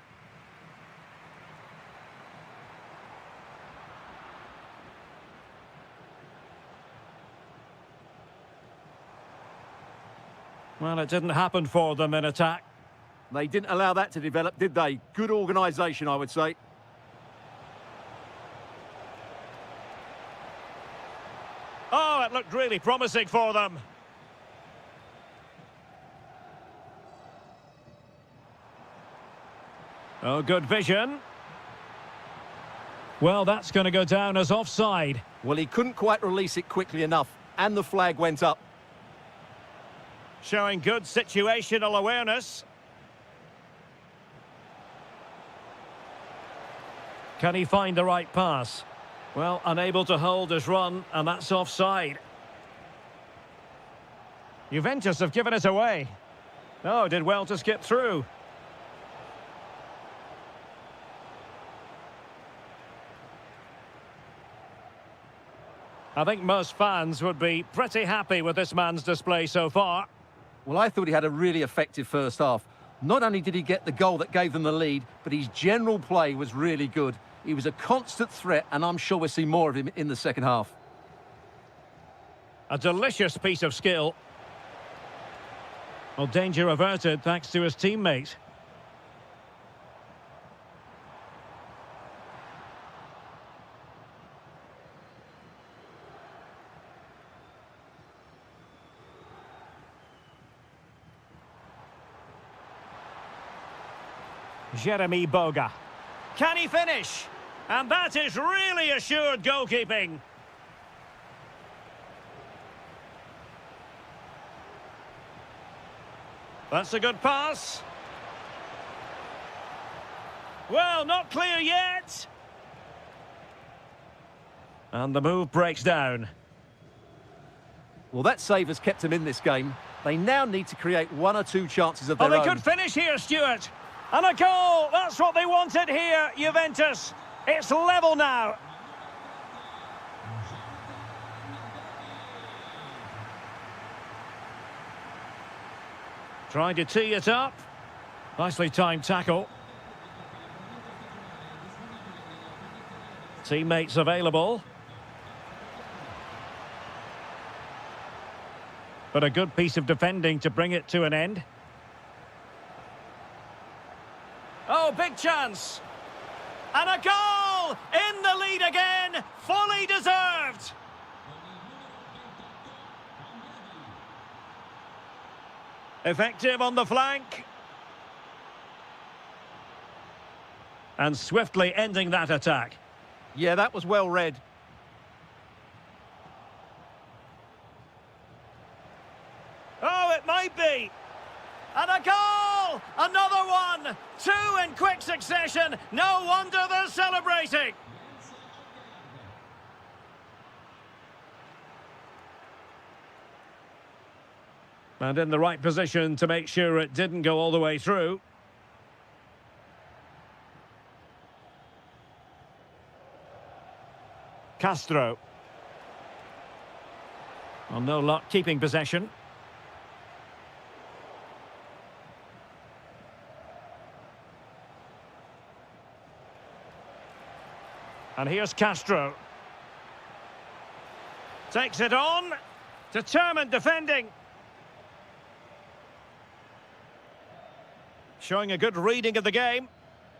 Well, it didn't happen for them in attack. They didn't allow that to develop, did they? Good organisation, I would say. Oh, it looked really promising for them. Oh, good vision. Well, that's going to go down as offside. Well, he couldn't quite release it quickly enough, and the flag went up. Showing good situational awareness. Can he find the right pass? Well, unable to hold his run, and that's offside. Juventus have given it away. Oh, did well to skip through. I think most fans would be pretty happy with this man's display so far. Well, I thought he had a really effective first half. Not only did he get the goal that gave them the lead, but his general play was really good. He was a constant threat, and I'm sure we'll see more of him in the second half. A delicious piece of skill. Well, danger averted thanks to his teammate. Jeremy Boga. Can he finish? And that is really assured goalkeeping. That's a good pass. Well, not clear yet. And the move breaks down. Well, that save has kept them in this game. They now need to create one or two chances of their own. own. They could finish here, Stuart. And a goal! That's what they wanted here, Juventus. It's level now. Trying to tee it up. Nicely timed tackle. Teammates available. But a good piece of defending to bring it to an end. Oh, big chance. And a goal! In the lead again! Fully deserved! Effective on the flank. And swiftly ending that attack. Yeah, that was well read. Oh, it might be. And a goal! Another one! Two in quick succession. No wonder they're celebrating. And in the right position to make sure it didn't go all the way through. Castro. Well, no luck keeping possession. And here's Castro. Takes it on. Determined defending. Showing a good reading of the game.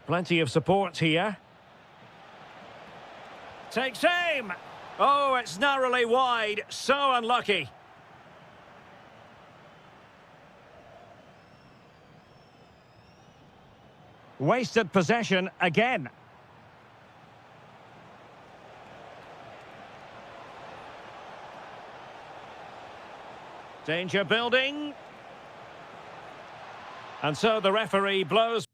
Plenty of support here. Takes aim. Oh, it's narrowly wide. So unlucky. Wasted possession again. Danger building. And so the referee blows.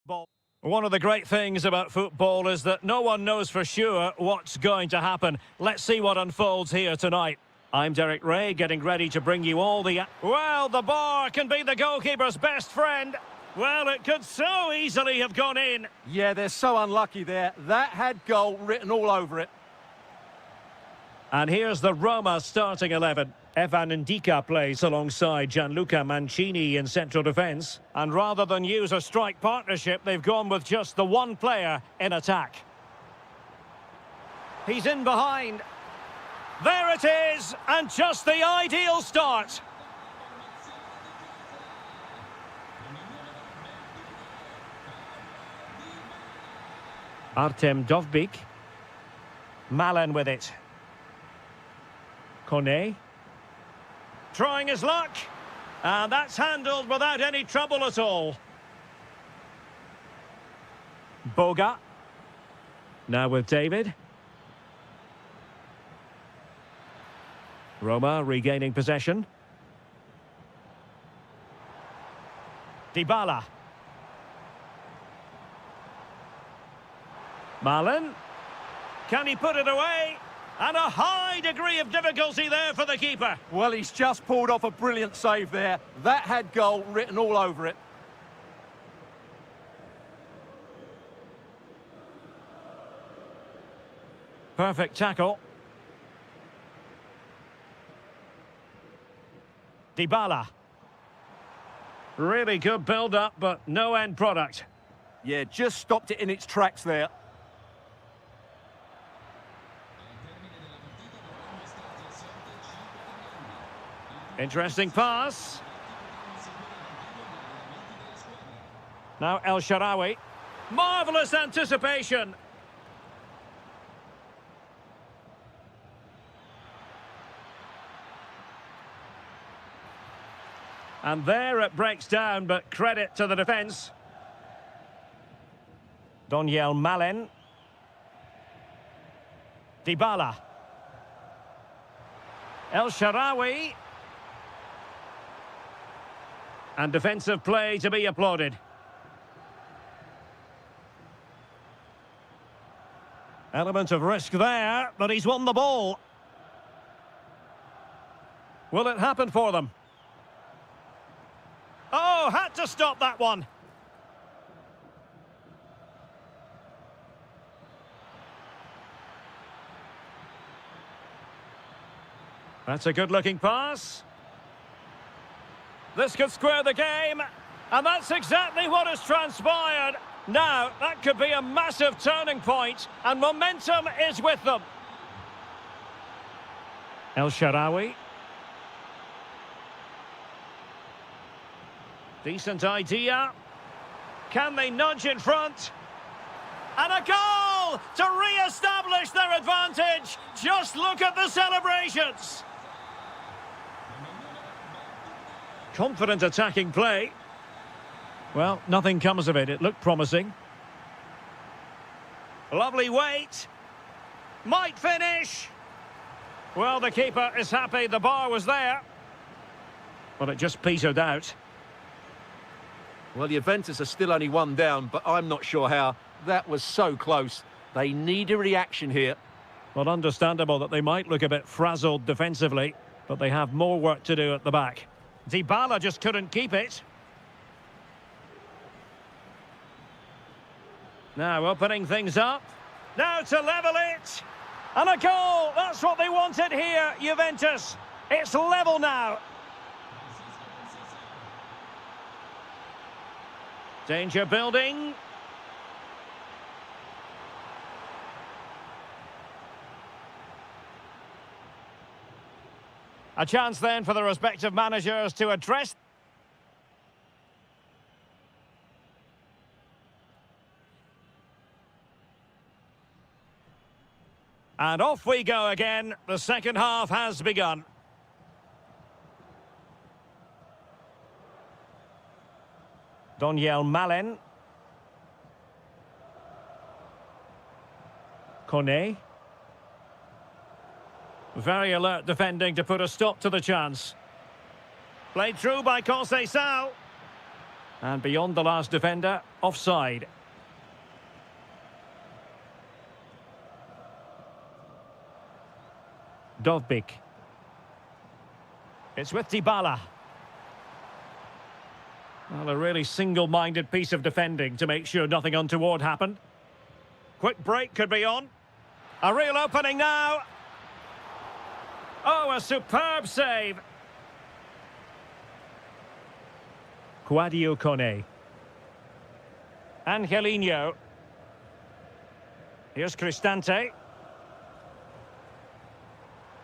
Ball. One of the great things about football is that no one knows for sure what's going to happen. Let's see what unfolds here tonight. I'm Derek Ray, getting ready to bring you all the... Well, the bar can be the goalkeeper's best friend. Well, it could so easily have gone in. Yeah, they're so unlucky there. That had goal written all over it. And here's the Roma starting 11. Evan Ndika plays alongside Gianluca Mancini in central defence. And rather than use a strike partnership, they've gone with just the one player in attack. He's in behind. There it is, and just the ideal start. Artem Dovbyk. Malen with it. Kone. Trying his luck. And that's handled without any trouble at all. Boga. Now with David. Roma regaining possession. Dybala. Malen. Can he put it away? And a high degree of difficulty there for the keeper. Well, he's just pulled off a brilliant save there. That had goal written all over it. Perfect tackle. Dybala. Really good build-up, but no end product. Yeah, just stopped it in its tracks there. Interesting pass. Now El Shaarawy. Marvellous anticipation. And there it breaks down, but credit to the defence. Donyell Malen. Dybala. El Shaarawy. And defensive play to be applauded. Element of risk there, but he's won the ball. Will it happen for them? Oh, had to stop that one. That's a good-looking pass. This could square the game, and that's exactly what has transpired. Now, that could be a massive turning point, and momentum is with them. El Shaarawy. Decent idea. Can they nudge in front? And a goal to re-establish their advantage. Just look at the celebrations. Confident attacking play. Well, nothing comes of it. It looked promising. Lovely weight. Might finish. Well, the keeper is happy the bar was there. But it just petered out. Well, the Juventus are still only one down, but I'm not sure how. That was so close. They need a reaction here. Well, understandable that they might look a bit frazzled defensively, but they have more work to do at the back. Dybala just couldn't keep it. Now opening things up. Now to level it. And a goal! That's what they wanted here, Juventus. It's level now. Danger building. A chance then for the respective managers to address. And off we go again. The second half has begun. Donyell Malen. Kone. Very alert defending to put a stop to the chance. Played through by Conceição. And beyond the last defender, offside. Dovbik. It's with Dybala. Well, a really single-minded piece of defending to make sure nothing untoward happened. Quick break could be on. A real opening now. Oh, a superb save. Quadio Kone. Angelino. Here's Cristante.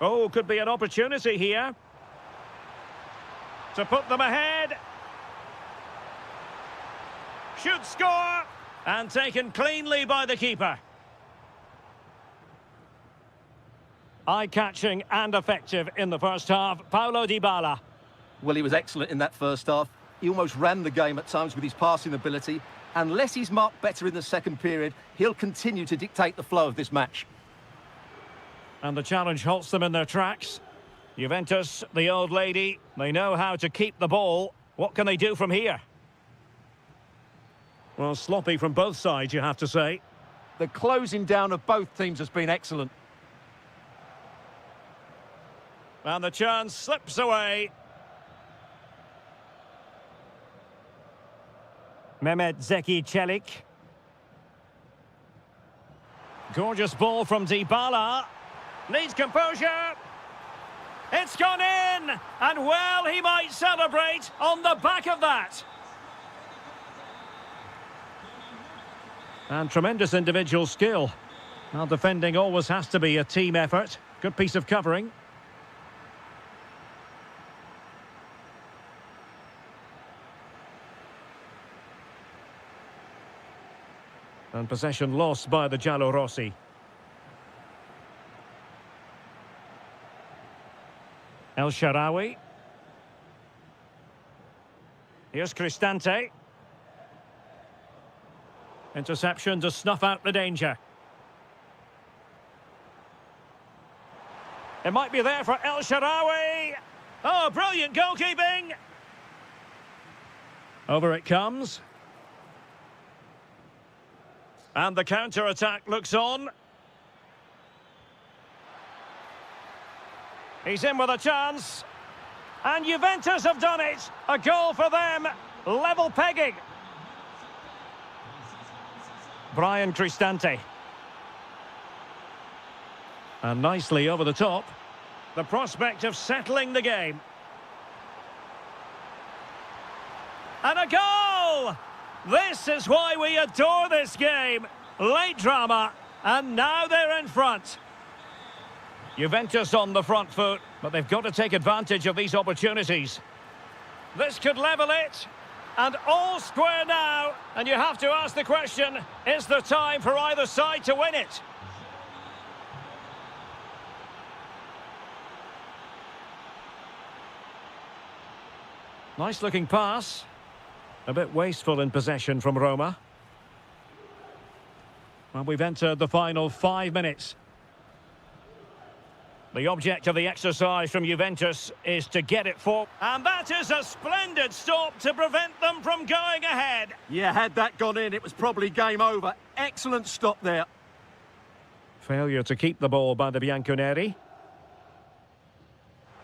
Oh, could be an opportunity here to put them ahead. Should score. And taken cleanly by the keeper. Eye-catching and effective in the first half. Paulo Dybala. Well, he was excellent in that first half. He almost ran the game at times with his passing ability. Unless he's marked better in the second period, he'll continue to dictate the flow of this match. And the challenge halts them in their tracks. Juventus, the old lady, they know how to keep the ball. What can they do from here? Well, sloppy from both sides, you have to say. The closing down of both teams has been excellent. And the chance slips away. Mehmet Zeki Çelik. Gorgeous ball from Dybala. Needs composure. It's gone in. And well, he might celebrate on the back of that. And tremendous individual skill. Well, defending always has to be a team effort. Good piece of covering. And possession lost by the Giallorossi. El Shaarawy. Here's Cristante. Interception to snuff out the danger. It might be there for El Shaarawy. Oh, brilliant goalkeeping. Over it comes. And the counter-attack looks on. He's in with a chance. And Juventus have done it. A goal for them. Level pegging. Brian Cristante. And nicely over the top. The prospect of settling the game. And a goal! This is why we adore this game. Late drama, and now they're in front. Juventus on the front foot, but they've got to take advantage of these opportunities. This could level it, and all square now. And you have to ask the question, is there time for either side to win it? Nice looking pass. A bit wasteful in possession from Roma. Well, we've entered the final 5 minutes. The object of the exercise from Juventus is to get it forward. And that is a splendid stop to prevent them from going ahead. Yeah, had that gone in, it was probably game over. Excellent stop there. Failure to keep the ball by the Bianconeri.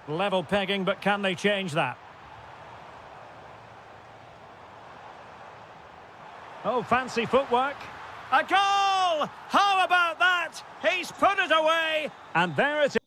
Level pegging, but can they change that? Oh, fancy footwork. A goal! How about that? He's put it away. And there it is.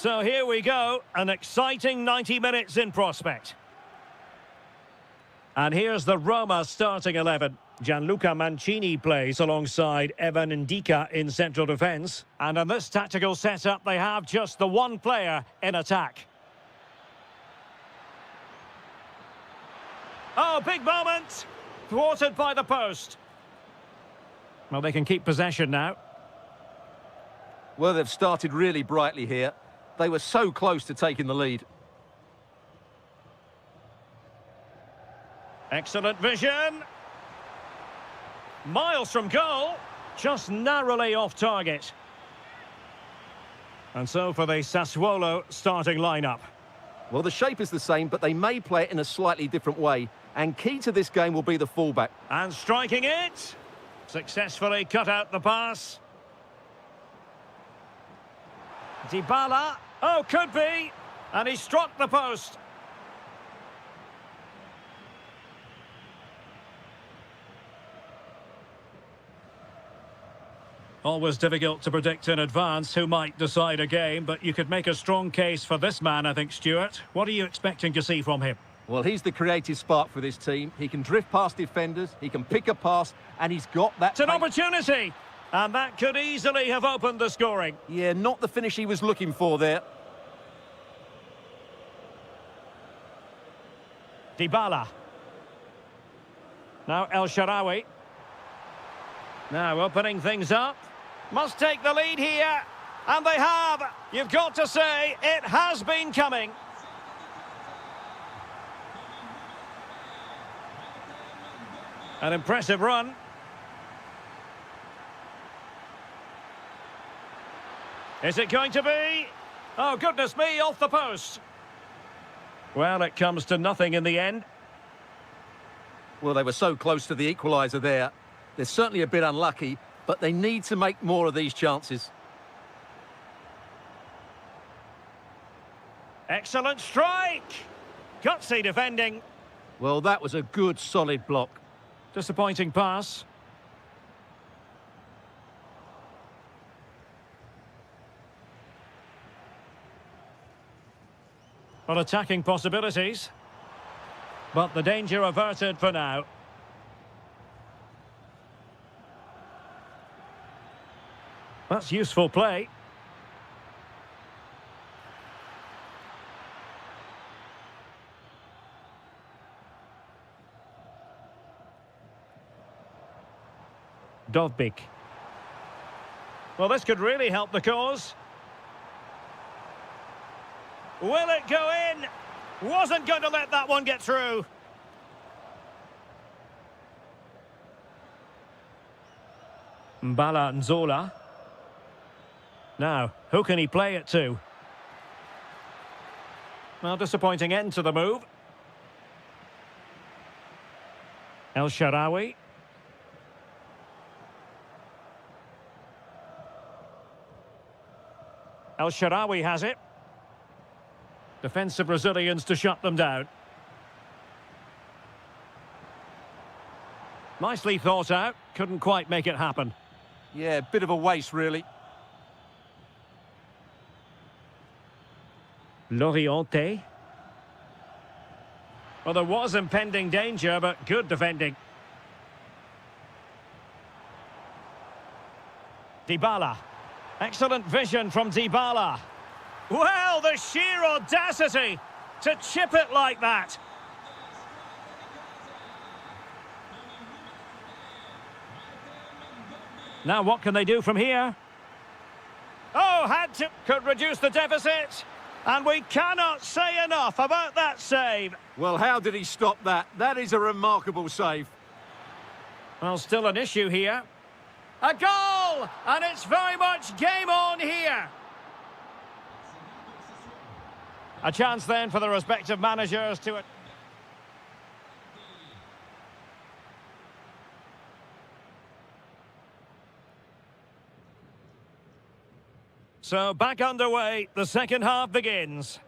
So here we go, an exciting 90 minutes in prospect. And here's the Roma starting 11. Gianluca Mancini plays alongside Evan Ndika in central defence. And in this tactical setup, they have just the one player in attack. Oh, big moment! Thwarted by the post. Well, they can keep possession now. Well, they've started really brightly here. They were so close to taking the lead. Excellent vision. Miles from goal. Just narrowly off target. And so for the Sassuolo starting lineup. Well, the shape is the same, but they may play it in a slightly different way. And key to this game will be the fullback. And striking it. Successfully cut out the pass. Dybala. Oh, could be. And he struck the post. Always difficult to predict in advance who might decide a game, but you could make a strong case for this man, I think, Stuart. What are you expecting to see from him? Well, he's the creative spark for this team. He can drift past defenders, he can pick a pass, and he's got that... It's an opportunity! And that could easily have opened the scoring. Yeah, not the finish he was looking for there. Dybala. Now El Shaarawy. Now opening things up. Must take the lead here. And they have. You've got to say, it has been coming. An impressive run. Is it going to be? Oh, goodness me, off the post. Well, it comes to nothing in the end. Well, they were so close to the equaliser there. They're certainly a bit unlucky, but they need to make more of these chances. Excellent strike! Gutsy defending. Well, that was a good, solid block. Disappointing pass. Well, attacking possibilities. But the danger averted for now. That's useful play. Dovbyk. Well, this could really help the cause. Will it go in? Wasn't going to let that one get through. Mbala Nzola. Now, who can he play it to? Well, disappointing end to the move. El Shaarawy. El Shaarawy has it. Defensive Brazilians to shut them down. Nicely thought out. Couldn't quite make it happen. Yeah, bit of a waste, really. Loriente. Well, there was impending danger, but good defending. Dybala. Excellent vision from Dybala. Well, the sheer audacity to chip it like that. Now what can they do from here? Oh, could reduce the deficit. And we cannot say enough about that save. Well, how did he stop that? That is a remarkable save. Well, still an issue here. A goal! And it's very much game on here. A chance then for the respective managers to... So back underway, the second half begins.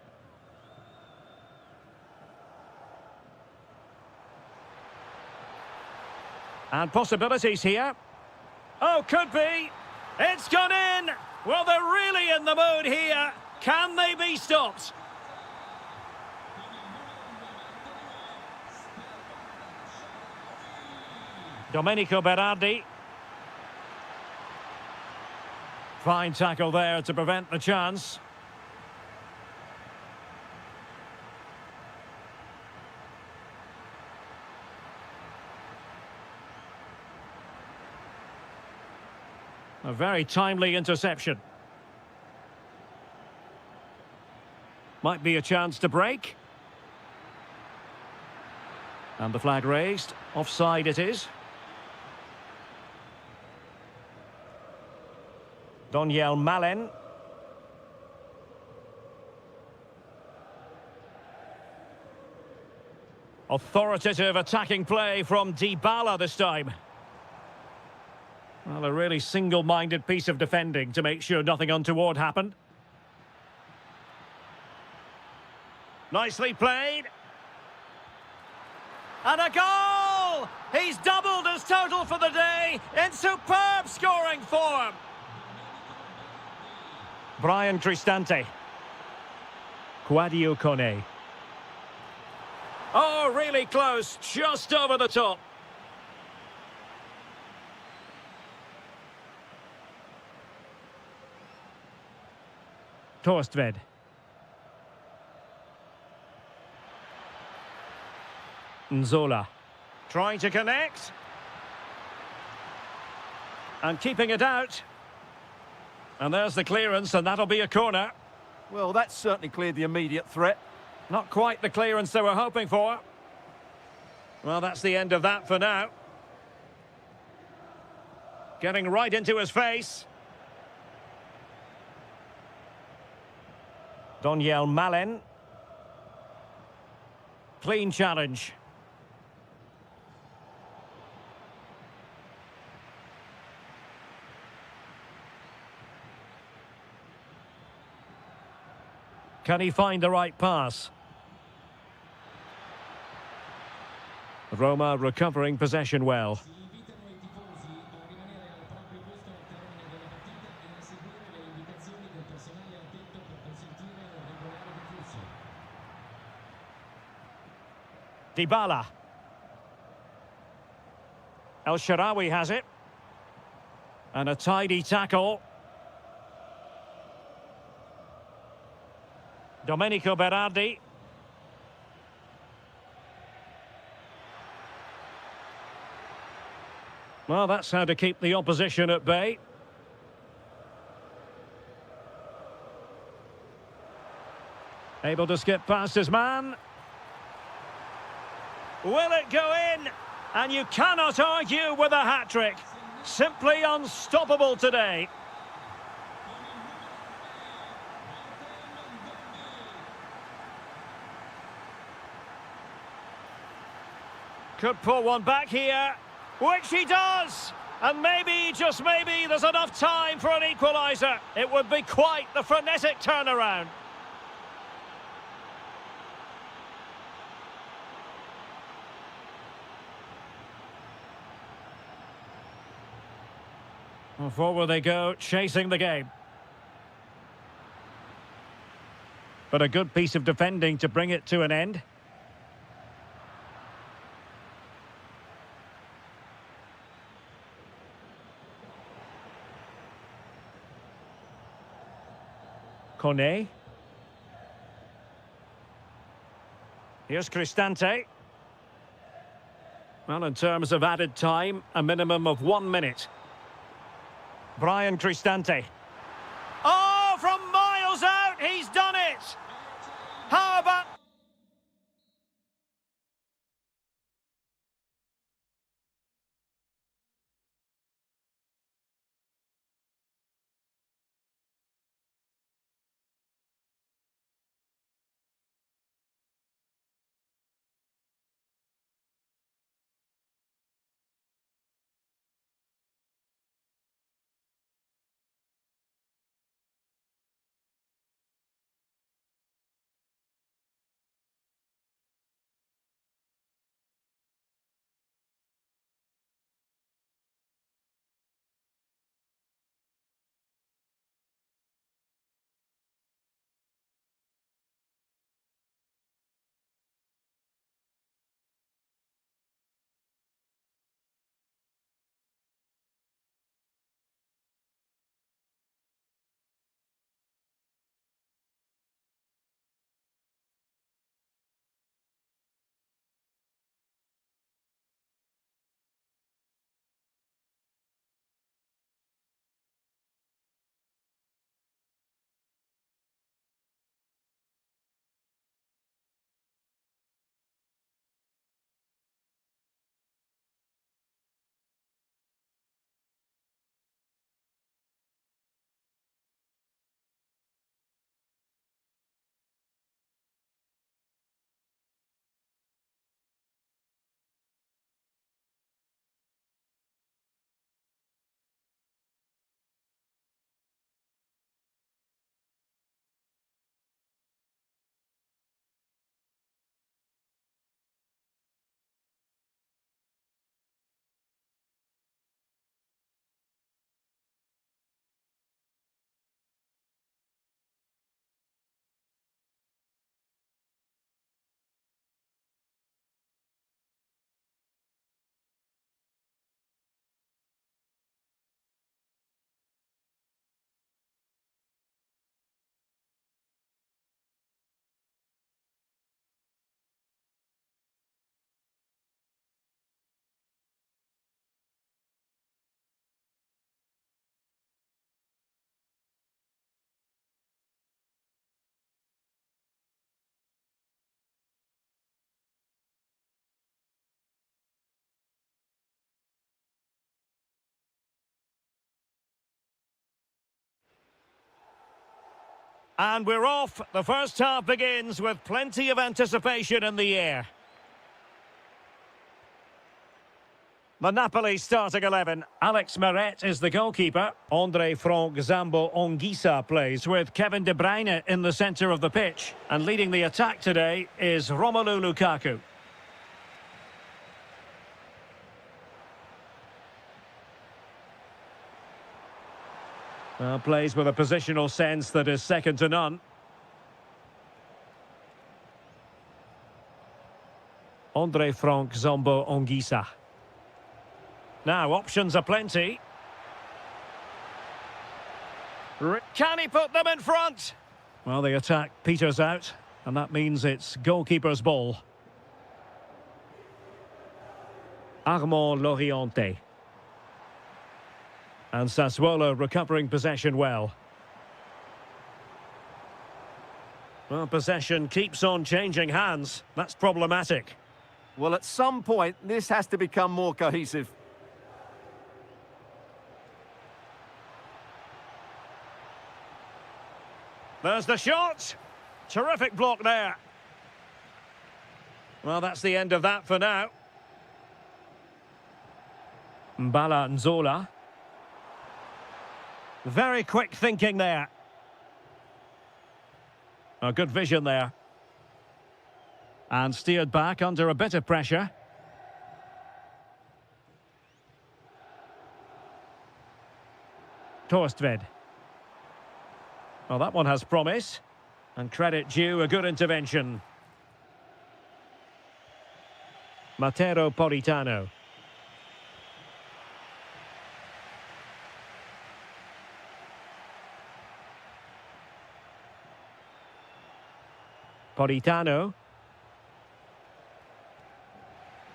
And possibilities here. Oh, could be. It's gone in. Well, they're really in the mood here. Can they be stopped? Domenico Berardi. Fine tackle there to prevent the chance. A very timely interception. Might be a chance to break. And the flag raised. Offside it is. Daniel Malen. Authoritative attacking play from Dybala this time. Well, a really single-minded piece of defending to make sure nothing untoward happened. Nicely played. And a goal! He's doubled his total for the day in superb scoring form. Brian Cristante. Quadio Kone. Oh, really close, just over the top. Torstved. Nzola. Trying to connect. And keeping it out. And there's the clearance, and that'll be a corner. Well, that's certainly cleared the immediate threat. Not quite the clearance they were hoping for. Well, that's the end of that for now. Getting right into his face. Daniel Malen. Clean challenge. Can he find the right pass? Roma recovering possession well. Dybala. El Shaarawy has it. And a tidy tackle. Domenico Berardi. Well, that's how to keep the opposition at bay. Able to skip past his man. Will it go in? And you cannot argue with a hat-trick. Simply unstoppable today. Could pull one back here, which he does. And maybe, just maybe, there's enough time for an equaliser. It would be quite the frenetic turnaround. Well, forward they go, chasing the game. But a good piece of defending to bring it to an end. Kone. Here's Cristante. Well, in terms of added time, a minimum of 1 minute. Brian Cristante. Oh, from miles out, he's done it! How about... And we're off. The first half begins with plenty of anticipation in the air. The Napoli starting 11. Alex Meret is the goalkeeper. Andre Frank Zambo Onguisa plays with Kevin De Bruyne in the centre of the pitch. And leading the attack today is Romelu Lukaku. Plays with a positional sense that is second to none. Andre Frank Zambo Onguisa. Now, options are plenty. Can he put them in front? Well, the attack peters out, and that means it's goalkeeper's ball. Armand Loriente. And Sassuolo recovering possession well. Well, possession keeps on changing hands. That's problematic. Well, at some point, this has to become more cohesive. There's the shot. Terrific block there. Well, that's the end of that for now. Mbala Nzola. Very quick thinking there. A good vision there. And steered back under a bit of pressure. Torstved. Well, that one has promise. And credit due, a good intervention. Matteo Politano. Politano.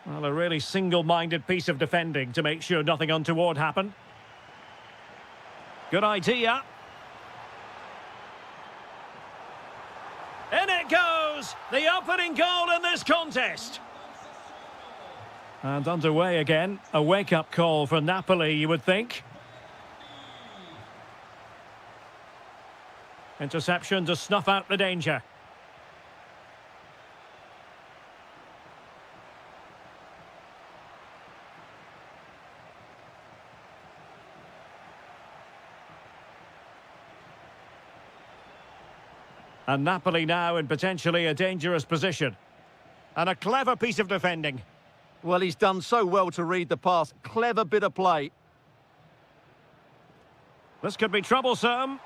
Well, a really single-minded piece of defending to make sure nothing untoward happened. Good idea. In it goes! The opening goal in this contest. And underway again. A wake-up call for Napoli, you would think. Interception to snuff out the danger. And Napoli now in potentially a dangerous position. And a clever piece of defending. Well, he's done so well to read the pass. Clever bit of play. This could be troublesome.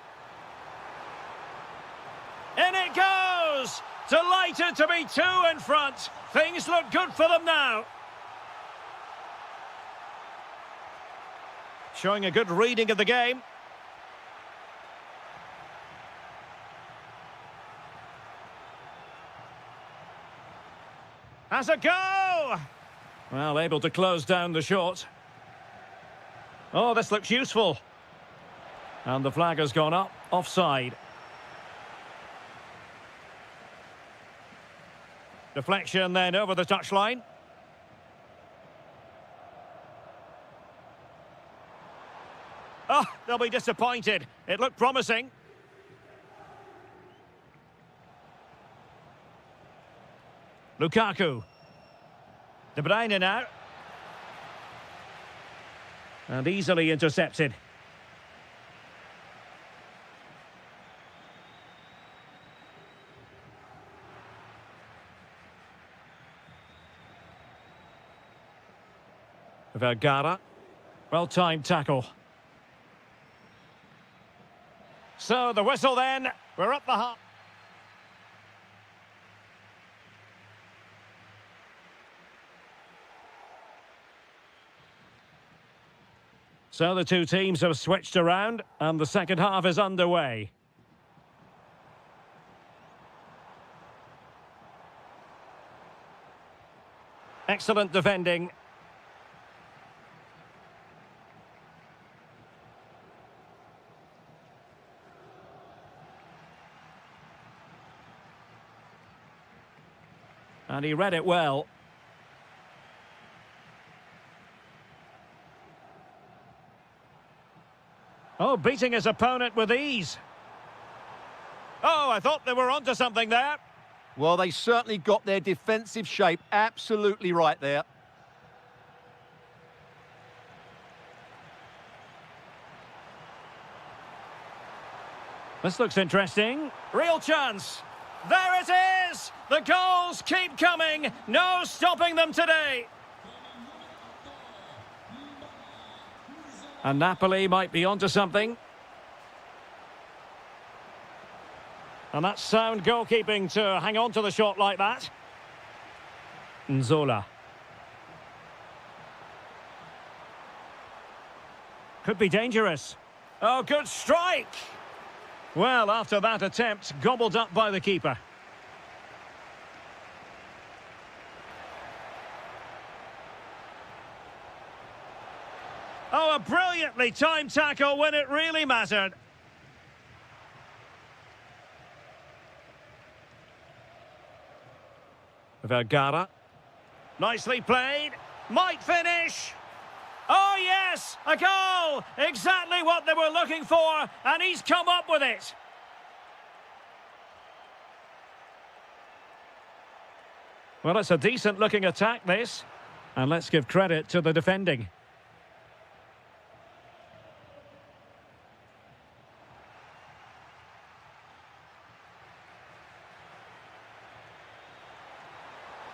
In it goes! Delighted to be two in front. Things look good for them now. Showing a good reading of the game. Has a go! Well, able to close down the shot. Oh, this looks useful. And the flag has gone up, offside. Deflection then over the touchline. Oh, they'll be disappointed. It looked promising. Lukaku. De Bruyne now. And easily intercepted. Vergara. Well-timed tackle. So the whistle then. We're up the half. So the two teams have switched around and the second half is underway. Excellent defending. And he read it well. Oh, beating his opponent with ease. Oh, I thought they were onto something there. Well, they certainly got their defensive shape absolutely right there. This looks interesting. Real chance. There it is! The goals keep coming. No stopping them today. And Napoli might be onto something. And that's sound goalkeeping to hang on to the shot like that. Nzola. Could be dangerous. Oh, good strike! Well, after that attempt, gobbled up by the keeper. Oh, a brilliantly timed tackle when it really mattered. Vergara. Nicely played. Might finish. Oh, yes! A goal! Exactly what they were looking for, and he's come up with it. Well, it's a decent-looking attack, this. And let's give credit to the defending.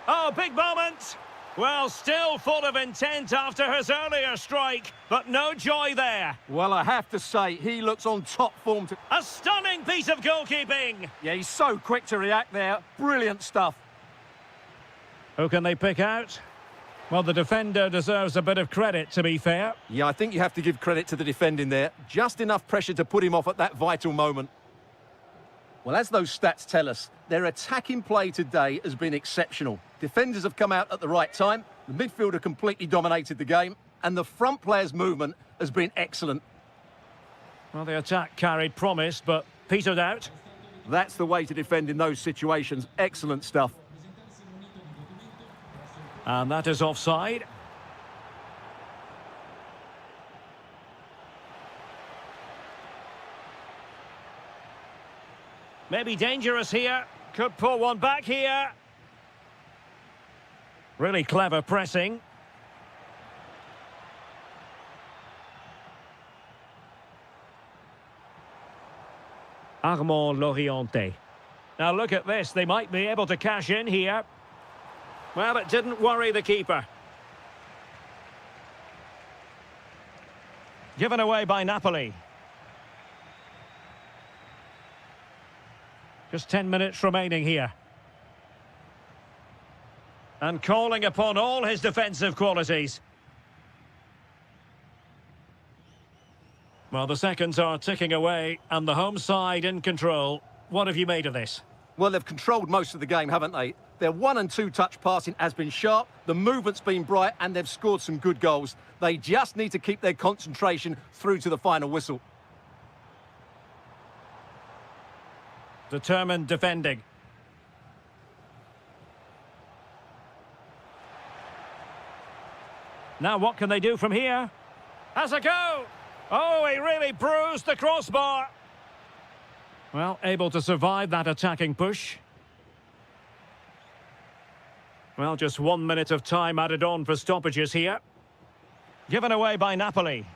Oh, big moment! Well, still full of intent after his earlier strike, but no joy there. Well, I have to say, he looks on top form. A stunning piece of goalkeeping! Yeah, he's so quick to react there. Brilliant stuff. Who can they pick out? Well, the defender deserves a bit of credit, to be fair. Yeah, I think you have to give credit to the defending there. Just enough pressure to put him off at that vital moment. Well, as those stats tell us, their attacking play today has been exceptional. Defenders have come out at the right time, the midfielder completely dominated the game, and the front player's movement has been excellent. Well, the attack carried promise, but petered out. That's the way to defend in those situations. Excellent stuff. And that is offside. Maybe dangerous here. Could pull one back here. Really clever pressing. Armand Loriente. Now look at this. They might be able to cash in here. Well, it didn't worry the keeper. Given away by Napoli. Just 10 minutes remaining here. And calling upon all his defensive qualities. Well, the seconds are ticking away, and the home side in control. What have you made of this? Well, they've controlled most of the game, haven't they? Their 1- and 2-touch passing has been sharp, the movement's been bright, and they've scored some good goals. They just need to keep their concentration through to the final whistle. Determined defending. Now what can they do from here? Has a go! Oh, he really bruised the crossbar. Well, able to survive that attacking push. Well, just 1 minute of time added on for stoppages here. Given away by Napoli.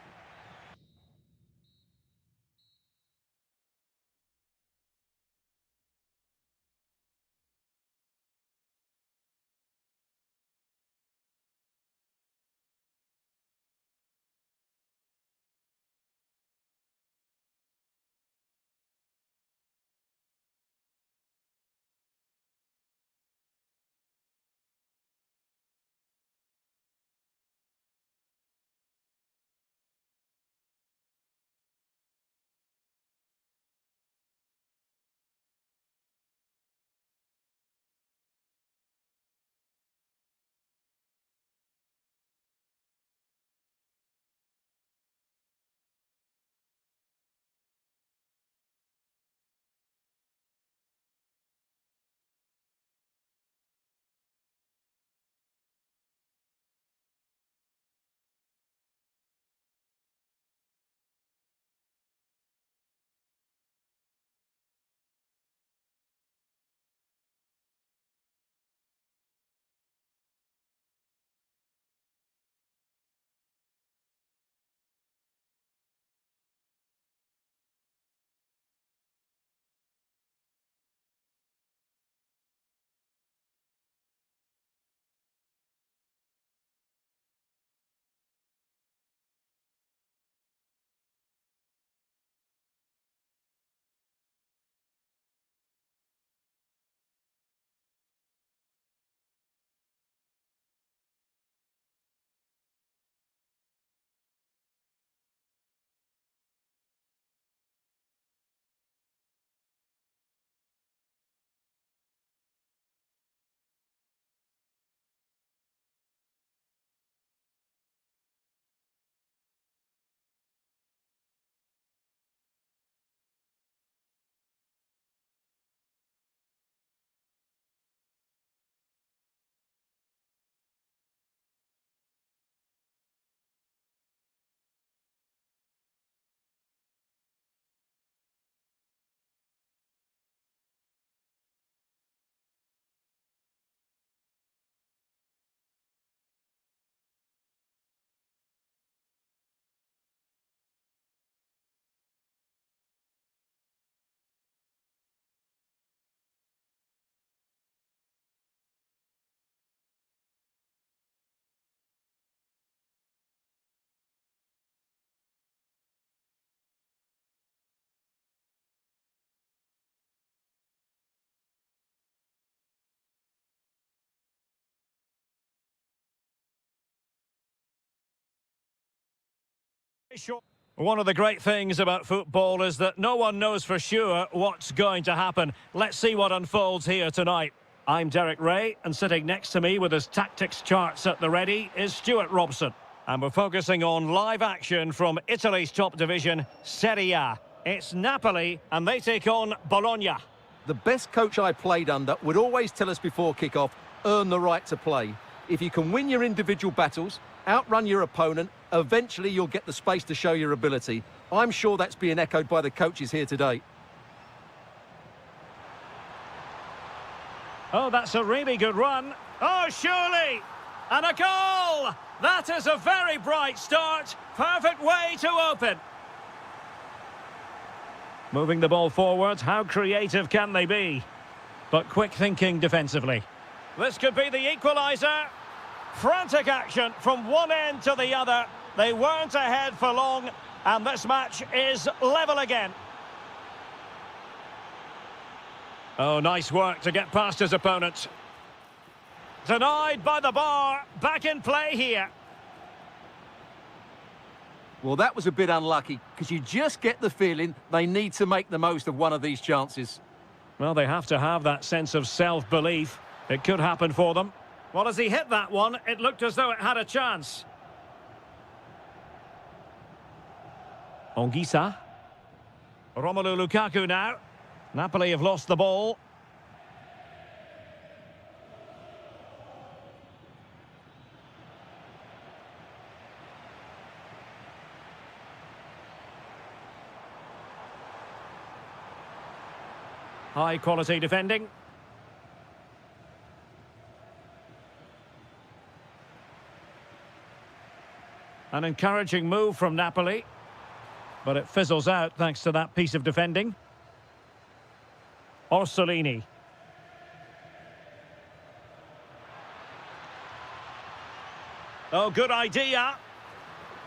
short. One of the great things about football is that no one knows for sure what's going to happen. Let's see what unfolds here tonight. I'm Derek Ray, and sitting next to me with his tactics charts at the ready is Stuart Robson. And we're focusing on live action from Italy's top division, Serie A. It's Napoli, and they take on Bologna. The best coach I played under would always tell us before kick-off, earn the right to play. If you can win your individual battles, outrun your opponent, eventually you'll get the space to show your ability. I'm sure that's being echoed by the coaches here today. Oh, that's a really good run. Oh, surely! And a goal! That is a very bright start. Perfect way to open. Moving the ball forward, how creative can they be? But quick thinking defensively. This could be the equaliser. Frantic action from one end to the other. They weren't ahead for long, and this match is level again. Oh, nice work to get past his opponent. Denied by the bar. Back in play here. Well, that was a bit unlucky, because you just get the feeling they need to make the most of one of these chances. Well, they have to have that sense of self-belief. It could happen for them. Well, as he hit that one, it looked as though it had a chance. Ongisa. Romelu Lukaku now. Napoli have lost the ball. High quality defending. An encouraging move from Napoli, but it fizzles out thanks to that piece of defending. Orsolini. Oh, good idea.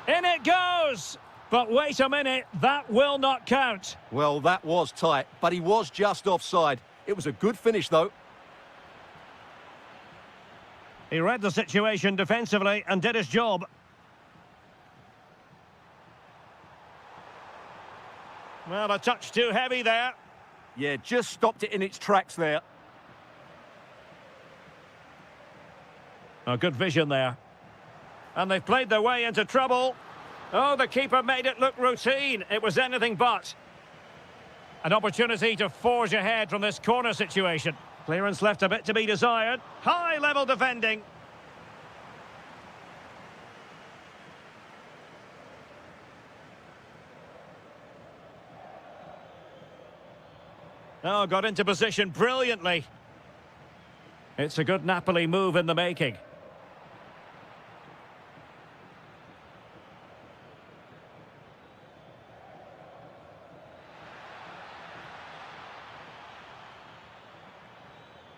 In it goes! But wait a minute, that will not count. Well, that was tight, but he was just offside. It was a good finish, though. He read the situation defensively and did his job. Well, a touch too heavy there. Yeah, just stopped it in its tracks there. A good vision there. And they've played their way into trouble. Oh, the keeper made it look routine. It was anything but. An opportunity to forge ahead from this corner situation. Clearance left a bit to be desired. High-level defending. Oh, got into position brilliantly. It's a good Napoli move in the making.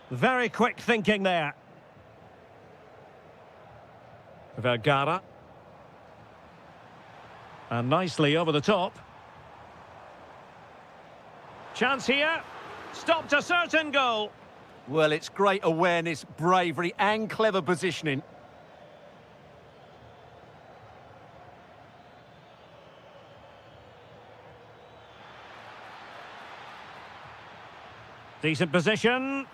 Very quick thinking there. Vergara. And nicely over the top. Chance here. Stopped a certain goal. Well, it's great awareness, bravery and clever positioning. Decent position.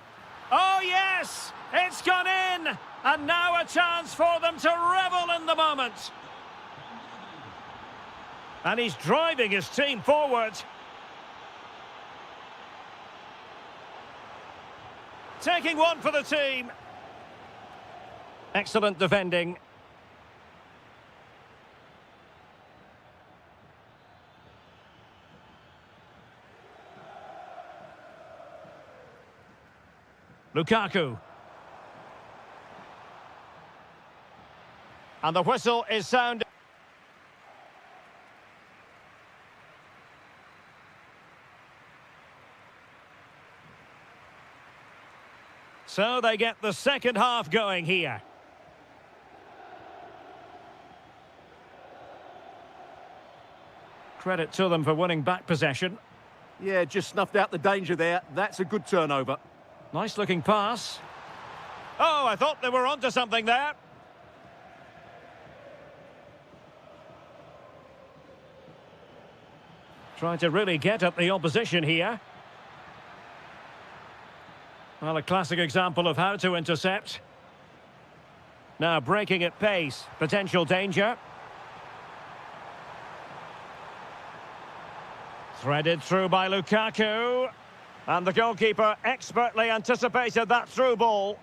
Oh, yes! It's gone in! And now a chance for them to revel in the moment. And he's driving his team forward. Taking one for the team. Excellent defending. Lukaku. And the whistle is sounded. So they get the second half going here. Credit to them for winning back possession. Yeah, just snuffed out the danger there. That's a good turnover. Nice looking pass. Oh, I thought they were onto something there. Trying to really get at the opposition here. Well, a classic example of how to intercept. Now breaking at pace, potential danger. Threaded through by Lukaku. And the goalkeeper expertly anticipated that through ball.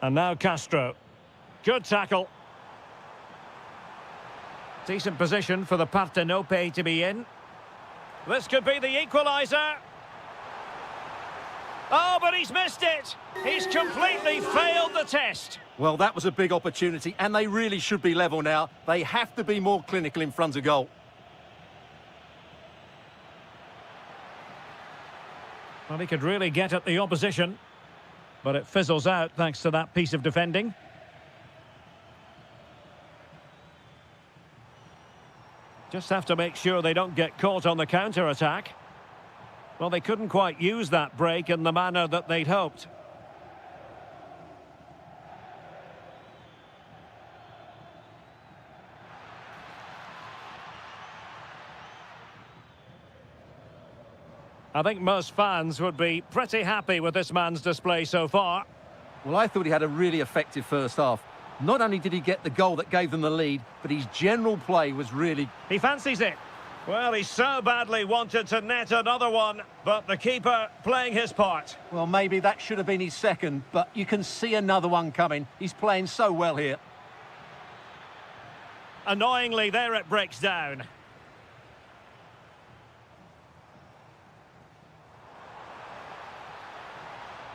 And now Castro. Good tackle. Decent position for the Partenope to be in. This could be the equaliser. Oh, but he's missed it. He's completely failed the test. Well, that was a big opportunity, and they really should be level now. They have to be more clinical in front of goal. Well, he could really get at the opposition, but it fizzles out thanks to that piece of defending. Just have to make sure they don't get caught on the counter-attack. Well, they couldn't quite use that break in the manner that they'd hoped. I think most fans would be pretty happy with this man's display so far. Well, I thought he had a really effective first half. Not only did he get the goal that gave them the lead, but his general play was really... He fancies it. Well, he so badly wanted to net another one, but the keeper playing his part. Well, maybe that should have been his second, but you can see another one coming. He's playing so well here. Annoyingly, there it breaks down.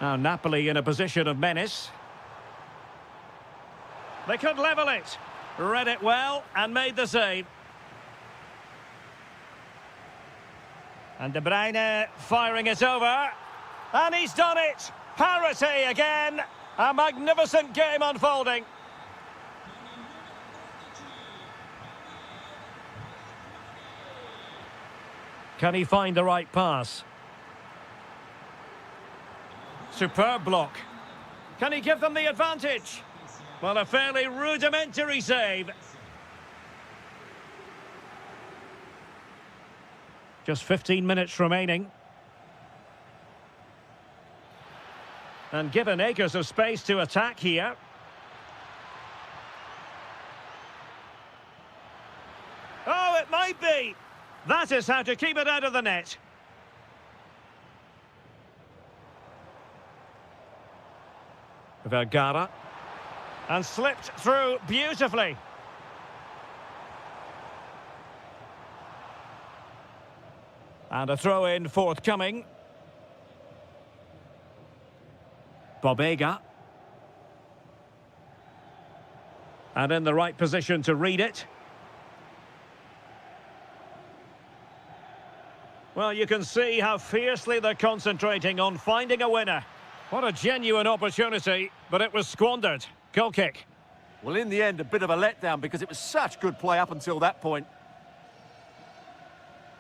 Now Napoli in a position of menace. They could level it. Read it well and made the save. And De Bruyne firing it over. And he's done it. Parity again. A magnificent game unfolding. Can he find the right pass? Superb block. Can he give them the advantage? Well, a fairly rudimentary save. Just 15 minutes remaining. And given acres of space to attack here. Oh, it might be. That is how to keep it out of the net. Vergara. And slipped through beautifully. And a throw-in forthcoming. Bobega. And in the right position to read it. Well, you can see how fiercely they're concentrating on finding a winner. What a genuine opportunity, but it was squandered. Goal kick. Well, in the end, a bit of a letdown because it was such good play up until that point.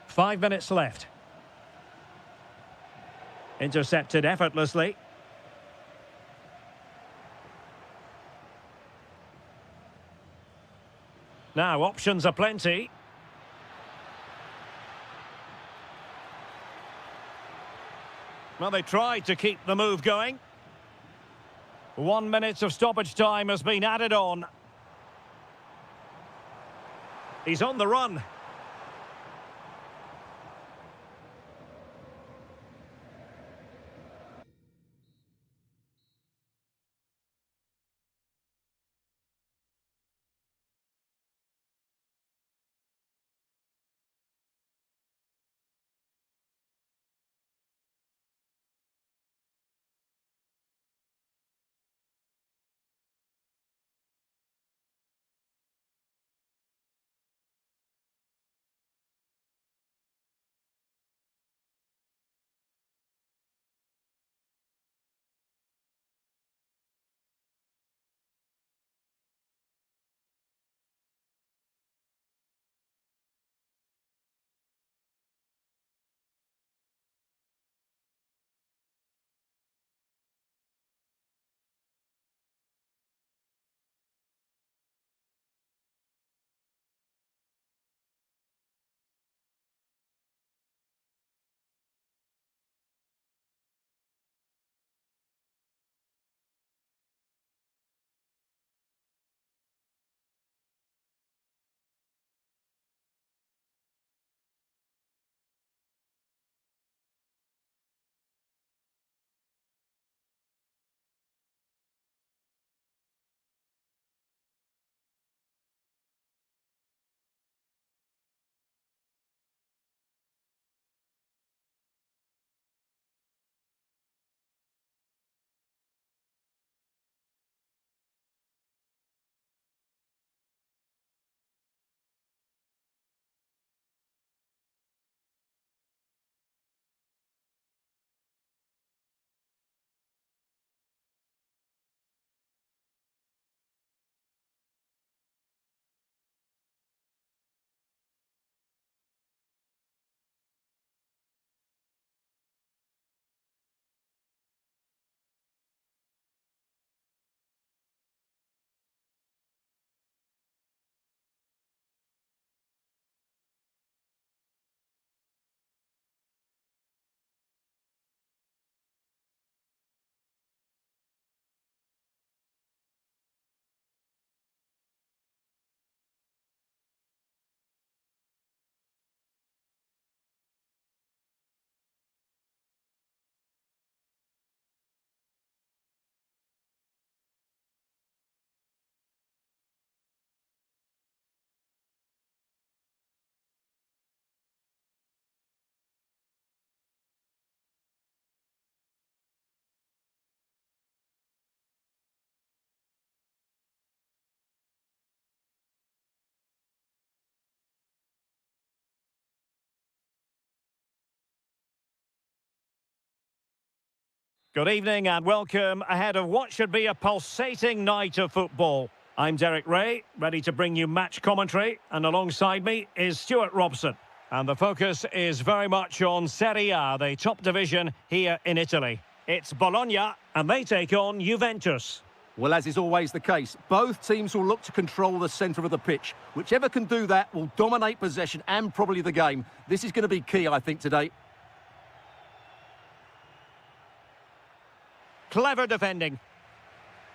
5 minutes left. Intercepted effortlessly. Now, options are plenty. Well, they tried to keep the move going. 1 minute of stoppage time has been added on. He's on the run. Good evening and welcome ahead of what should be a pulsating night of football. I'm Derek Ray, ready to bring you match commentary, and alongside me is Stuart Robson. And the focus is very much on Serie A, the top division here in Italy. It's Bologna, and they take on Juventus. Well, as is always the case, both teams will look to control the centre of the pitch. Whichever can do that will dominate possession and probably the game. This is going to be key, I think, today. Clever defending.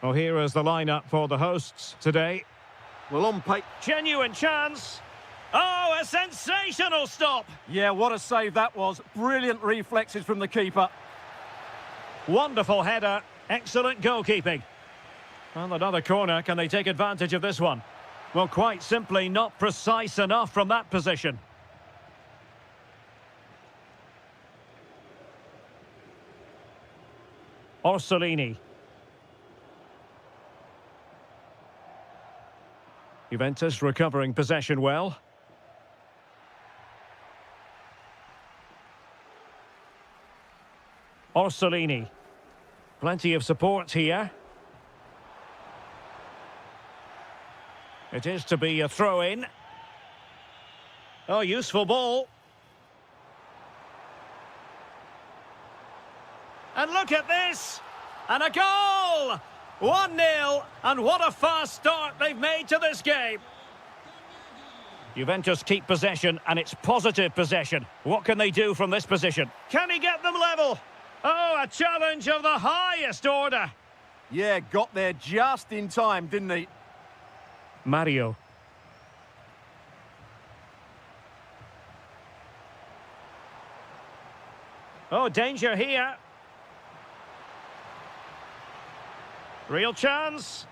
Well, here is the lineup for the hosts today. Well, on paper... Genuine chance. Oh, a sensational stop. Yeah, what a save that was. Brilliant reflexes from the keeper. Wonderful header. Excellent goalkeeping. Well, another corner. Can they take advantage of this one? Well, quite simply not precise enough from that position. Orsolini. Juventus recovering possession well. Orsolini. Plenty of support here. It is to be a throw-in. Oh, useful ball. And look at this! And a goal! 1-0, and what a fast start they've made to this game. Juventus keep possession, and it's positive possession. What can they do from this position? Can he get them level? Oh, a challenge of the highest order. Yeah, got there just in time, didn't he? Mario. Oh, danger here. Real chance.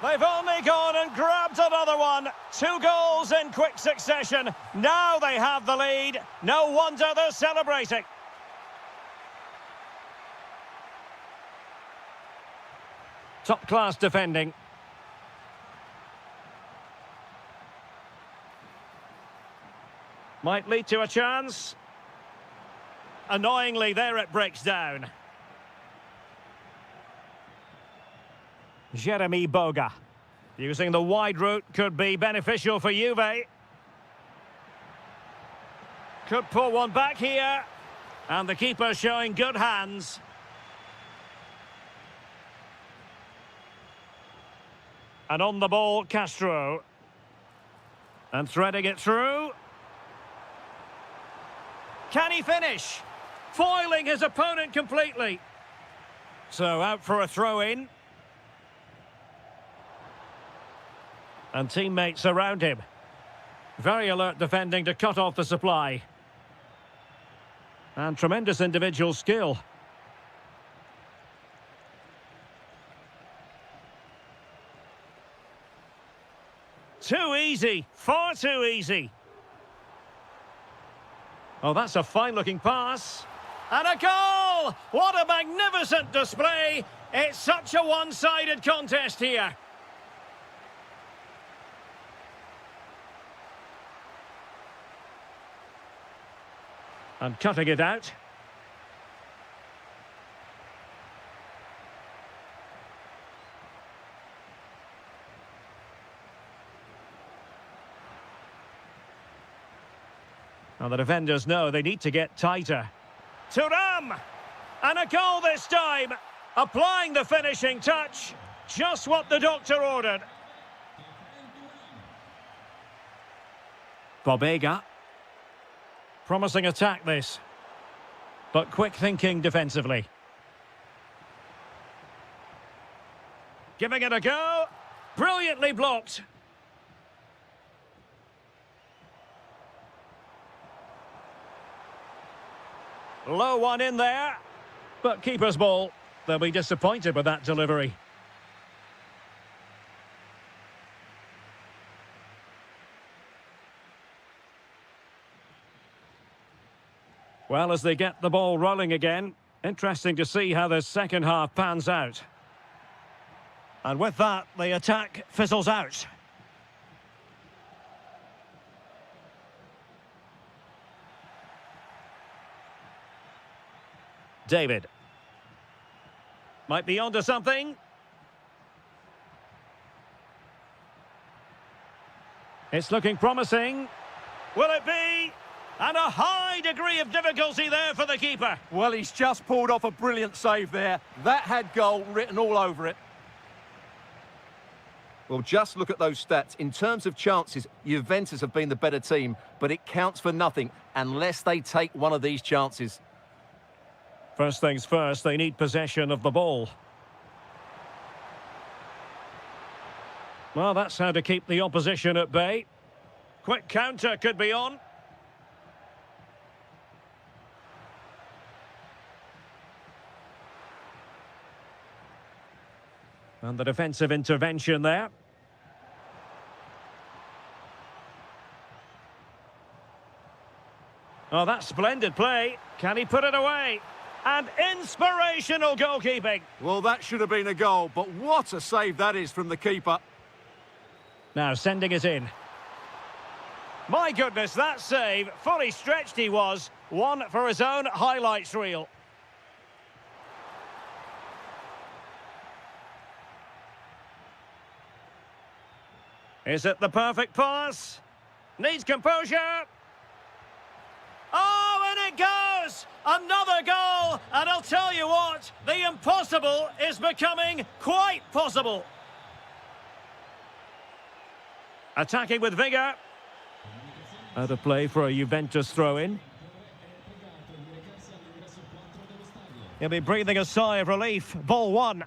They've only gone and grabbed another one. 2 goals in quick succession. Now they have the lead. No wonder they're celebrating. Top-class defending. Might lead to a chance. Annoyingly, there it breaks down. Jeremy Boga. Using the wide route could be beneficial for Juve. Could pull one back here. And the keeper showing good hands. And on the ball, Castro. And threading it through. Can he finish? Foiling his opponent completely. So out for a throw-in. And teammates around him. Very alert defending to cut off the supply. And tremendous individual skill. Too easy. Far too easy. Oh, that's a fine-looking pass. And a goal! What a magnificent display! It's such a one-sided contest here. And cutting it out. Now the defenders know they need to get tighter. Thuram! And a goal this time! Applying the finishing touch. Just what the doctor ordered. Bobega. Promising attack this. But quick thinking defensively. Giving it a go. Brilliantly blocked. Low one in there, but keeper's ball. They'll be disappointed with that delivery. Well, as they get the ball rolling again, interesting to see how the second half pans out. And with that, the attack fizzles out. David. Might be onto something. It's looking promising. Will it be? And a high degree of difficulty there for the keeper. Well, he's just pulled off a brilliant save there. That had goal written all over it. Well, just look at those stats. In terms of chances, Juventus have been the better team, but it counts for nothing unless they take one of these chances. First things first, they need possession of the ball. Well, that's how to keep the opposition at bay. Quick counter could be on. And the defensive intervention there. Oh, that's splendid play. Can he put it away? And inspirational goalkeeping. Well, that should have been a goal, but what a save that is from the keeper. Now sending it in. My goodness, that save, fully stretched he was. One for his own highlights reel. Is it the perfect pass? Needs composure. Oh, and it goes! Another goal! And I'll tell you what, the impossible is becoming quite possible. Attacking with vigour. Out of play for a Juventus throw-in. He'll be breathing a sigh of relief. Ball one.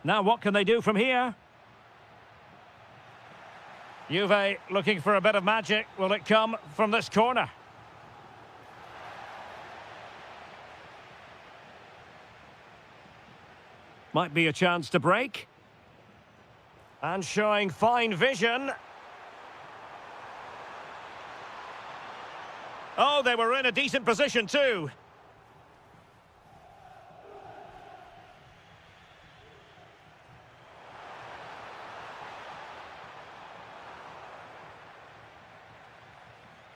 Now what can they do from here? Juve looking for a bit of magic. Will it come from this corner? Might be a chance to break. And showing fine vision. Oh, they were in a decent position too.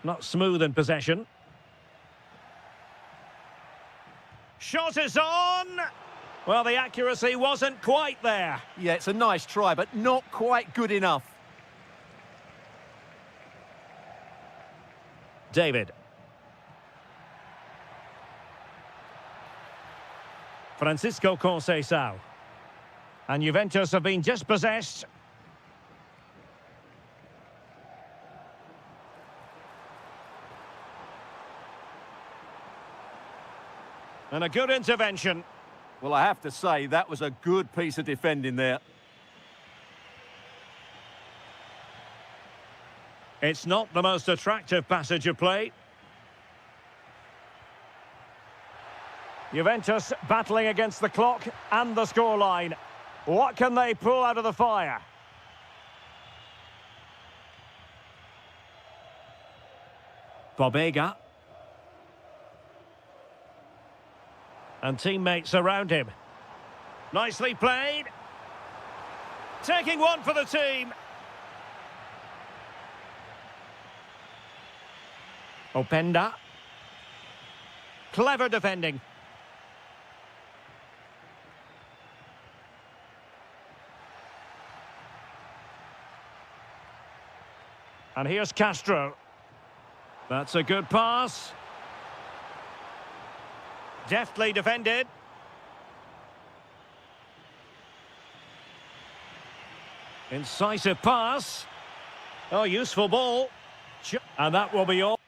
Not smooth in possession. Shot is on! Well, the accuracy wasn't quite there. Yeah, it's a nice try, but not quite good enough. David. Francisco Conceição. And Juventus have been dispossessed. And a good intervention. Well, I have to say, that was a good piece of defending there. It's not the most attractive passage of play. Juventus battling against the clock and the scoreline. What can they pull out of the fire? Bobega. And teammates around him. Nicely played. Taking one for the team. Openda. Clever defending. And here's Castro. That's a good pass. Deftly defended. Incisive pass. Oh, useful ball. And that will be all.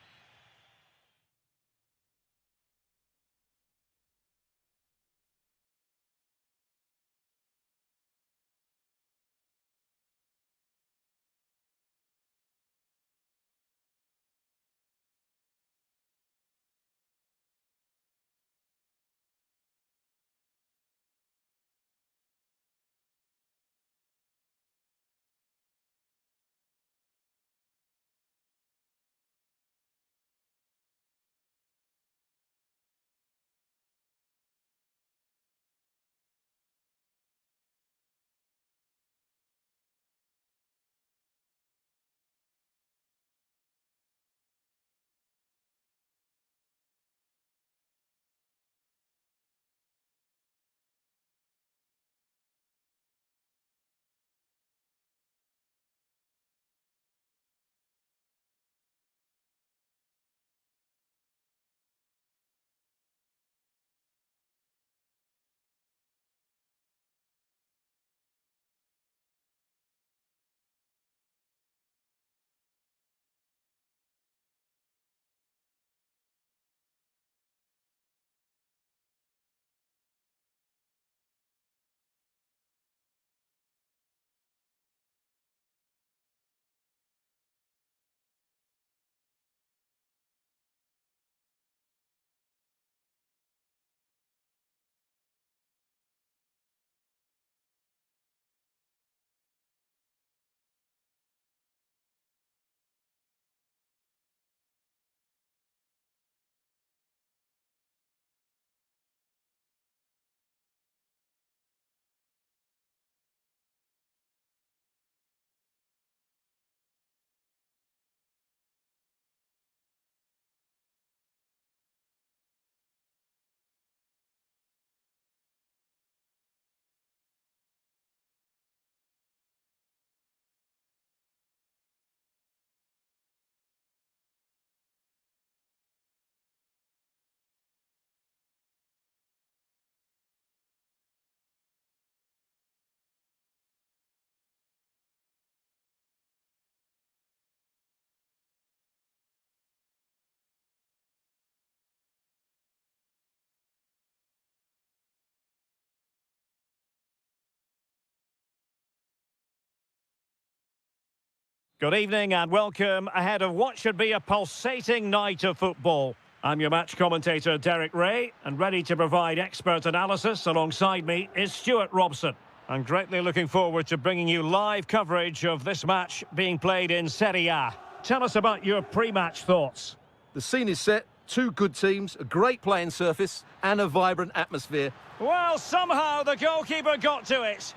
Good evening and welcome ahead of what should be a pulsating night of football. I'm your match commentator, Derek Ray, and ready to provide expert analysis alongside me is Stuart Robson. I'm greatly looking forward to bringing you live coverage of this match being played in Serie A. Tell us about your pre-match thoughts. The scene is set, two good teams, a great playing surface and a vibrant atmosphere. Well, somehow the goalkeeper got to it.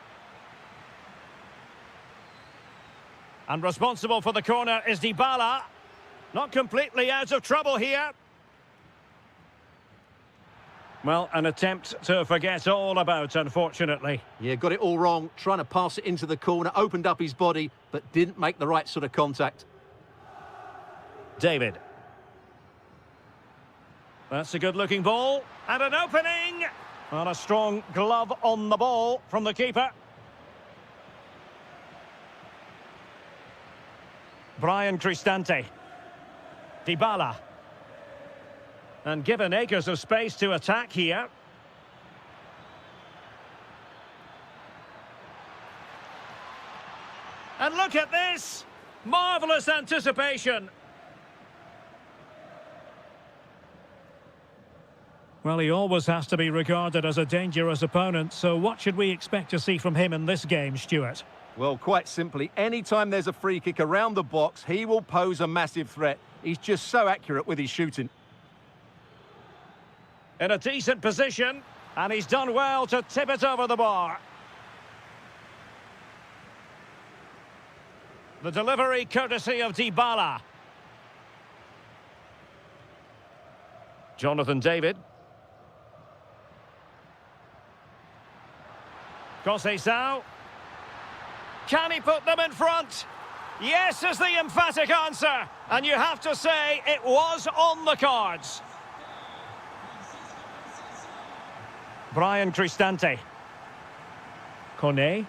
And responsible for the corner is Dybala. Not completely out of trouble here. Well, an attempt to forget all about, unfortunately. Yeah, got it all wrong, trying to pass it into the corner, opened up his body, but didn't make the right sort of contact. David. That's a good-looking ball. And an opening. And a strong glove on the ball from the keeper. Brian Cristante. Dybala. And given acres of space to attack here. And look at this! Marvellous anticipation. Well, he always has to be regarded as a dangerous opponent, so what should we expect to see from him in this game, Stuart? Well, quite simply, anytime there's a free kick around the box, he will pose a massive threat. He's just so accurate with his shooting. In a decent position, and he's done well to tip it over the bar. The delivery courtesy of Dybala. Jonathan David. Conceição. Can he put them in front? Yes is the emphatic answer. And you have to say it was on the cards. Brian Cristante. Kone.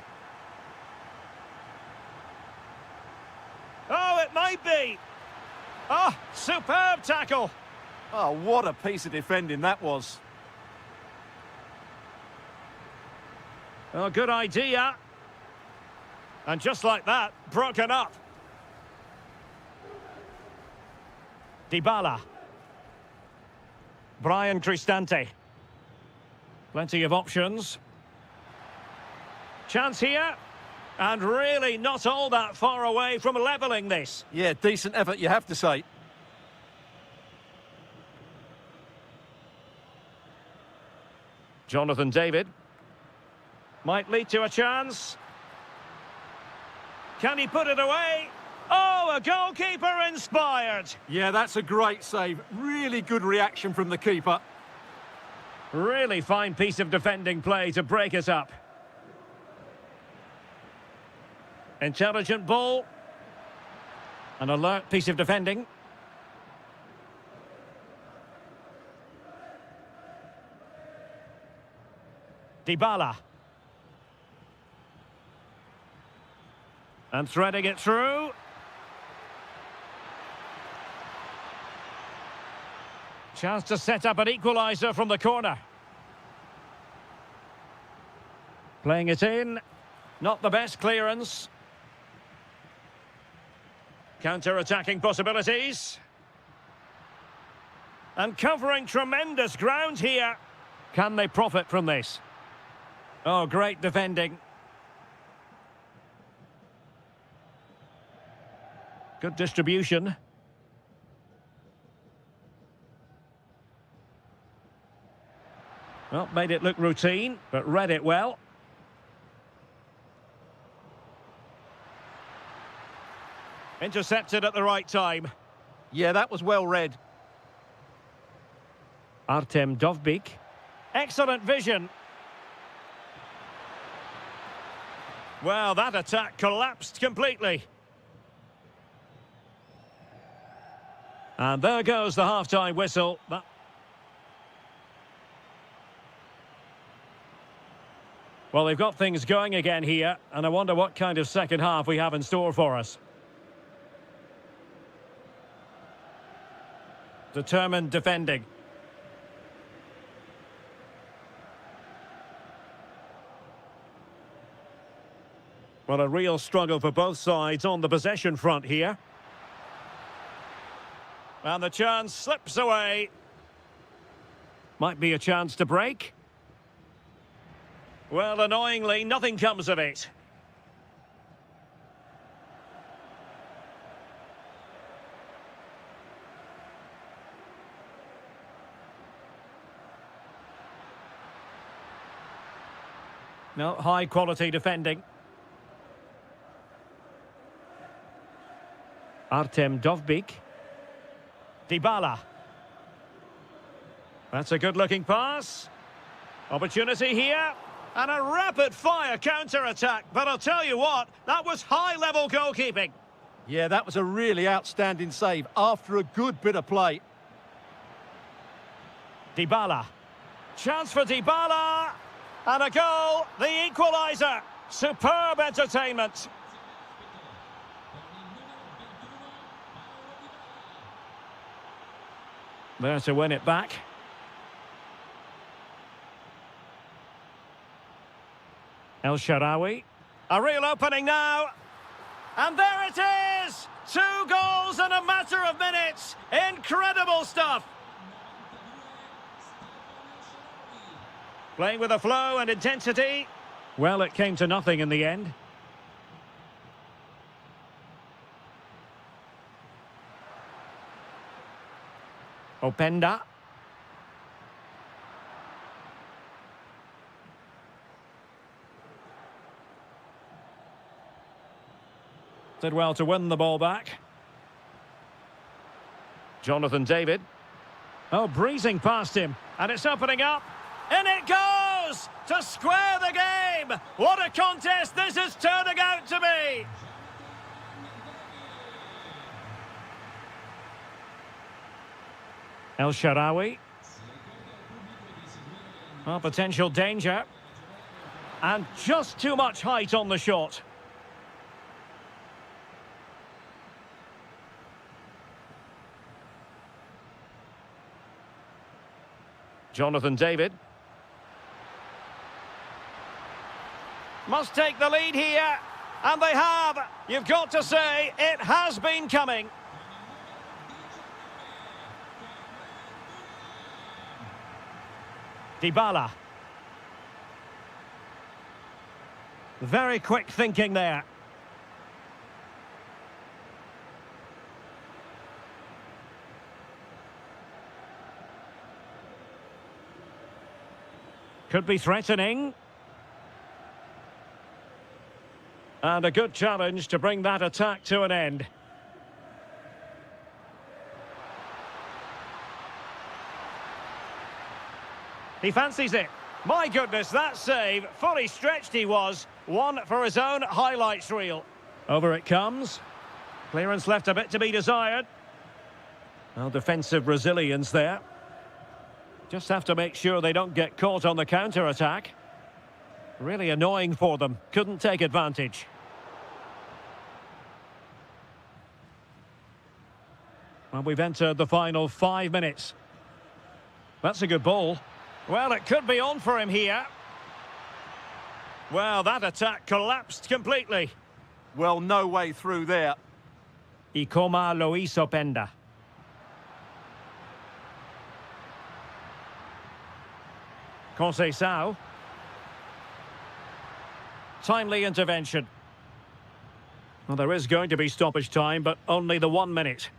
Oh, it might be. Oh, superb tackle. Oh, what a piece of defending that was. Oh, good idea. And just like that, broken up. Dybala. Brian Cristante. Plenty of options. Chance here. And really not all that far away from levelling this. Yeah, decent effort, you have to say. Jonathan David. Might lead to a chance. Can he put it away? Oh, a goalkeeper inspired. Yeah, that's a great save. Really good reaction from the keeper. Really fine piece of defending play to break it up. Intelligent ball. An alert piece of defending. Dybala. And threading it through. Chance to set up an equaliser from the corner. Playing it in. Not the best clearance. Counter-attacking possibilities. And covering tremendous ground here. Can they profit from this? Oh, great defending. Good distribution. Well, made it look routine, but read it well. Intercepted at the right time. Yeah, that was well read. Artem Dovbyk. Excellent vision. Well, that attack collapsed completely. And there goes the half-time whistle. Well, they've got things going again here, and I wonder what kind of second half we have in store for us. Determined defending. Well, a real struggle for both sides on the possession front here. And the chance slips away. Might be a chance to break. Well, annoyingly, nothing comes of it. No, high-quality defending. Artem Dovbyk. Dybala. That's a good-looking pass. Opportunity here. And a rapid-fire counter-attack. But I'll tell you what, that was high-level goalkeeping. Yeah, that was a really outstanding save after a good bit of play. Dybala. Chance for Dybala. And a goal, the equaliser. Superb entertainment. There to win it back. El Shaarawy. A real opening now. And there it is! 2 goals in a matter of minutes. Incredible stuff. Playing with a flow and intensity. Well, it came to nothing in the end. Openda. Did well to win the ball back. Jonathan David. Oh, breezing past him. And it's opening up. In it goes! To square the game! What a contest this is turning out to be! El Shaarawy. Well, potential danger. And just too much height on the shot. Jonathan David. Must take the lead here. And they have. You've got to say, it has been coming. Dybala. Very quick thinking there. Could be threatening. And a good challenge to bring that attack to an end. He fancies it. My goodness, that save. Fully stretched he was. One for his own highlights reel. Over it comes. Clearance left a bit to be desired. Well, defensive resilience there. Just have to make sure they don't get caught on the counter-attack. Really annoying for them. Couldn't take advantage. Well, we've entered the final 5 minutes. That's a good ball. Well, it could be on for him here. Well, that attack collapsed completely. Well, no way through there. Ikoma Luis Openda. Conceição. Timely intervention. Well, there is going to be stoppage time, but only the 1 minute.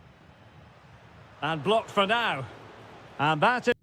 And blocked for now. And that is...